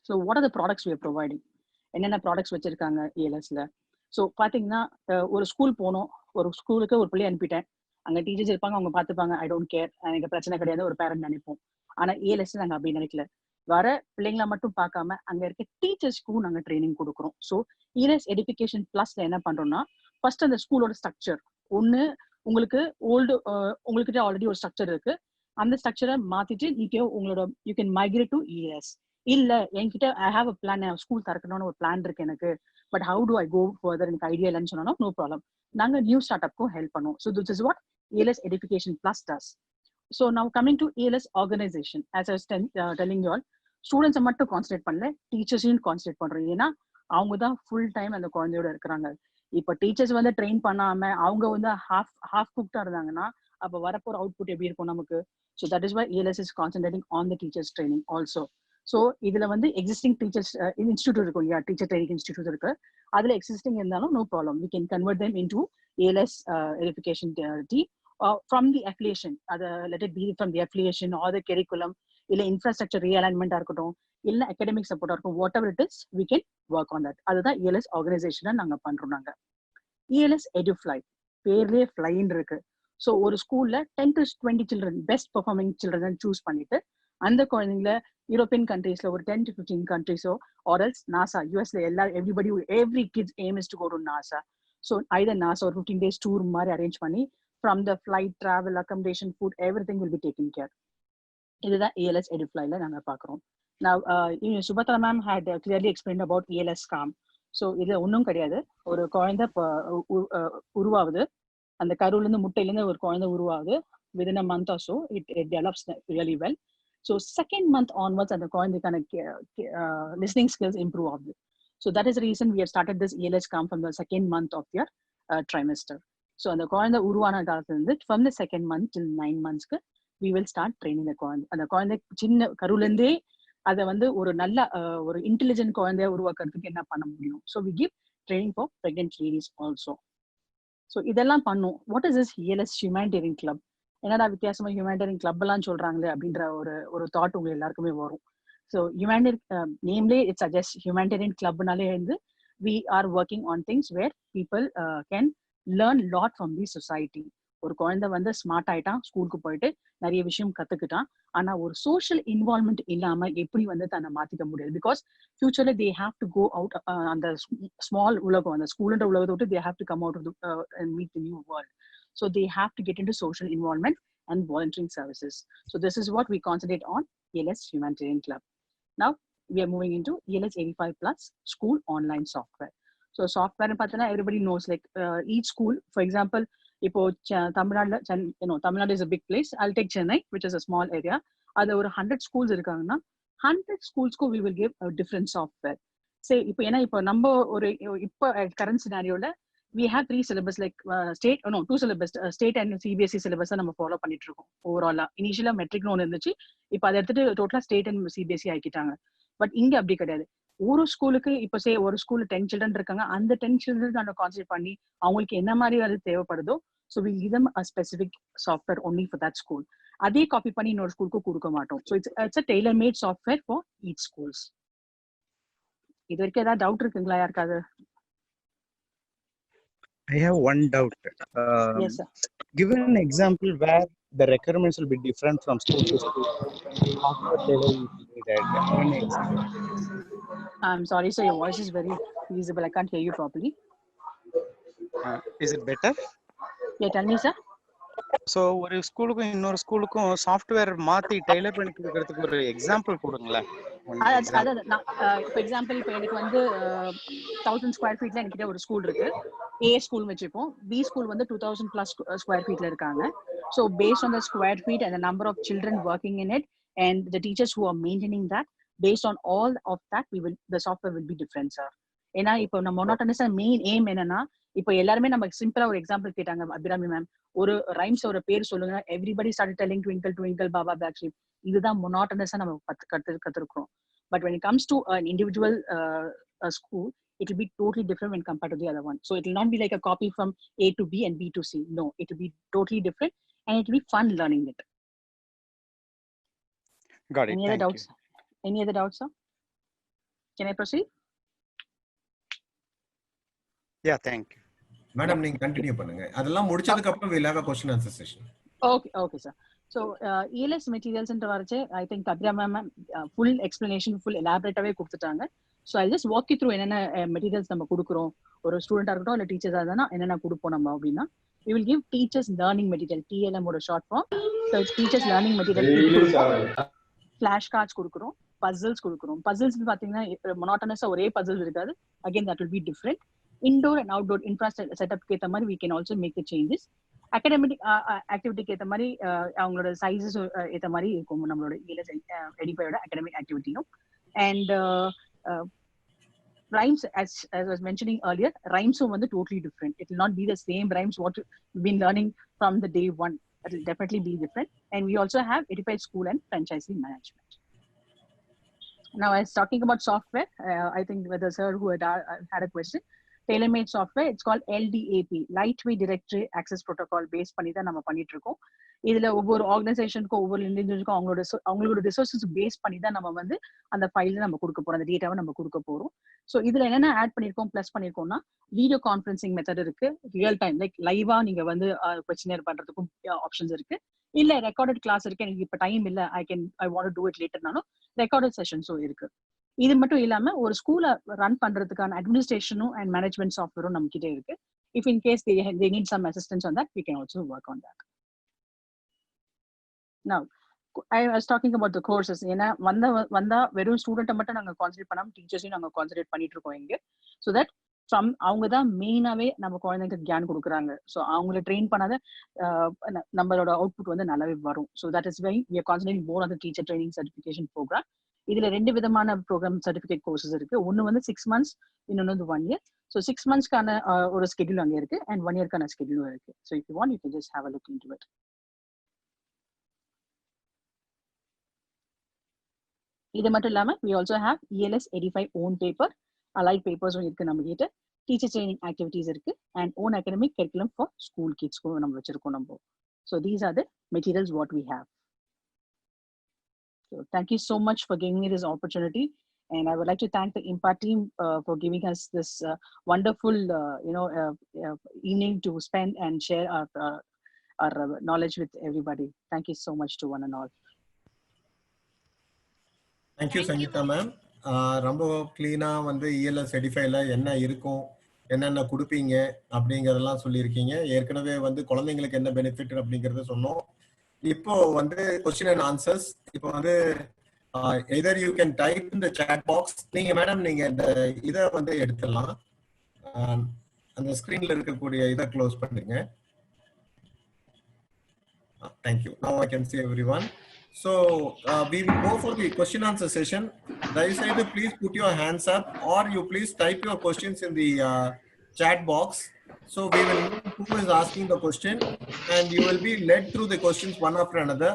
So what are the products we are providing? என்னென்ன products வச்சிருக்காங்க ELSல? So பார்த்தீங்கன்னா, ஒரு school போனோம், ஒரு ஸ்கூலுக்கு ஒரு பிள்ளை அனுப்பிட்டேன், அங்கே டீச்சர்ஸ் இருப்பாங்க, அவங்க பார்த்துப்பாங்க, ஐ டோன்ட் கேர், எனக்கு பிரச்சனை கிடையாது, ஒரு பேரண்ட் நினைப்போம். ஆனால் ELS நாங்கள் அப்படி நினைக்கல. வர பிள்ளைங்களை மட்டும் பார்க்காம அங்க இருக்க டீச்சர்ஸ்க்கும் நாங்க ட்ரைனிங் கொடுக்குறோம். ஸோ ELS எடுகேஷன் பிளஸ்ல என்ன பண்றோம்னா, ஃபர்ஸ்ட் அந்த ஸ்கூலோட ஸ்ட்ரக்சர் ஒண்ணு, உங்களுக்கு உங்ககிட்ட ஆல்ரெடி ஒரு ஸ்ட்ரக்சர் இருக்கு, அந்த ஸ்ட்ரக்சரை மாத்திட்டு நீங்க உங்களோட you can migrate to ELS. இல்ல என்கிட்ட I have a plan, school திறக்கணும்னு ஒரு பிளான் இருக்கு எனக்கு, but how to I go further, எனக்கு ஐடியா இல்லைன்னு சொன்னா நோ ப்ராப்ளம், நாங்க நியூ ஸ்டார்ட் அப்க்கும் ஹெல்ப் பண்ணுவோம். So this is what ELS education plus does. So now coming to ELS organization, as I was telling you all, ஸ்டூடெண்ட்ஸை மட்டும் concentrate பண்ணல, டீச்சர்ஸையும் concentrate பண்றோம். ஏன்னா அவங்க தான் ஃபுல் டைம் அந்த குழந்தையோட இருக்கிறாங்க. இப்போ டீச்சர்ஸ் வந்து ட்ரெயின் பண்ணாம அவங்க வந்து ஹாஃப் குக்டா இருந்தாங்கன்னா அப்போ வரப்போற அவுட்புட் எப்படி இருக்கும் நமக்கு? So that is why ELS is concentrating on the teachers training also. So இதுல வந்து எக்ஸிஸ்டிங் டீச்சர்ஸ் இன்ஸ்டியூட் இருக்கும் இல்லையா, டீச்சர் ட்ரைனிங் இன்ஸ்டியூட் இருக்கு, அதுல எக்ஸிஸ்டிங் இருந்தாலும் no problem, we can convert them into ELS verification team from the affiliation, let it be from the affiliation or the curriculum, illa infrastructure realignment இருக்கட்டும், இல்ல academic support இருக்கும், whatever it is we can work on that. அதுதான் ELS organization நாங்க பண்றோம். நாங்க ELS EduFly, பேர்லயே flying இருக்கு. So ஒரு ஸ்கூல்ல 10 to 20 children best performing children choose பண்ணிட்டு அந்த குழந்தைங்கள யூரோப்பியன் கண்ட்ரீஸ்ல ஒரு 10 to 15 கண்ட்ரீஸோ ஆர் எல்ஸ் நாசா யூஎஸ்ல every kid's aim is to go to NASA. So either NASA ஒரு 15 days tour மாதிரி அரேஞ்ச் பண்ணி from the flight, travel, accommodation, food, everything will be taken care. இதுதான் ELS EduFlyல நாங்க பார்க்குறோம். Now, Subhatra ma'am had clearly explained about ELS Calm. So இது ஒன்றும் கிடையாது, ஒரு குழந்தை உருவாகுது, அந்த கருவிலேருந்து முட்டையிலேருந்து ஒரு குழந்தை உருவாகுது, within a month or so it develops really well. So second month onwards அந்த குழந்தைக்கான listening skills improve ஆகுது. So that is the reason we have started this ELS Calm from the second month of their trimester. So அந்த குழந்தை உருவான காலத்துல இருந்து from the second month till 9 monthsக்கு we will start training the குழந்தை. அந்த குழந்தை சின்ன கருவிலேருந்தே அதை வந்து ஒரு நல்ல ஒரு இன்டெலிஜென்ட் குழந்தைய உருவாக்குறதுக்கு என்ன பண்ண முடியும்? So we give training for pregnant ladies also. So இதெல்லாம் பண்ணும். What is this ELS humanitarian club? என்னடா வித்தியாசமா ஹியூமனிடேரியன் கிளப் எல்லாம் சொல்றாங்களே அப்படின்ற ஒரு தாட் உங்க எல்லாருக்குமே வரும். ஸோ ஹியூமனிடேரியன் நேம்லே இட் சஜஸ்ட் ஹியூமனிடேரியன் கிளப்னாலே வந்து we are working on things where people can learn lot from the society. ஒரு குழந்தை வந்து ஸ்மார்ட் ஆயிட்டான், ஸ்கூலுக்கு போயிட்டு நிறைய விஷயம் கத்துக்கிட்டான், ஆனா ஒரு சோஷியல் இன்வால்வ்மெண்ட் இல்லாம எப்படி வந்து தன்னை மாத்திக்க முடியாது? பிகாஸ் ஃபியூச்சர்ல they have to go out, அந்த ஸ்மால் உலகம், அந்த ஸ்கூல்ன்ற உலகத்தை விட்டு they have to come out and meet the new world. So they have to get into social involvement and volunteering services. So this is what we concentrate on ELS humanitarian club. Now we are moving into ELS 85+ school online software. So software பார்த்தீங்கன்னா everybody knows, like each school, for example, இப்போ தமிழ்நாடுல Tamil Nadu is a big place. I'll take Chennai, which is a small area. அதுல ஒரு 100 schools இருக்காங்கன்னா 100 schools-க்கு we will give a different software. Say இப்போ நம்ம ஒரு இப்போ current scenario-ல we have 3 syllabus like state 2 syllabus state and CBSE syllabus நம்ம follow பண்ணிட்டு இருக்கோம் ஓவராலா. இனிஷியலா மெட்ரிக்னு ஒன்று இருந்துச்சு, இப்போ அதை எடுத்துட்டு டோட்டலா ஸ்டேட் அண்ட் CBSE ஆக்கிட்டாங்க. பட் இங்க அப்படி கிடையாது. ஒரு ஸ்கூலுக்கு இப்போ ஒரு ஸ்கூல்ல 10 சில்ட்ரன் இருக்காங்க, அந்த 10 சில்ட்ரன் நம்ம கான்சென்ட்ரேட் பண்ணி அவங்களுக்கு என்ன மாதிரி அது தேவைப்படுதோ so we give them a specific software only for that school. அதே காப்பி பண்ணி இன்னொரு ஸ்கூலுக்கு கொடுக்க மாட்டோம். So it's a tailor made software for each schools. இது வரைக்கும் ஏதாவது டவுட் இருக்குங்களா யாருக்காவது? I have one doubt. Yes, sir. Give an example where the requirements will be different from school to school. After tailoring that. I'm sorry, sir. Your voice is very visible. I can't hear you properly. Is it better? Yeah, tell me, sir. So ஒரு ஸ்கூலுக்கும் இன்னொரு ஸ்கூலுக்கும் software மாத்தி Taylor பண்ணி கொடுக்கறதுக்கு ஒரு example கொடுங்களேன். இப்போ எக்ஸாம்பிள் இப்போ எனக்கு வந்து 1000 ஸ்கொயர் ஃபீட்ல என்கிட்ட ஒரு ஸ்கூல் இருக்கு. A ஸ்கூல் வச்சுப்போம், B ஸ்கூல் வந்து 2000 plus ஸ்கொயர் ஃபீட்ல இருக்காங்க. So based on the square feet and the number of children working in it and the teachers who are maintaining that, based on all of that the software will be different, sir. ஏன்னா இப்போ நம்ம மோனோட்டனஸா main aim என்னன்னா, இப்போ எல்லாருமே நம்ம சிம்பிளா ஒரு example கேட்டாங்க அபிராமி மேம், ஒரு ரைம்ஸ் ஒரு பேர் சொல்லுங்க, everybody start telling twinkle twinkle baa baa black sheep. இதுதான் மோனோட்டனஸா நம்ம கத்துருக்கோம். But when it comes to an individual school, it will be totally different when compared to the other one. So it will not be like a copy from A to B and B to C. No, it will be totally different and it will be fun learning it. Got it. Any other doubts? Any other doubts, sir? Can I proceed? Yeah, thank you. Madam, நீங்க continue பண்ணுங்க. அதெல்லாம் முடிச்சதுக்கு அப்புறம் we'll have a question answer session. Okay, sir. So ELS materials ன்ற வரச்சே I think Abhirama ma'am full explanation, full elaborate ஆவே கொடுத்துட்டாங்க. So I'll just walk you through என்னென்ன materials நம்ம கொடுக்குறோம். ஒரு ஸ்டூடெண்டா இருக்கட்டும் இல்ல டீச்சர்ஸா இருந்தா என்னென்ன கொடுப்போம் நம்ம அப்படின்னா, we will give teachers learning material, TLM ஓட short form. So teachers learning material, flash cards கொடுக்குறோம், puzzles கொடுக்குறோம். puzzles பாத்தீங்கன்னா monotonous ஒரே puzzles இருக்காது. Again that will be different. Indoor and outdoor infrastructure setup கேத்த மாதிரி we can also make the changes. Academic activity கேத்த மாதிரி அவங்களோட sizes ஏத்த மாதிரி இருக்கும் நம்மளோட ELS Edify-ஓட academic activity-யும். And rhymes, as I was mentioning earlier, rhymes are totally different. It will not be the same rhymes what you've been learning from the day one. It will definitely be different. And we also have Edify School and Franchising Management. Now, I was talking about software. I think with the sir who had a question. Tailor-made software, it's called LDAP, Lightweight Directory Access Protocol based பண்ணி தான் நம்ம பண்ணிட்டு இருக்கோம். இதுல ஒவ்வொரு ஆர்கனைசேஷனுக்கும் ஒவ்வொரு இண்டிவிஜுவலுக்கும் அவங்களோட resources base பண்ணி தான் நம்ம வந்து அந்த ஃபைல நம்ம கொடுக்க போறோம், அந்த டேட்டாவை நம்ம கொடுக்க போறோம். ஸோ இதுல என்னென்ன ஆட் பண்ணிருக்கோம் பிளஸ் பண்ணிருக்கோம்னா, வீடியோ கான்ஃபரன்சிங் மெத்தட் இருக்கு, ரியல் டைம் லைக் லைவா நீங்க வந்து கொஸ்டினர் பண்றதுக்கும் ஆப்ஷன்ஸ் இருக்கு, இல்ல ரெக்கார்டட் கிளாஸ் இருக்கு, எனக்கு இப்ப டைம் இல்ல I want to do it லேட்டர்னாலும் ரெக்கார்டட் செஷன்ஸும் இருக்கு. இது மட்டும் இல்லாம ஒரு ஸ்கூலை ரன் பண்றதுக்கான அட்மினிஸ்ட்ரேஷனும் அண்ட் மேனேஜ்மெண்ட் சாஃப்ட்வேரும் நம்ம கிட்டே இருக்கு. If in case they need some assistance on that, we can also work on that. Now I was talking about the courses. ஏன்னா வந்தா வெறும் ஸ்டூடெண்ட்டை மட்டும் நாங்க கான்சென்ட்ரேட் பண்ணாம டீச்சர்ஸையும் நாங்க கான்சென்ட்ரேட் பண்ணிட்டு இருக்கோம் இங்க. ஸோ தட் ஃப்ரம் அவங்க தான் மெயினாவே நம்ம குழந்தைங்களுக்கு கியான் கொடுக்குறாங்க. ஸோ அவங்கள ட்ரெயின் பண்ணாத நம்மளோட அவுட்புட் வந்து நல்லாவே வரும். So that is why we are concentrating more on the teacher training certification program. இதுல 2 விதமான ப்ரோக்ராம் சர்டிபிகேட் கோர்சஸ் இருக்கு. ஒன்னு வந்து 6 months, இன்னொன்னு வந்து 1 year. ஸோ 6 monthsக்கான ஒரு ஸ்கெடியூல் அங்கே இருக்கு அண்ட் 1 yearக்கான ஸ்கெடியூலும் இருக்கு. So if you want you can just have a look into it. இது மட்டும் இல்லாம we also have ELS Edify own paper, allied papers இருக்கு நம்ம கிட்ட, teacher training activities இருக்கு and own academic curriculum for school kids நம்ம வச்சிருக்கோம் நம்ம. So these are the materials what we have. So thank you so much for giving me this opportunity, and I would like to thank the IMPA team for giving us this wonderful evening to spend and share our knowledge with everybody. Thank you so much to one and all. Thank you Sangeeta ma'am. ரொம்ப க்ளீனா வந்து ELS Edify-ல என்ன இருக்கும், என்னென்ன கொடுப்பீங்க அப்படிங்கறதெல்லாம் சொல்லியிருக்கீங்க. ஏற்கனவே வந்து குழந்தைங்களுக்கு என்ன பெனிஃபிட் அப்படிங்கறத சொன்னோம். இப்போ வந்து question and answers. இப்போ வந்து either you can type in the chat box. நீங்க மேடம் நீங்க இந்த இதை வந்து எடுத்துடலாம், அந்த ஸ்கிரீன்ல இருக்கக்கூடிய இதை க்ளோஸ் பண்ணுங்க. Thank you. Now I can see everyone. So we will go for the question answer session. Either please put your hands up or you please type your questions in the chat box. So we will know who is asking the question and you will be led through the questions one after another.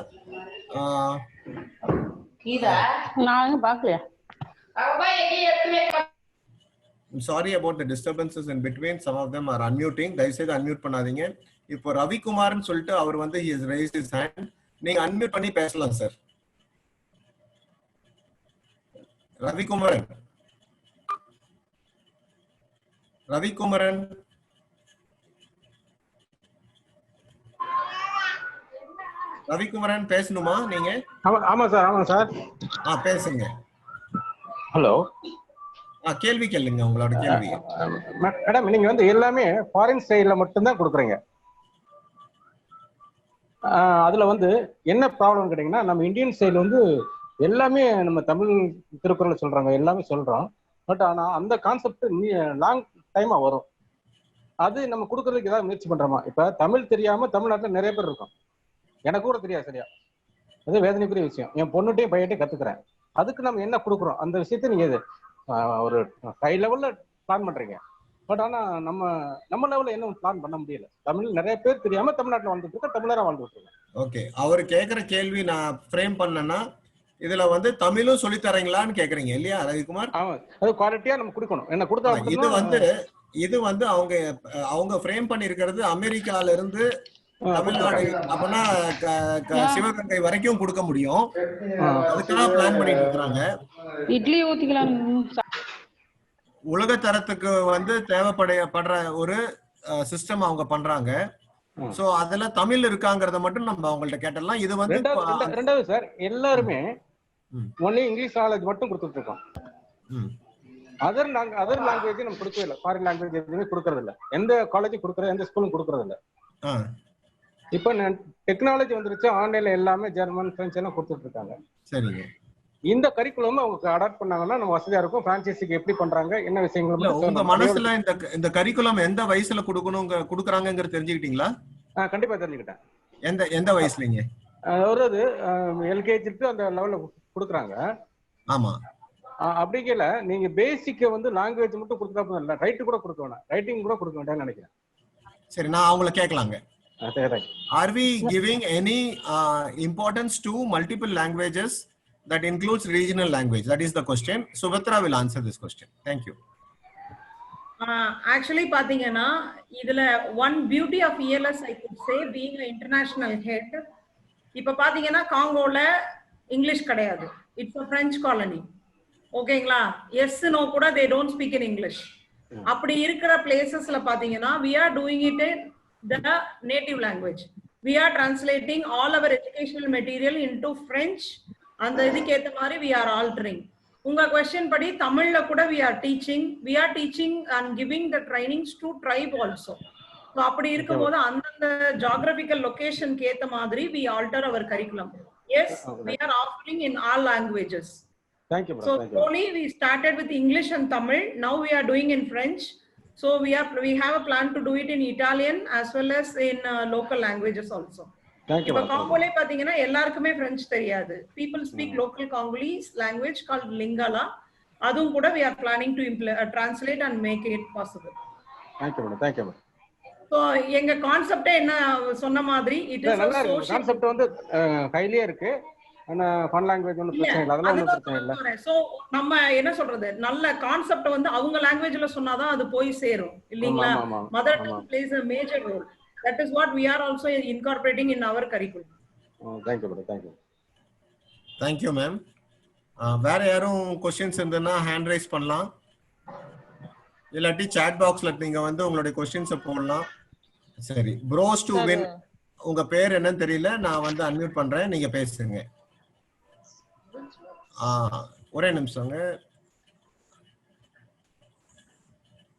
I'm sorry about the disturbances in between. Some of them are unmuting. தயவுசெய்து unmute பண்ணாதீங்க. இப்போ ரவி குமார்னு சொல்லிட்டு அவர் வந்து he has raised his hand. நீங்க unmute பண்ணி பேசலாம் sir. Ravi குமாரன். ரவி குமாரன். ரவி குமாரன் பேசணுமா நீங்க? ஆமா சார். பேசுங்க. ஹலோ. கேள்வி கேளுங்க உங்களோட கேள்வி. மேடம் நீங்க வந்து எல்லாமே ஃபாரின் ஸ்டைல்ல மட்டும் தான் கொடுக்குறீங்க. அதுல வந்து என்ன ப்ராப்ளம் கேட்டீங்கன்னா நம்ம இந்தியன் ஸ்டைல் வந்து எல்லாமே நம்ம தமிழ் திருக்குறள் சொல்றாங்க, எல்லாமே சொல்றோம். பட் ஆனா அந்த கான்செப்ட் லாங் டைமா வரும். அது நம்ம கொடுக்கறதுக்கு ஏதாவது முயற்சி பண்றோமா? இப்ப தமிழ் தெரியாம தமிழ்நாட்டுல நிறைய பேர் இருக்கோம். எனக்கு கூட தெரியாது சரியா. அது வேதனைக்குரிய விஷயம். என் பொண்ணுட்டையும் பையன்ட்டையும் கத்துக்கிறேன். அதுக்கு நம்ம என்ன கொடுக்குறோம் அந்த விஷயத்த நீங்க எது ஒரு ஹை லெவல்ல பிளான் பண்றீங்க. பட் ஆனா நம்ம லெவல்ல என்ன பிளான் பண்ண முடியல. தமிழ் நிறைய பேர் தெரியாம தமிழ்நாட்டுல வாழ்ந்துட்டு இருக்க, தமிழரா வாழ்ந்துட்டு இருக்க. ஓகே, அவர் கேக்குற கேள்வி நான் ஃப்ரேம் பண்ணேன்னா இதுல வந்து தமிழும் சொல்லி தரீங்களான்னு கேக்குறீங்க இல்லையா ரவிக்குமார்? அது குவாலிட்டியா நம்ம கொடுக்கணும். என்ன கொடுத்தா இது வந்து அவங்க ஃப்ரேம் பண்ணி இருக்கிறது அமெரிக்கால இருந்து தமிழ்நாடு அப்படின்னா சிவகங்கை வரைக்கும் கொடுக்க முடியும். அதுக்காக பிளான் பண்ணிட்டு இருக்காங்க. இட்லி ஊத்திக்கலாம். உலக தரத்துக்கு வந்து தேவைப்படுற ஒரு சிஸ்டம் அவங்க பண்றாங்க. சோ அதுல தமிழ் இருக்காங்கறத மட்டும் நம்ம அவங்கள்ட்ட கேட்டலாம். இது வந்து ரெண்டாவது சார் எல்லாருமே ஒன்லி இங்கிலீஷ் நாலேஜ் மட்டும் கொடுத்துட்டு இருக்கோம். அதர் லாங்குவேஜ் நம்ம கொடுக்கவே இல்லை. ஃபாரின் லாங்குவேஜ் எதுவுமே கொடுக்கறது இல்லை. எந்த காலேஜும் கொடுக்கறது, எந்த ஸ்கூலும் கொடுக்கறது இல்லை. இப்ப டெக்னாலஜி வந்துருச்சு, ஆன்லைன்ல எல்லாமே ஜெர்மன் பிரெஞ்சு எல்லாம் கொடுத்துட்டு இருக்காங்க. சரிங்க. இந்த கரிக்குலம் அவங்க அடாப்ட் பண்ணாங்கன்னா நம்ம வசதியா இருக்கும். பிரான்சைஸிக்கு எப்படி பண்றாங்க, என்ன விஷயங்கள் உங்க மனசுல இந்த கரிக்குலம் எந்த வயசுல கொடுக்குறாங்கிறது தெரிஞ்சுக்கிட்டீங்களா? கண்டிப்பா தெரிஞ்சுக்கிட்டேன். எந்த வயசுலங்க? அதாவது எல்கேஜிக்கு அந்த லெவல்ல கொடுக்குறாங்க. ஆமா. அப்படிங்கல நீங்க பேசிக்க வந்து லாங்குவேஜ் மட்டும் கொடுத்தா போதும் இல்ல, ரைட்டு கூட கொடுக்க வேணாம், ரைட்டிங் கூட கொடுக்க வேண்டாம்னு நினைக்கிறேன். சரி, நான் அவங்கள கேட்கலாங்க. Are we giving any importance to multiple languages that includes regional language? That is the question. Subhatra will answer this question. Thank you. Actually பாத்தீங்கன்னா இதுல one beauty of ELS I could say being an international head. இப்ப பாத்தீங்கன்னா காங்கோல English கிடையாது. It's a French colony. ஓகேங்களா? Yes no கூட they don't speak in English. அப்படி இருக்கிற பிளேசஸ்ல பாத்தீங்கன்னா we are doing it in the native language. We are translating all our educational material into French. அந்த இதுக்கு ஏத்த மாதிரி we are altering. உங்க கொஸ்டின் படி தமிழ்ல கூட we are teaching and giving the trainings to tribe also. So அப்படி இருக்கும்போது அந்தந்த geographical location க்கு ஏத்த மாதிரி we alter our curriculum. Yes, we are offering in all languages. Thank you, so slowly we started with English and Tamil. Now we are doing in French. So we have a plan to do it in Italian as well as in local languages also. Thank you. இப்ப காங்கோலே பாத்தீங்கன்னா எல்லாருக்குமே French தெரியாது. People speak local Congolese language called Lingala. அதுவும் கூட we are planning to translate and make it possible. Thank you, madam. Thank you, madam. So எங்க concept என்ன சொன்ன மாதிரி it is a social concept வந்து ஹைலியா இருக்கு. ஆனா ஃபன் லாங்குவேஜ் ஒன்னும் பிரச்சனை இல்ல, அதெல்லாம் ஒன்னும் பிரச்சனை இல்ல. சோ நம்ம என்ன சொல்றது, நல்ல கான்செப்ட் வந்து அவங்க லாங்குவேஜ்ல சொன்னாதான் அது போய் சேரும் இல்லீங்களா? Mother tongue plays a major role. That is what we are also incorporating in our curriculum. Thank you, thank you. Thank you, ma'am. வேற யாரும் क्वेश्चंस இருந்தனா ஹேண்ட் ரைஸ் பண்ணலாம். இல்லாட்டி chat boxல நீங்க வந்து உங்களுடைய क्वेश्चंस போடலாம். சரி, bros to win. உங்க பேர் என்னன்னு தெரியல, நான் வந்து அன்மியூட் பண்றேன், நீங்க பேசுங்க. ஒரே நிமிஷங்க,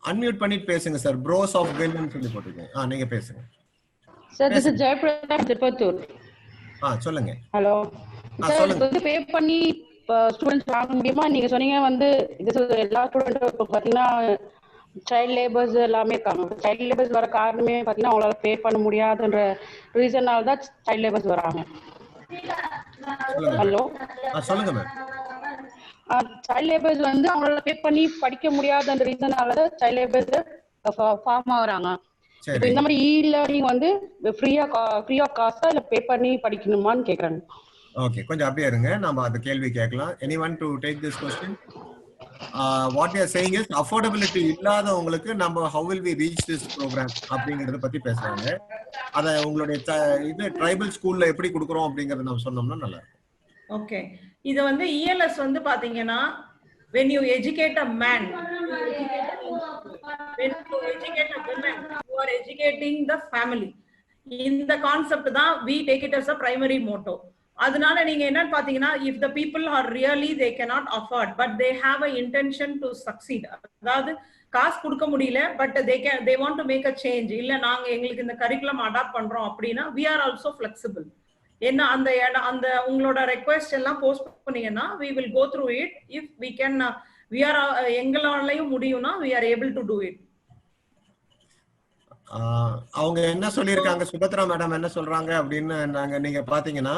அன்மியூட் பண்ணிட்டு பேசுங்க சார். ப்ரோஸ் ஆஃப் வின்னு சொல்லி போட்டுருக்கேன். நீங்க பேசுங்க sir. This is Jayaprada Tirupattur. சொல்லுங்க. ஹலோ சார், இது வந்து பே பண்ணி ஸ்டூடண்ட்ஸ் வாங்க முடியுமா? நீங்க சொன்னீங்க வந்து இது எல்லா ஸ்டூடெண்ட்டும் பாத்தீங்கன்னா சைல்ட் லேபர்ஸ் எல்லாமே இருக்காங்க. சைல்ட் லேபர்ஸ் வர காரணமே பார்த்தீங்கன்னா அவங்களால பே பண்ண முடியாதுன்ற ரீசனால தான் சைல்ட் லேபர்ஸ் வராங்க. ஹலோ, சொல்லுங்க மேம். சைல்ட் லேபர்ஸ் வந்து அவங்களால பே பண்ணி படிக்க முடியாதுன்ற ரீசனால தான் சைல்ட் லேபர்ஸ் ஃபார்ம் ஆகுறாங்க. இப்போ இந்த மாதிரி இ-லேர்னிங் வந்து ஃப்ரீ ஆஃப் காஸ்டா இல்ல பே பண்ணி படிக்கணுமான்னு கேக்குறாங்க. ஓகே, கொஞ்சம் அப்படியே இருங்க, நம்ம அந்த கேள்வி கேட்கலாம். anyone to take this question? What we are saying is affordability இல்லாதவங்களுக்கு நம்ம how will we reach this program அப்படிங்கறத பத்தி பேசுறாங்க. அத உங்களுடைய இது ட்ரைபல் ஸ்கூல்ல எப்படி கொடுக்கறோம் அப்படிங்கறத நம்ம சொன்னோம்னா நல்லா இருக்கும். ஓகே, இது வந்து ELS வந்து பாத்தீங்கன்னா when you educate a man, when you educate a woman, you are educating the family. இந்த கான்செப்ட் தான் we take it as a primary motto. அதனால நீங்க என்னன்னு பாத்தீங்கன்னா if the people are really they cannot afford but they have a intention to succeed, அதாவது காசு கொடுக்க முடியல but they want to make a change, இல்ல நாங்க எங்களுக்கு இந்த கரிக்குலம் அடாப்ட் பண்றோம் அப்படின்னா we are also flexible. என்ன அந்த உங்களோட ரெக்வெஸ்ட் எல்லாம் போஸ்ட் பண்ணீங்கன்னா we will go through it. If we can we are எங்களாலயும் முடியும்னா we are able to do it. அவங்க என்ன சொல்லியிருக்காங்க, சுபத்ரா மேடம் என்ன சொல்றாங்க அப்படின்னு நீங்க பாத்தீங்கன்னா,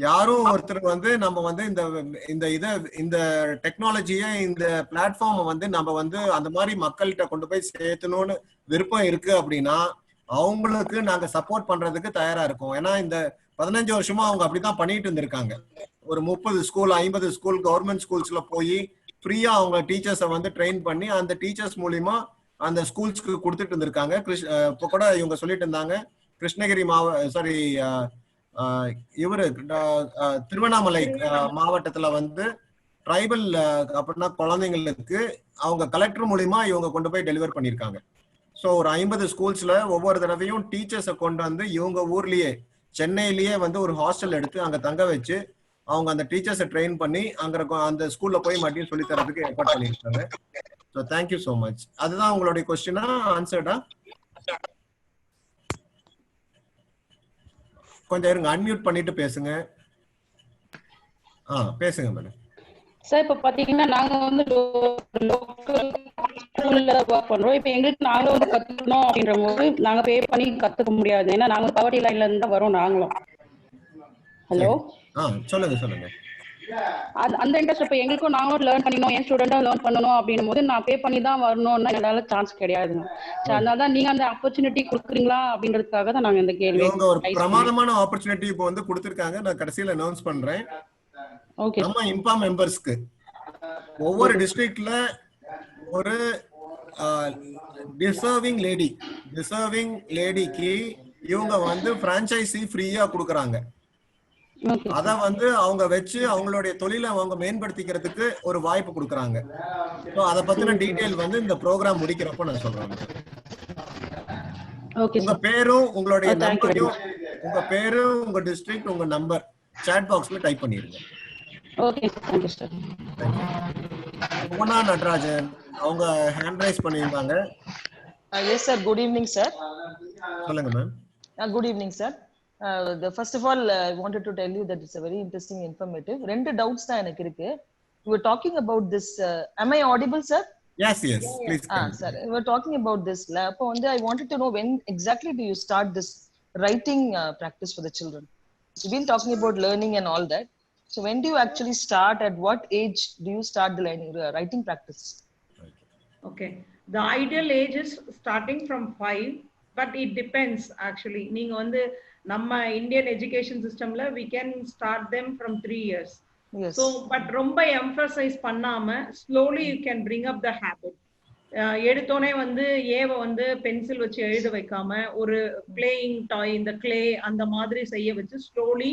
யாரும் ஒருத்தர் வந்து நம்ம வந்து இந்த டெக்னாலஜியை இந்த பிளாட்ஃபார்மை வந்து நம்ம வந்து அந்த மாதிரி மக்கள்கிட்ட கொண்டு போய் சேர்த்தணும்னு விருப்பம் இருக்கு அப்படின்னா அவங்களுக்கு நாங்க சப்போர்ட் பண்றதுக்கு தயாரா இருக்கோம். ஏன்னா இந்த 15 வருஷமா அவங்க அப்படிதான் பண்ணிட்டு இருந்திருக்காங்க. ஒரு 30 ஸ்கூல் 50 ஸ்கூல் கவர்மெண்ட் ஸ்கூல்ஸ்ல போய் ஃப்ரீயா அவங்க டீச்சர்ஸை வந்து ட்ரெயின் பண்ணி அந்த டீச்சர்ஸ் மூலியமா அந்த ஸ்கூல்ஸ்க்கு கொடுத்துட்டு இருந்திருக்காங்க. இப்போ கூட இவங்க சொல்லிட்டு இருந்தாங்க, கிருஷ்ணகிரி இவரு திருவண்ணாமலை மாவட்டத்துல வந்து ட்ரைபல் அப்படின்னா குழந்தைங்களுக்கு அவங்க கலெக்டர் மூலியமா இவங்க கொண்டு போய் டெலிவர் பண்ணியிருக்காங்க. ஸோ ஒரு 50 ஸ்கூல்ஸ்ல ஒவ்வொரு தடவையும் டீச்சர்ஸை கொண்டு வந்து இவங்க ஊர்லயே சென்னையிலேயே வந்து ஒரு ஹாஸ்டல் எடுத்து அங்க தங்க வச்சு அவங்க அந்த டீச்சர்ஸை ட்ரெயின் பண்ணி அங்க அந்த ஸ்கூல்ல போய் மறுபடியும் சொல்லி தரதுக்கு ஏற்பாடு பண்ணியிருக்காங்க. So thank you so much. அதுதான் உங்களுடைய கொஸ்டினா ஆன்சர்டா? கொஞ்சம் இருங்க, அன்மியூட் பண்ணிட்டு பேசுங்க. பேசுங்க மேடம். சார் இப்ப பாத்தீங்கன்னா நாங்க வந்து லோக்கல் ஸ்கூல்ல ஒர்க் பண்றோம். இப்ப எங்களுக்கு நாங்க வந்து கத்துக்கணும் அப்படின்ற போது நாங்க பே பண்ணி கத்துக்க முடியாது. ஏன்னா நாங்க பவர்ட்டி லைன்ல இருந்து தான் வரோம் நாங்களும். ஹலோ, சொல்லுங்க. அந்த இன்ட்ரெஸ்ட் இப்ப எங்களுக்கும் நாங்களும் லேர்ன் பண்ணிக்கணும், என் ஸ்டூடெண்டா லேர்ன் பண்ணணும் அப்படின்னும் போது நான் பே பண்ணி தான் வரணும்னா என்னால சான்ஸ் கிடையாதுங்க. அதனாலதான் நீங்க அந்த ஆப்பர்ச்சுனிட்டி கொடுக்குறீங்களா அப்படின்றதுக்காக தான் நாங்க இந்த கேள்வி. ஒரு பிரமாதமான ஆப்பர்ச்சுனிட்டி இப்போ வந்து கொடுத்திருக்காங்க. நான் கடைசியில அனௌன்ஸ் பண்றேன். நம்ம இம்பா மெம்பர்ஸ்க்கு ஒவ்வொரு டிஸ்ட்ரிக்ட்ல ஒரு டிசர்விங் லேடிக்கு இவங்க வந்து பிரான்சைசி ஃப்ரீயா கொடுக்கறாங்க. அத வந்து அவங்க வச்சு அவங்களுடைய தொழிலை அவங்க மேம்படுத்திக்கிறதுக்கு ஒரு வாய்ப்பு கொடுக்கறாங்க. சோ அத பத்தின டீடைல் வந்து இந்த ப்ரோக்ராம் முடிக்கிறப்ப நான் சொல்றேன். உங்க பேரும் உங்களுடைய நம்பரையும், உங்க பேரு உங்க டிஸ்ட்ரிக்ட் உங்க நம்பர் சாட் பாக்ஸ்ல டைப் பண்ணிருங்க. Okay, thank you sir. Mona Natarajan அவங்க ஹேண்ட் ரைஸ் பண்ணிருந்தாங்க. Yes sir, good evening sir. சொல்லுங்க ma'am. Good evening sir. First of all, I wanted to tell you that it's a very interesting, informative. ரெண்டு doubts தான் எனக்கு இருக்கு. You were talking about this. Am I audible, sir? Yes, please. Sir, we were talking about this. அப்போ வந்து I wanted to know when exactly do you start this writing practice for the children? You've been talking about learning and all that. So when do you actually start? At what age do you start the writing practice? Okay, the ideal age is starting from 5, but it depends actually. நீங்க வந்து நம்ம Indian education சிஸ்டம்ல we can start them from 3 years. So but ரொம்ப emphasise பண்ணாம slowly you can bring up the habit. எடுத்தோனே வந்து ஏவ வந்து பென்சில் வச்சு எழுத வைக்காம ஒரு பிளேயிங் டாய் இந்த கிளே அந்த மாதிரி செய்ய வச்சு ஸ்லோலி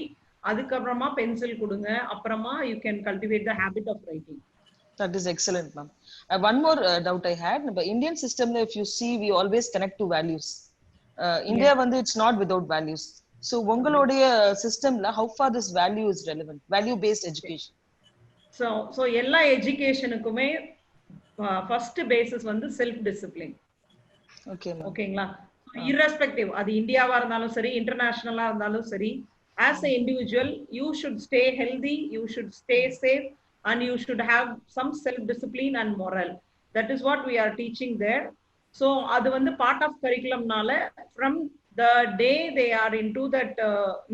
அதுக்கப்புறமா பென்சில் கொடுங்க. அப்புறமா you can cultivate the habit of writing. That is excellent, ma'am. One more doubt I had. The Indian system, if you see, we always connect to values. India வந்து it's not without values. So உங்களுடைய சிஸ்டம்ல how far this value is relevant, value based education? So எல்லா எஜுகேஷனுக்குமே first basis வந்து self discipline. ஓகேங்களா? irrespective அது இந்தியாவா இருந்தாலும் சரி இன்டர்நேஷனலா இருந்தாலும் சரி, as an individual you should stay healthy, you should stay safe and you should have some self discipline and moral. That is what we are teaching there. So அது வந்து part of curriculum நால from the day they are into that,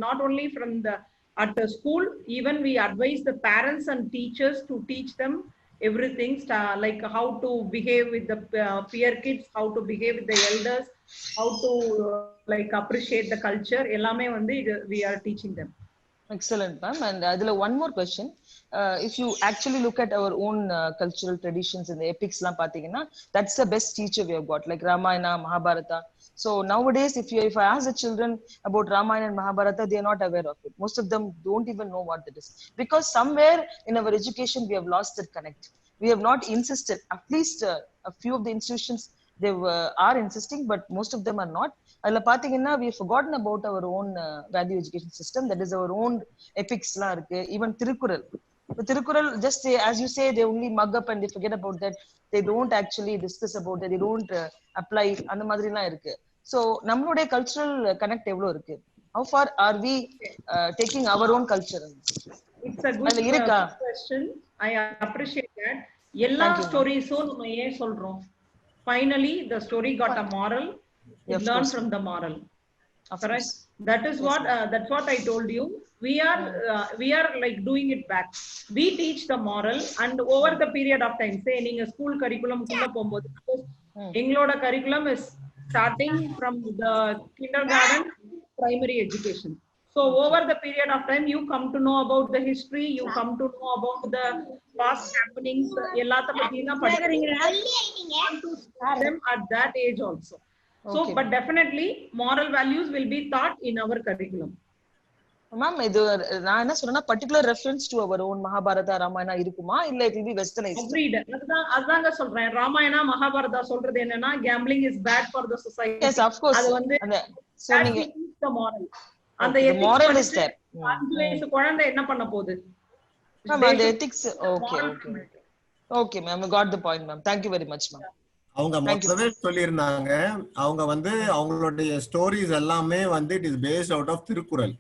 not only from the at the school, even we advise the parents and teachers to teach them everything, like how to behave with the peer kids, how to behave with the elders, how to like appreciate the culture. எல்லாமே வந்து we are teaching them. Excellent, ma'am. And adula one more question. If you actually look at our own cultural traditions in the epics la pathina, that's the best teacher we have got, like Ramayana, Mahabharata. So nowadays if I ask the children about Ramayana and Mahabharata, they are not aware of it. Most of them don't even know what it is, because somewhere in our education we have lost that connect. We have not insisted. At least a few of the institutions, they are insisting, but most of them are not. Adla pathina, we have forgotten about our own value education system. That is our own epics la irukku. Even Tirukural, the Tirukural, just say, as you say, they only mug up and they forget about that. They don't actually discuss about that. They don't apply and the madri la irukku. So nammaloda cultural connect evlo irukku? How far are we taking our own culture? It's a good question. I appreciate that. Ella stories so நம்ம ஏன் சொல்றோம்? Finally the story got a moral. You learn from the moral. Correct? That is what that's what I told you. We are like doing it back. We teach the moral, and over the period of time, say in a school curriculum kulla pombodhu, engloda curriculum is starting from the kindergarten, primary education. So over the period of time, you come to know about the history, you come to know about the past happenings, ellatha pathina them at that age also. So, but definitely moral values will be taught in our curriculum. Ma'am, idu na enna solrana particular reference to our own Mahabharata, Ramayana irukuma illa it will be westernized? Agreed. adanga solren. Ramayana, Mahabharata solradhu enna gambling is bad for the society. Yes, of course. Adu vandu so ninga the moral. And the moral is there. 5 வயசு குழந்தை என்ன பண்ண போகுது? Ma'am, and the ethics. Okay, ma'am, I got the point, ma'am. Thank you very much, ma'am. அவங்க மொத்தவே சொல்லியிருந்தாங்க. அவங்க வந்து அவங்களுடைய ஸ்டோரிஸ் எல்லாமே வந்து it is based out of Thirukkural.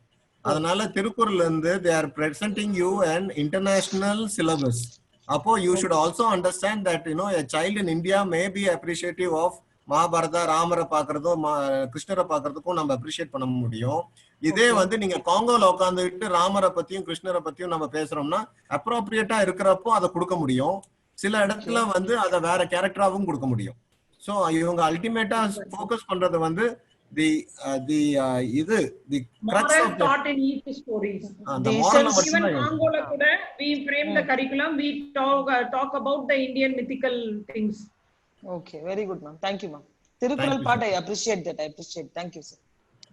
அதனால திருக்குறள் இருந்து they are presenting you an international syllabus. அப்போ you should also understand that a child in India may be appreciative of Mahabharata, ராமரை பாக்குறதும் கிருஷ்ணரை பாக்குறதுக்கும் நம்ம அப்ரிஷியேட் பண்ண முடியும். இதே வந்து நீங்க காங்கோல உட்காந்துட்டு ராமரை பத்தியும் கிருஷ்ணரை பத்தியும் நம்ம பேசுறோம்னா அப்ரோப்ரியேட்டா இருக்கிறப்போ அதை கொடுக்க முடியும். சில இடத்துல வந்து அதை வேற கேரக்டராவும் கொடுக்க முடியும். சோ இவங்க அல்டிமேட்டா ஃபோக்கஸ் பண்றது வந்து the crux of taught in each stories. Even Angola kuda we frame the curriculum, we talk about the Indian mythical things. Okay, very good, ma'am. Thank you, ma'am. Tirukural part, I appreciate that. Thank you, sir.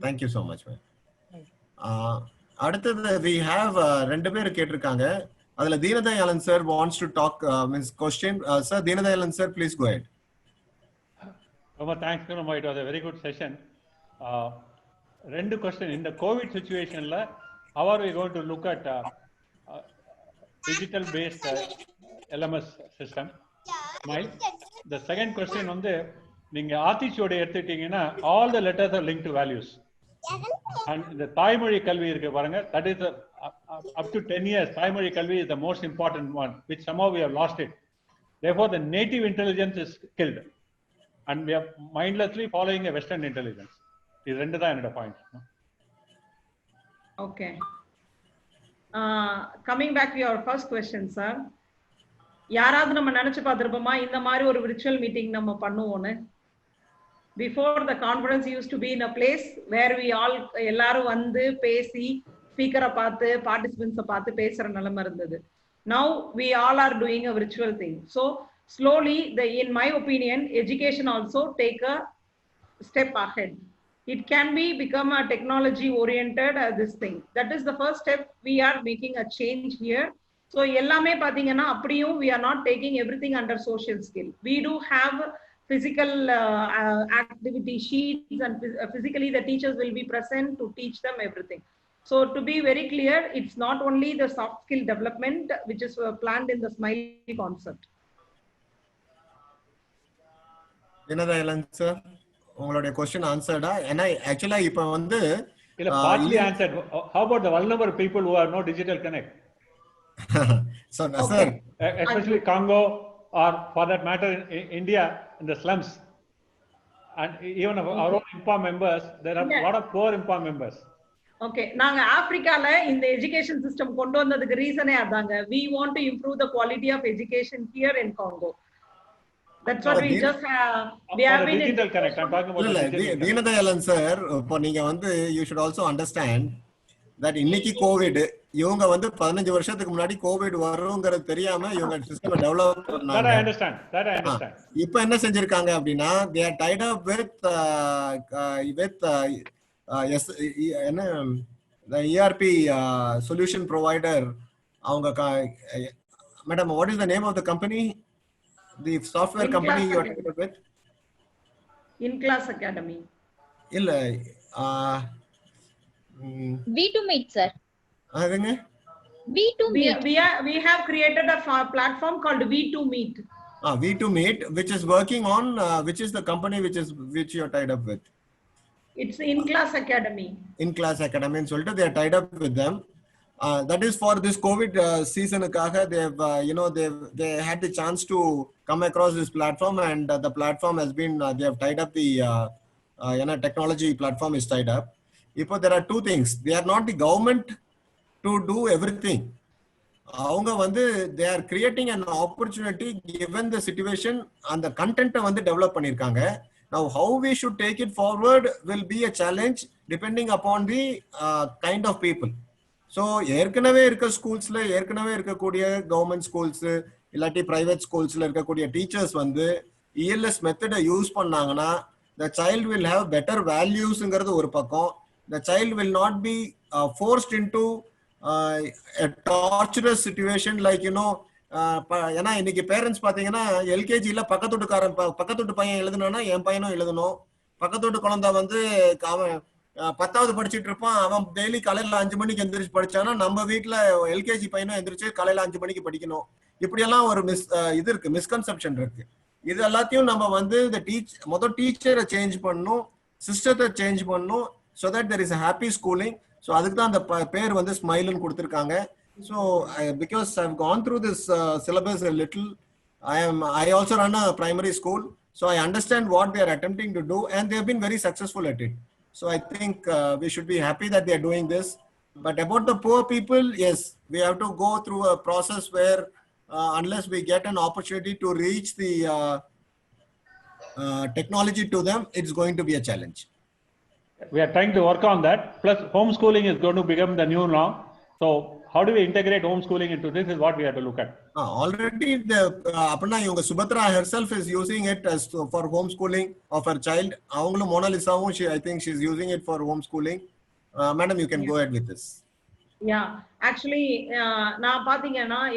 Thank you so much, ma'am. அடுத்தது we have ரெண்டு பேர் கேட்டிருக்காங்க. அதுல Deenadayalan sir wants to talk means question. Sir Deenadayalan sir, please go ahead. Thanks, Nirma. It was a very good session. Rendu question. In the COVID situation, how are we going to look at digital based LMS system? The second question on the நீங்க ஆத்திச்சோட எடுத்துட்டீங்கன்னா all the letters are linked to values. And the தாய்மொழி கல்வி இருக்கு பாருங்க, that is up to 10 years தாய்மொழி கல்வி is the most important one, which somehow we have lost it. Therefore the native intelligence is killed and we are mindlessly following a western intelligence. இது ரெண்டு தான் என்னோட point. Okay, coming back to your first question, sir. யாராவது நம்ம நினைச்சு பார்த்திருப்போமா இந்த மாதிரி ஒரு விர்ச்சுவல் மீட்டிங் நம்ம பண்ணுவோம்னு? Before the conference used to be in a place where we all எல்லாரும் வந்து பேசி ஸ்பீக்கரை பார்த்து பார்ட்டிசிபென்ட்ஸை பார்த்து பேசுற நிலைமை இருந்தது. Now we all are doing a virtual thing. So slowly, in my opinion, education also take a step ahead. It can become a technology oriented this thing. That is the first step. We are making a change here. So எல்லாமே பாத்தீங்கன்னா அப்படியும் we are not taking everything under social skill. We do have physical activity sheets and physically the teachers will be present to teach them everything. So to be very clear, it's not only the soft skill development which is planned in the SMILE concept. Deenadayalan sir, உங்களுடைய question answered. And actually இப்ப வந்து partly answered. How about the vulnerable people who have no digital connect? So sir, especially Congo or for that matter in India, in the slums, and even our own IMPA members, there are a lot of poor IMPA members. Okay, நாங்க ஆப்பிரிக்கால இந்த education system கொண்டு வந்ததுக்கு ரீசனே அதாங்க. We want to improve the quality of education here in Congo. That's what we just we have been digital connect. I'm talking about Deenadayalan sir, இப்போ நீங்க வந்து you should also understand that இன்னைக்கு Covid இவங்க வந்து 15 வருஷத்துக்கு முன்னாடி Covid வரும்ங்கிறது தெரியாம இவங்க சிஸ்டம் டெவலப் பண்ணாங்க. That I understand. இப்போ என்ன செஞ்சிருக்காங்க அப்படின்னா they are tied up with என்ன the ERP solution provider. அவங்க madam, what is the name of the company, the software company you are tied up with? In-Class Academy. இல்ல V2Meet sir. அதுங்க V2Meet. We have created a platform called V2Meet. V2Meet, which is working on which is the company which you are tied up with? It's In-Class Academy. In-Class Academy and சொல்லிட்டு they are tied up with them. That is for this COVID season. They have they had the chance to come across this platform, and the platform has been they have tied up the technology platform is tied up. If there are two things, they are not the government to do everything. அவங்க வந்து they are creating an opportunity given the situation, and the content வந்து develop பண்ணிருக்காங்க. Now how we should take it forward will be a challenge depending upon the kind of people. So ஏற்கனவே இருக்க ஸ்கூல்ஸ்ல ஏற்கனவே இருக்கக்கூடிய government schools இல்லாட்டி private ஸ்கூல்ஸ்ல இருக்கக்கூடிய teachers வந்து ELS மெத்தடை யூஸ் பண்ணாங்கன்னா the child will have better valuesங்கிறது ஒரு பக்கம். The child will not be forced into a torturous situation like ஏன்னா இன்னைக்கு பேரண்ட்ஸ் பாத்தீங்கன்னா எல்கேஜில பக்கத்து பையன் எழுதணும்னா என் பையனும் எழுதணும். பக்கத்து குழந்தை வந்து அவன் 10வது படிச்சுட்டு இருப்பான், அவன் டெய்லி காலையில 5 மணிக்கு எந்திரிச்சு படிச்சானா நம்ம வீட்டுல எல்கேஜி பையனும் எந்திரிச்சு காலையில 5 மணிக்கு படிக்கணும். இப்படியெல்லாம் ஒரு இது இருக்கு, மிஸ்கன்செப்ஷன் இருக்கு. இது எல்லாத்தையும் நம்ம வந்து இந்த முதல் டீச்சரை சேஞ்ச் பண்ணணும், சிஸ்டத்தை சேஞ்ச் பண்ணணும், so that there is a happy schooling. So அதுக்கு தான் அந்த பேர் வந்து ஸ்மைல்னு கொடுத்திருக்காங்க. So because I've gone through this syllabus a little, I also run a primary school, so I understand what they are attempting to do, and they have been very successful at it. So I think we should be happy that they are doing this. But about the poor people, yes, we have to go through a process where unless we get an opportunity to reach the technology to them, it's going to be a challenge. We are trying to work on that. Plus, homeschooling is going to become the new norm. So, how do we integrate homeschooling into this is what we have to look at. Already, Aparna Subhatra herself is using it as for homeschooling of her child. Mona Lisa, I think she's using it for homeschooling. Madam, you can go ahead with this. Yeah, actually,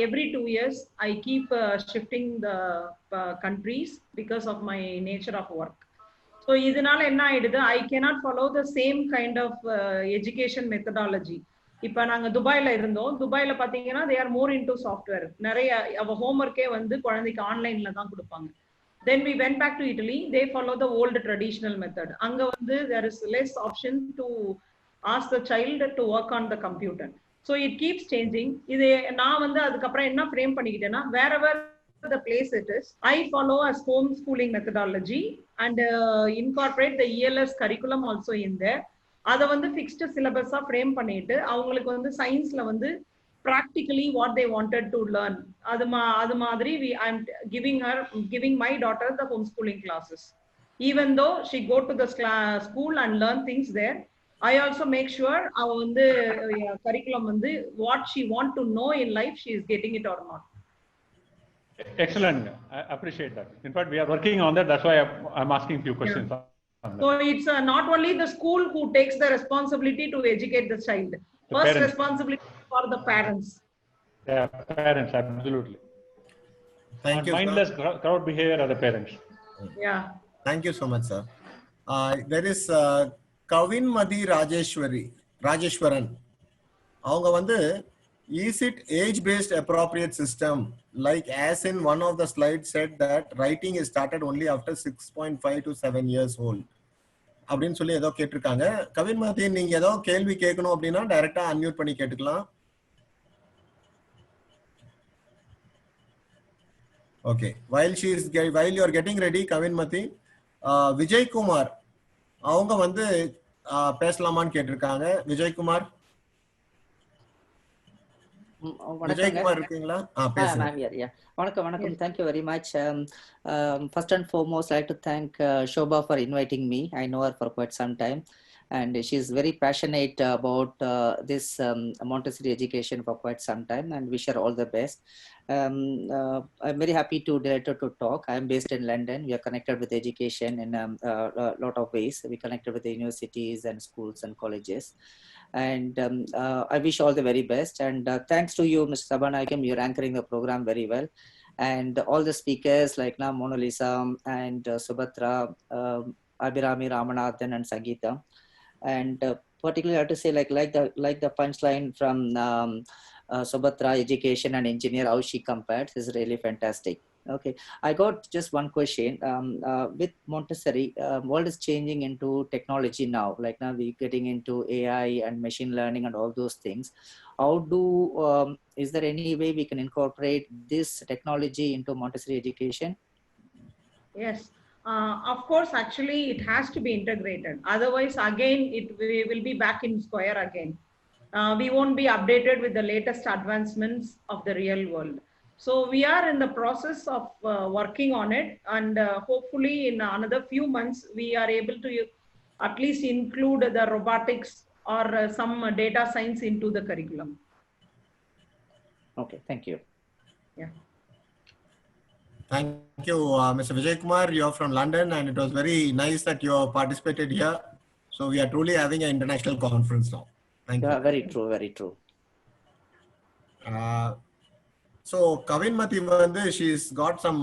every 2 years, I keep shifting the countries because of my nature of work. So, I cannot follow the same kind of education methodology. இப்போ நாங்க துபாயில இருந்தோம். துபாயில பாத்தீங்கன்னா they are more into software. நிறைய அவ ஹோம்வொர்க்கே வந்து குழந்தைக்கு ஆன்லைன்ல தான் கொடுப்பாங்க. Then we went back to Italy. They follow the old traditional method. அங்க வந்து there is less option to ask the child to work on the computer. So it keeps changing. இது நான் வந்து அதுக்கப்புறம் என்ன frame பண்ணிக்கிட்டேன்னா wherever the place it is, I follow as homeschooling methodology and incorporate the ELS curriculum also in there. அதை வந்து fixed சிலபஸா frame பண்ணிட்டு அவங்களுக்கு வந்து சயின்ஸ்ல வந்து practically what they wanted to learn. அது மாதிரி I'm giving my daughter the homeschooling classes. Even though she go to the school and learn things there, I also make sure அவ வந்து curriculum வந்து what she want to know in life she is getting it or not. Excellent. I appreciate that. In fact, we are working on that. That's why I'm asking few questions. Yeah. So it's not only the school who takes the responsibility to educate the child. First responsibility for the parents. Yeah, parents, absolutely. Thank you. Mindless crowd behavior of the parents. Yeah. Thank you so much, sir. There is Kavin Madi Rajeshwaran. அவங்க வந்து is it age-based appropriate system? Like as in one of the slides said that writing is started only after 6.5 to 7 years old. அப்படின்னு சொல்லி ஏதோ கேட்டிருக்காங்க. கவின் மதி, நீங்க ஏதோ கேள்வி கேட்கணும் அப்படின்னா டைரக்டா அன்மியூட் பண்ணி கேட்டுக்கலாம். Okay. While you are getting ready, Kavinmati, Vijay Kumar, அவங்க வந்து பேசலாமான்னு கேட்டிருக்காங்க. விஜய் குமார் இருக்கீங்களா? வணக்கம். Thank you very much. First and foremost, I'd like to thank Shobha for inviting me. I know her for quite some time, and she's very passionate about this Montessori education for quite some time, and wish her all the best. I'm very happy to talk. I'm based in London. We are connected with education in a lot of ways. We connected with the universities and schools and colleges. And I wish all the very best. And thanks to you, Mr. Sabanayakam, you're anchoring the program very well. And all the speakers like now Mona Lisa and Subhatra, Abhirami Ramanathan and Sangeeta. And particularly I have to say like the punchline from Subhatra, education and engineer, how she compared is really fantastic. Okay, I got just one question. With Montessori, world is changing into technology now. Like now we're getting into AI and machine learning and all those things. How do, is there any way we can incorporate this technology into Montessori education? Yes, of course, actually it has to be integrated. Otherwise, again, we will be back in square again. We won't be updated with the latest advancements of the real world. So we are in the process of working on it, and hopefully in another few months, we are able to at least include the robotics or some data science into the curriculum. Okay, thank you. Yeah. Thank you, Mr. Vijay Kumar. You're from London, and it was very nice that you participated here. So we are truly having an international conference now. Thank you. Very true, very true. So Kavinmati வந்து she's got some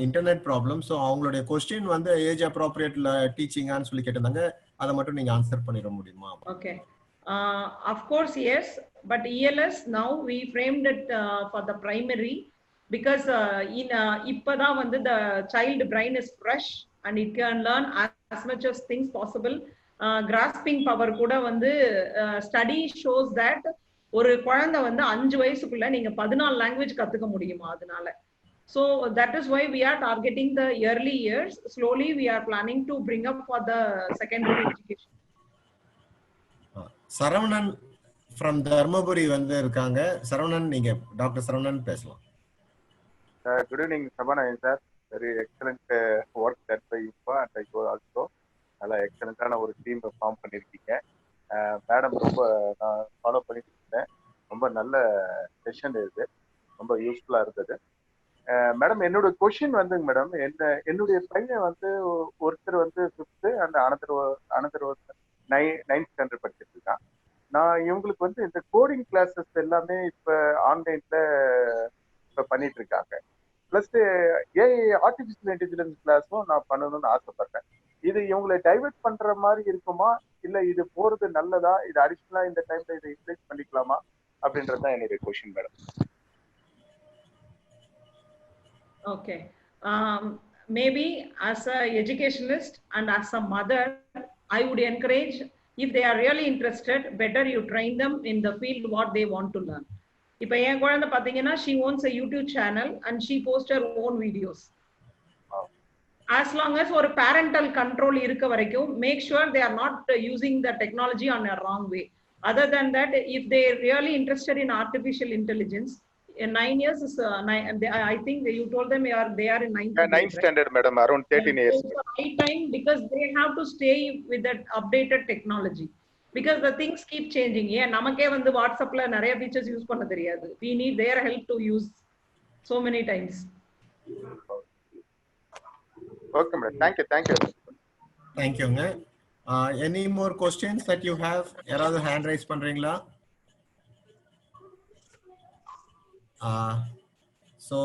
internet problems. So அவங்களுடைய question வந்து age appropriate teaching ஆன்னு சொல்லி கேட்டிருந்தாங்க. அதை மட்டும் நீங்க answer பண்ணிட முடியுமா? Okay. Of course, yes. But ELS now we framed it for the primary because இப்பதான் வந்து the child brain is fresh and it can learn as much as things possible. Grasping power கூட வந்து study shows that ஒரு குழந்தை வந்து 5 வயசுக்குள்ள நீங்க 14 language கத்துக்க முடியுமா அதனால. So that is why we are targeting the early years. Slowly we are planning to bring up for the secondary education. Saravanan from Dharmaburi வந்து இருக்காங்க. Saravanan, நீங்க டாக்டர் Saravanan பேசலாம். Good evening, Sabanayan sir. Very excellent work done by INFA and I also. நல்ல எக்ஸலண்டான ஒரு team form பண்ணியிருக்கீங்க. Madam ரொம்ப நான் follow பண்ணிட்டு இருந்தேன். ரொம்ப நல்ல செஷன் இது, ரொம்ப யூஸ்ஃபுல்லாக இருந்தது. மேடம் என்னோட கொஷின் வந்துங்க மேடம், என்னுடைய பையன் வந்து ஒருத்தர் வந்து 5th and another 9th standard படிச்சுட்டு இருக்கான். நான் இவங்களுக்கு வந்து இந்த கோடிங் கிளாஸஸ் எல்லாமே இப்போ ஆன்லைன்ல இப்போ பண்ணிட்டு இருக்காங்க. ப்ளஸ் ஏஐ ஆர்டிஃபிஷியல் இன்டெலிஜென்ஸ் கிளாஸும் நான் பண்ணணும்னு ஆசைப்பட்டேன். இது இவங்களை டைவர்ட் பண்ற மாதிரி இருக்குமா, இல்ல இது போறது நல்லதா, இது அடிஷனலா இந்த டைம்ல இதை இன்க்ரீஸ் பண்ணிக்கலாமா அப்படின்றதுதான் என்னுடைய question madam. Okay. Maybe as a educationalist and as a mother, I would encourage, if they are really interested, better you train them in the field what they want to learn. இப்ப என் குழந்தை பாத்தீங்கன்னா she owns a YouTube channel and she posts her own videos. As long as ஒரு parental control இருக்க வரைக்கும், make sure they are not using the technology on a wrong way. Other than that, if they really interested in artificial intelligence, in 9 years is I think you told them they are in 9th standard madam, around 13 years. It's the right time because they have to stay with that updated technology because the things keep changing. நமக்கே வந்து வாட்ஸ்அப்ல நிறைய features use பண்ண தெரியாது. We need their help to use so many times. Okay madam, thank you. Any more questions that you have? யாராவது hand raise பண்றீங்களா? So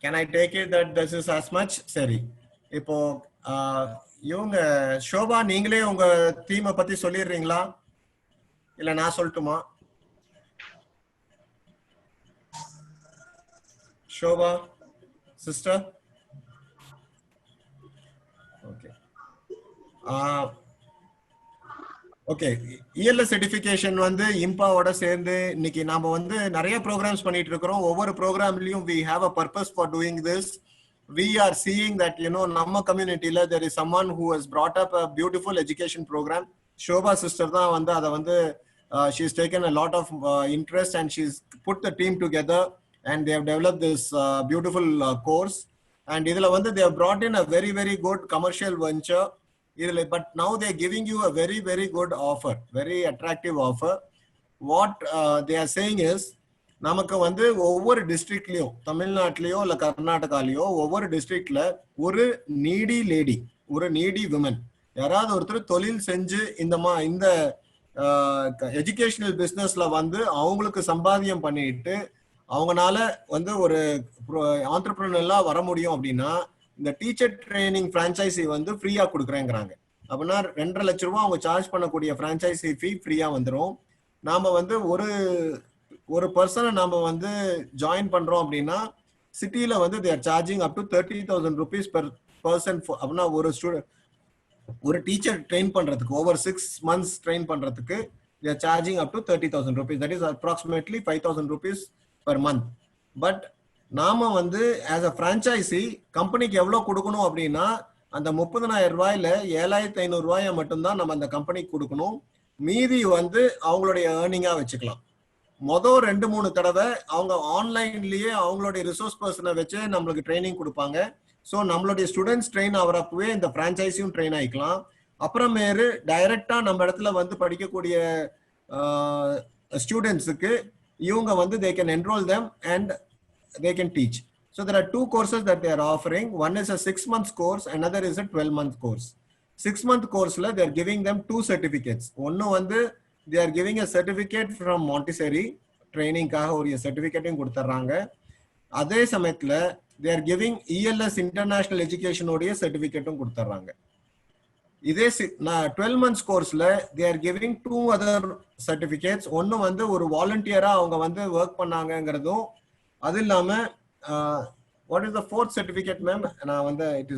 can I take it that this is as much? சரி, இப்போ இவங்க ஷோபா நீங்களே உங்க தீமை பத்தி சொல்லிடுறீங்களா இல்ல நான் சொல்லட்டுமா? Shobha sister? Okay. Okay, ELS certification வந்து இம்பாவோட சேர்ந்து இன்னைக்கு நாம வந்து நிறைய ப்ரோக்ராம்ஸ் பண்ணிட்டு இருக்கிறோம். ஒவ்வொரு ப்ரோக்ராம்லயும் we have a purpose for doing this. We are seeing that, you know, நம்ம கம்யூனிட்டில there is someone who has brought up a beautiful education program. Shobha sister தான் வந்து அதை வந்து she's taken a lot of interest and she's put the team together and they have developed this beautiful course. And இதுல வந்து they have brought in a very, very good commercial venture. But now they're giving you a very, very good offer, very attractive offer. What they are saying is, நமக்கு வந்து ஒவ்வொரு டிஸ்ட்ரிக்ட்லயும், தமிழ்நாட்டிலயோ இல்ல கர்நாடகாலயோ ஒவ்வொரு டிஸ்ட்ரிக்ட்ல ஒரு Needi lady, ஒரு நீடி விமன், யாராவது ஒருத்தர் தொழில் செஞ்சு இந்த எஜுகேஷனல் பிசினஸ்ல வந்து அவங்களுக்கு சம்பாத்தியம் பண்ணிட்டு அவங்கனால வந்து ஒரு ஆண்டர்பிரினரா வர முடியும் அப்படின்னா இந்த டீச்சர் ட்ரைனிங் பிரான்ச்சைசி வந்து ஃப்ரீயா கொடுக்குறேங்கிறாங்க. அப்படின்னா 2.5 லட்சம் ரூபாய் அவங்க சார்ஜ் பண்ணக்கூடிய பிரான்ச்சைசி ஃபீ ஃப்ரீயா வந்துடும். நாம வந்து ஒரு பர்சனை நாம வந்து ஜாயின் பண்றோம் அப்படின்னா சிட்டில வந்து they are charging up to 30,000 rupees per person. அப்படின்னா ஒரு டீச்சர் ட்ரெயின் பண்றதுக்கு ஓவர் 6 months ட்ரெயின் பண்றதுக்கு they are charging up to 30,000 rupees. That is approximately 5,000 rupees per month. But நாம வந்து ஆஸ் அ பிரான்ச்சைசி கம்பெனிக்கு எவ்வளவு கொடுக்கணும் அப்படின்னா அந்த 30,000 ரூபாயில 7,500 ரூபாயை மட்டும்தான் நம்ம அந்த கம்பெனிக்கு கொடுக்கணும். மீதி வந்து அவங்களுடைய ஏர்னிங்கா வச்சுக்கலாம். மொதல் 2-3 தடவை அவங்க ஆன்லைன்லயே அவங்களுடைய ரிசோர்ஸ் பர்சனை வச்சு நம்மளுக்கு ட்ரைனிங் கொடுப்பாங்க. ஸோ நம்மளுடைய ஸ்டூடெண்ட்ஸ் ட்ரெயின் ஆகிறப்பவே இந்த பிரான்ச்சைசியும் ட்ரெயின் ஆகிக்கலாம். அப்புறமேரு டைரக்டா நம்ம இடத்துல வந்து படிக்கக்கூடிய ஸ்டூடெண்ட்ஸுக்கு இவங்க வந்து they can enroll them and they can teach. So there are 2 courses that they are offering. One is a 6 months course, another is a 12 month course. 6 month course la they are giving them 2 certificates. One வந்து they are giving a certificate from Montessori training காக ஒரு certificate கொடுத்துறாங்க. அதே சமயத்துல they are giving ELS international education உடைய certificate கொடுத்துறாங்க. இதே 12 months courseல they are giving 2 other certificates. ஒன்னு வந்து ஒரு வாலண்டியரா அவங்க வந்து ஒர்க் பண்ணாங்கங்கிறதும், அது இல்லாம what is the 4th certificate ma'am? நான் வந்து it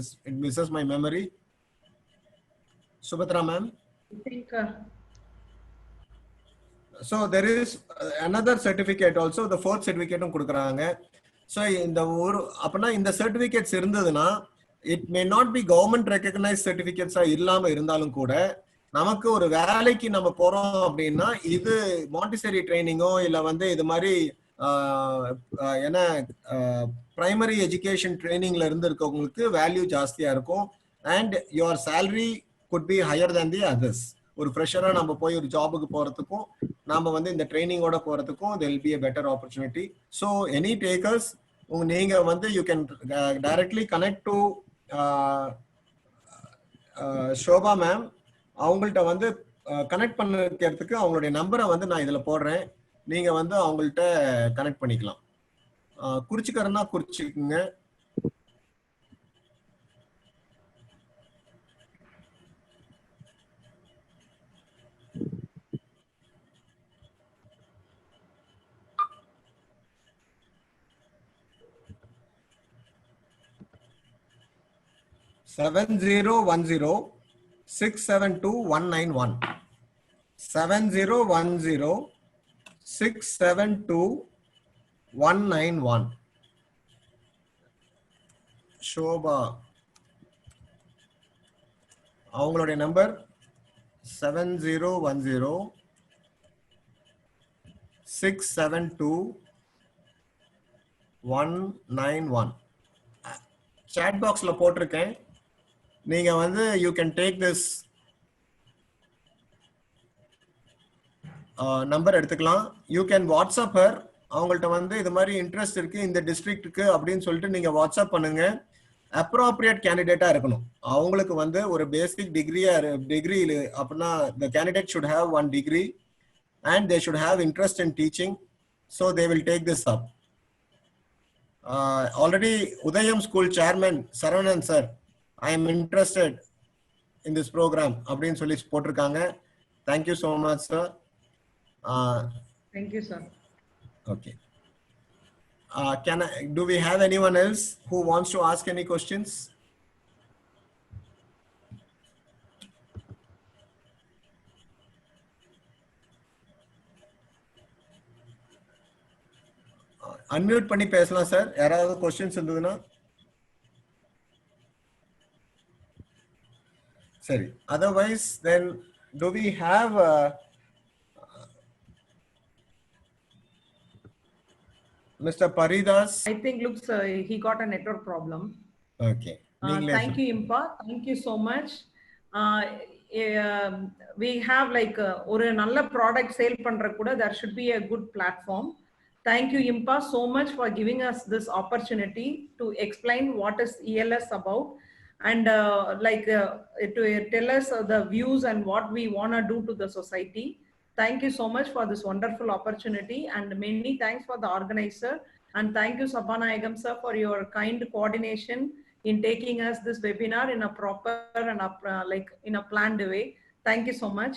misses my memory. Subhatra ma'am, I think so there is another certificate also, the 4th certificate கொடுக்கறாங்க. So இந்த ஒரு அப்பனா இந்த certificates இருந்ததுன்னா it may not be government recognized certificates இல்லாம இருந்தாலும் கூட நமக்கு ஒரு வேலைக்கு நம்ம போறோம் அப்படின்னா இது மாண்டிசரி ட்ரைனிங்கோ இல்ல வந்து இது மாதிரி என்ன பிரைமரி எஜுகேஷன் ட்ரைனிங்ல இருந்து இருக்கவங்களுக்கு வேல்யூ ஜாஸ்தியா இருக்கும். And your salary could be higher than the others. ஒரு ஃப்ரெஷரா நம்ம போய் ஒரு ஜாபுக்கு போறதுக்கும் நாம வந்து இந்த ட்ரைனிங்கோட போறதுக்கும் there will be a better opportunity. So any takers, நீங்க வந்து you can directly connect to Shobha ma'am. அவங்கள்ட்ட வந்து கனெக்ட் பண்ணிக்கிறதுக்கு அவங்களுடைய நம்பரை வந்து நான் இதுல போடுறேன். நீங்க வந்து அவங்கள்ட்ட கனெக்ட் பண்ணிக்கலாம். குறிச்சுக்கிறன்னா குறிச்சுக்குங்க. (7010-672-191) 7010-672-191. ஷோபா அவங்களுடைய நம்பர் 7010-672-191. chat boxல போட்டிருக்கேன். நீங்க வந்து you can take this number எடுத்துக்கலாம். you can WhatsApp her. அவங்கள்ட்ட வந்து இது மாதிரி இன்ட்ரெஸ்ட் இருக்கு இந்த டிஸ்ட்ரிக்ட்டுக்கு அப்படின்னு சொல்லிட்டு நீங்க வாட்ஸ்அப் பண்ணுங்க. அப்ரோப்ரியேட் கேண்டிடேட்டா இருக்கணும். அவங்களுக்கு வந்து ஒரு பேசிக் டிகிரி அப்படின்னா the candidate should have 1 degree and they should have interest in teaching, so they will take this up. Already Udayam School Chairman Saravanan sir, I am interested in this program அப்படின்னு சொல்லி போட்டிருக்காங்க. Thank you so much sir. Thank you sir. Okay. Do we have anyone else who wants to ask any questions? Unmute பண்ணி பேசலாம் sir. யாராவது questions இருந்ததுன்னா சரி. Otherwise then do we have Mr. Paridas? I think looks he got a network problem. Okay. Thank you, Impa. Thank you so much. We have like ஒரு நல்ல product sale பண்ற கூட there should be a good platform. Thank you, Impa, so much for giving us this opportunity to explain what is ELS about and to tell us the views and what we want to do to the society. Thank you so much for this wonderful opportunity and many thanks for the organizer, and thank you Sabhanayagam sir for your kind coordination in taking us this webinar in a proper and in a planned way. Thank you so much.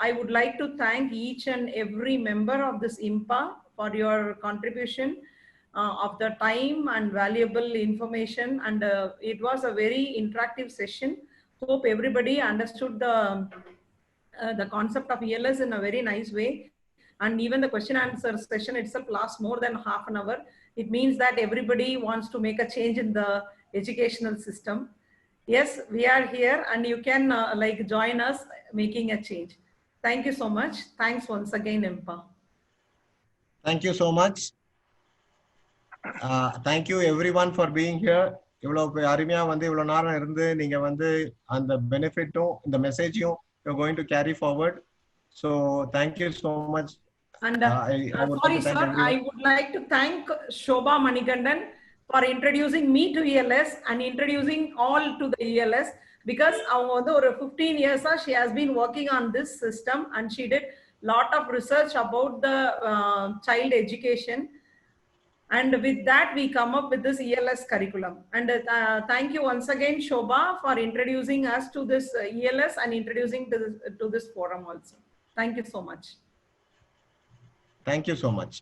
I would like to thank each and every member of this IMPA for your contribution of the time and valuable information, and it was a very interactive session. Hope everybody understood the concept of ELS in a very nice way, and even the question answer session itself lasts more than half an hour. It means that everybody wants to make a change in the educational system. Yes, we are here and you can join us making a change. Thank you so much. Thanks once again, Impa. Thank you so much. Thank you everyone for being here. இவ்வளவு அருமையா வந்து இவ்வளவு நேரம் இருந்து நீங்க வந்து அந்த பெனிஃபிட்டும் இந்த மெசேஜையும் you're going to carry forward. So thank you so much. And sorry sir, I would like to thank Shobha Manikandan for introducing me to ELS and introducing all to the ELS, because avanga vandu or 15 years she has been working on this system and she did lot of research about the child education, and with that we come up with this ELS curriculum. And thank you once again Shobha for introducing us to this ELS and introducing to this forum also. Thank you so much. Thank you so much.